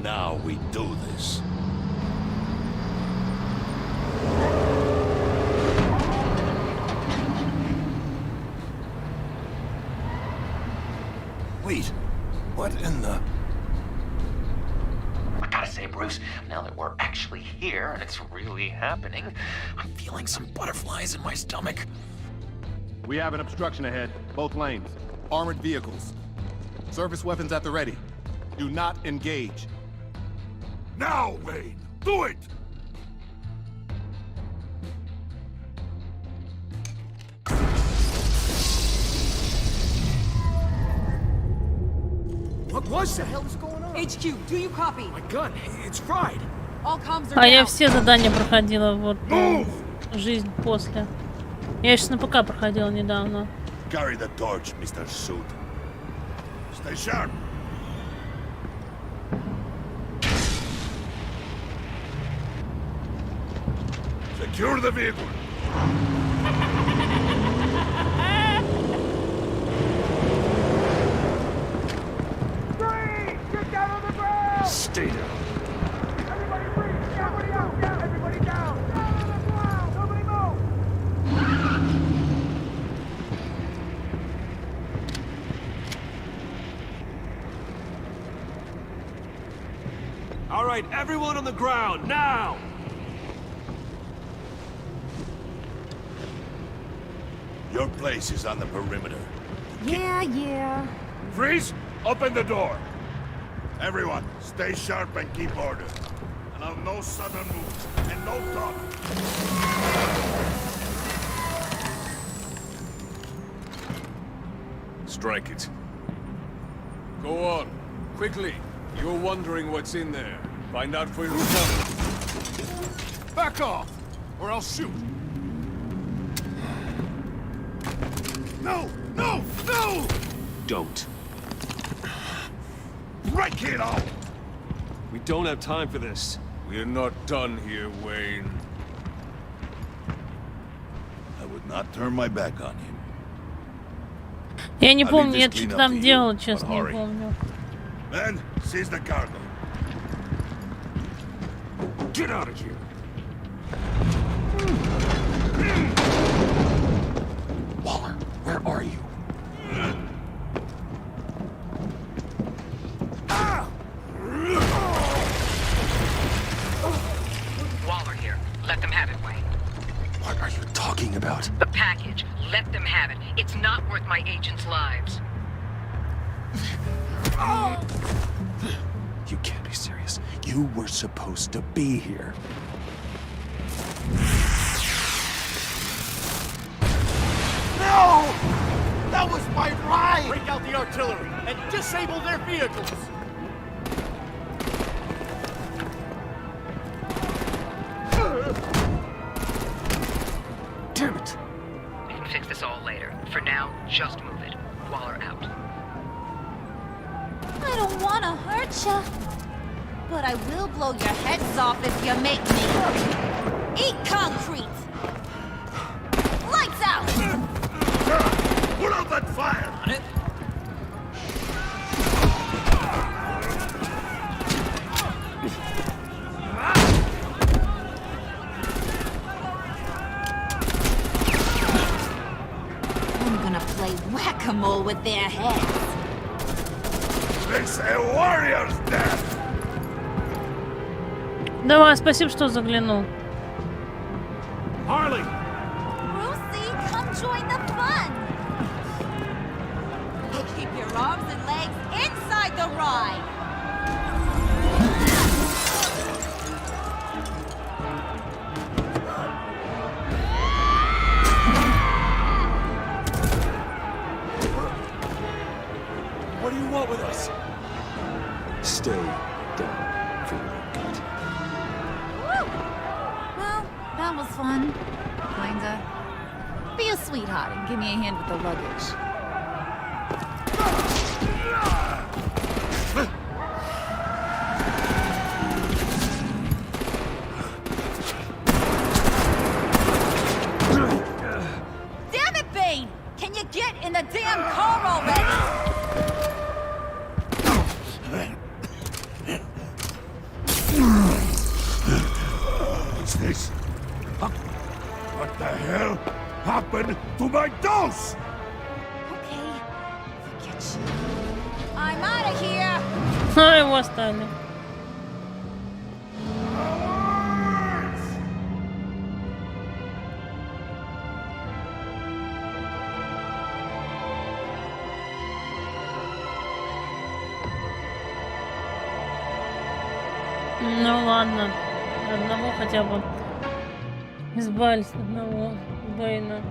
[SPEAKER 13] Now we do this.
[SPEAKER 14] Wait, what in the... I gotta say, Bruce, now that we're actually here, it's really happening. I'm feeling some butterflies in my stomach.
[SPEAKER 10] We have an obstruction ahead, both lanes. Armored vehicles. Service weapons at the ready. Do not engage.
[SPEAKER 13] Now, Wayne! Do it!
[SPEAKER 22] What was that? What the hell is going on?
[SPEAKER 8] HQ, do you copy?
[SPEAKER 22] My gun, it's fried.
[SPEAKER 8] All comms are
[SPEAKER 1] А я
[SPEAKER 8] down.
[SPEAKER 1] все задания проходила, вот, жизнь после. Я сейчас на ПК проходила недавно.
[SPEAKER 13] Carry the torch, Mr. Suit. Stay sharp. Secure the vehicle.
[SPEAKER 22] Get down on the ground!
[SPEAKER 7] Stay down.
[SPEAKER 22] Everybody breathe! Everybody out! Down! Everybody down! Down on the ground! Nobody move!
[SPEAKER 3] All right, everyone on the ground, now!
[SPEAKER 13] Your place is on the perimeter.
[SPEAKER 16] Yeah.
[SPEAKER 13] Freeze! Open the door! Everyone, stay sharp and keep order. Allow no sudden moves and no talk.
[SPEAKER 6] Strike it. Go on. Quickly. You're wondering what's in there. Find out for yourself.
[SPEAKER 10] Back off, or I'll shoot.
[SPEAKER 13] No! No! No!
[SPEAKER 7] Don't.
[SPEAKER 13] Break it all!
[SPEAKER 6] We don't have time for this. We're not done here, Wayne.
[SPEAKER 13] I would not turn my back on him.
[SPEAKER 1] Я не
[SPEAKER 13] I'll
[SPEAKER 1] помню,
[SPEAKER 13] leave
[SPEAKER 1] я
[SPEAKER 13] this
[SPEAKER 1] что
[SPEAKER 13] clean up
[SPEAKER 1] там
[SPEAKER 13] to you,
[SPEAKER 1] делала,
[SPEAKER 13] but
[SPEAKER 1] честно, не
[SPEAKER 13] hurry.
[SPEAKER 1] помню.
[SPEAKER 13] Men, seize the cargo.
[SPEAKER 7] Get out of here. Waller, where are you?
[SPEAKER 5] Waller here. Let them have it, Wayne.
[SPEAKER 7] What are you talking about?
[SPEAKER 5] The package. Let them have it. It's not worth my agents' lives.
[SPEAKER 7] You can't be serious. You were supposed to be here.
[SPEAKER 22] No! That was my ride! Break out the artillery and disable their vehicles!
[SPEAKER 7] Damn it!
[SPEAKER 5] We can fix this all later. For now, just move it. Waller out.
[SPEAKER 16] I don't want to hurt ya, but I will blow your heads off if you make me. Eat concrete! Lights out!
[SPEAKER 13] Put out that fire!
[SPEAKER 16] I'm gonna play whack-a-mole with their heads.
[SPEAKER 13] It's a warrior's death!
[SPEAKER 1] Давай, спасибо, что заглянул.
[SPEAKER 22] Harley!
[SPEAKER 16] Brucey, come join the fun! Keep your arms and legs inside the ride!
[SPEAKER 3] What do you want with us?
[SPEAKER 2] Stay down for now.
[SPEAKER 16] Woo! Well, that was fun. Kinda. Be a sweetheart and give me a hand with the luggage. Damn it, Bane! Can you get in the damn car already?
[SPEAKER 13] What's this? What the hell happened to my dose?
[SPEAKER 16] Okay, forget you. I'm out of here!
[SPEAKER 1] А, его оставили. Ну ладно, одного хотя бы избавились от одного Бэйна.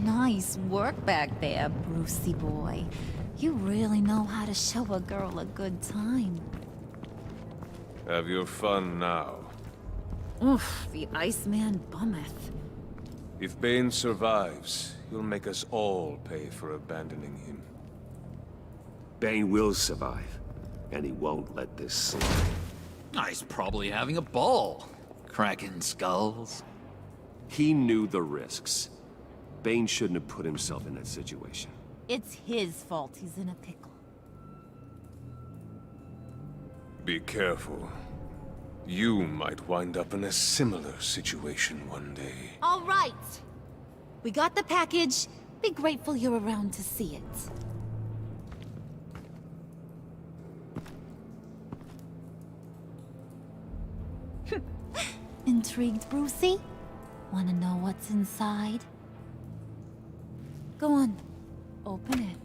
[SPEAKER 16] Nice work back there, Brucey boy. You really know how to show a girl a good time.
[SPEAKER 6] Have your fun now.
[SPEAKER 16] Oof, the Iceman bummeth.
[SPEAKER 6] If Bane survives, he'll make us all pay for abandoning him.
[SPEAKER 2] Bane will survive, and he won't let this slide.
[SPEAKER 14] He's probably having a ball. Cracking skulls.
[SPEAKER 2] He knew the risks. Bane shouldn't have put himself in that situation.
[SPEAKER 16] It's his fault he's in a pickle.
[SPEAKER 6] Be careful. You might wind up in a similar situation one day.
[SPEAKER 16] All right. We got the package. Be grateful you're around to see it. Intrigued, Brucey? Wanna know what's inside? Go on. Open it.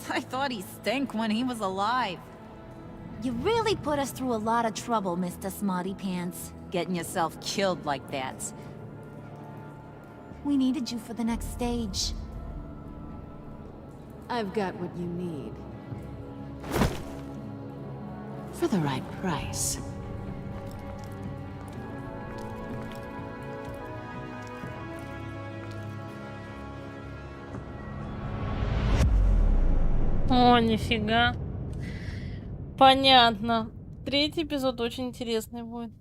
[SPEAKER 16] I thought he stank when he was alive. You really put us through a lot of trouble, Mr. Smarty Pants, getting yourself killed like that. We needed you for the next stage.
[SPEAKER 8] I've got what you need. For the right price.
[SPEAKER 1] О, нифига. Понятно. Третий эпизод очень интересный будет.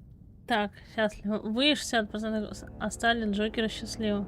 [SPEAKER 1] Так, счастливо. Вы 60% оставили Джокера счастливым.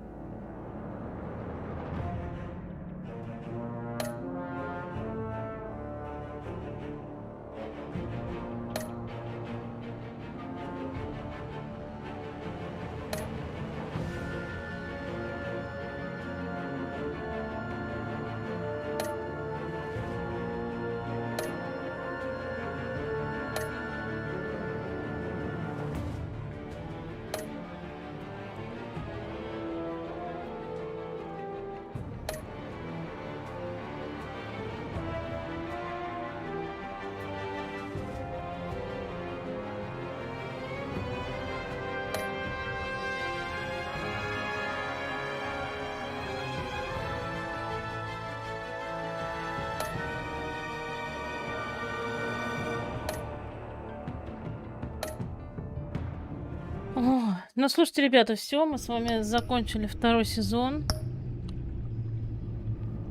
[SPEAKER 1] Ну, слушайте, ребята, все, мы с вами закончили второй сезон.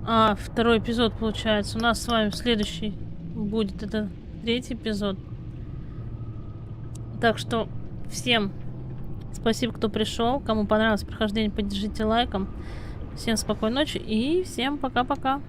[SPEAKER 1] Второй эпизод, получается. У нас с вами следующий будет, это третий эпизод. Так что всем спасибо, кто пришел. Кому понравилось прохождение, поддержите лайком. Всем спокойной ночи и всем пока-пока.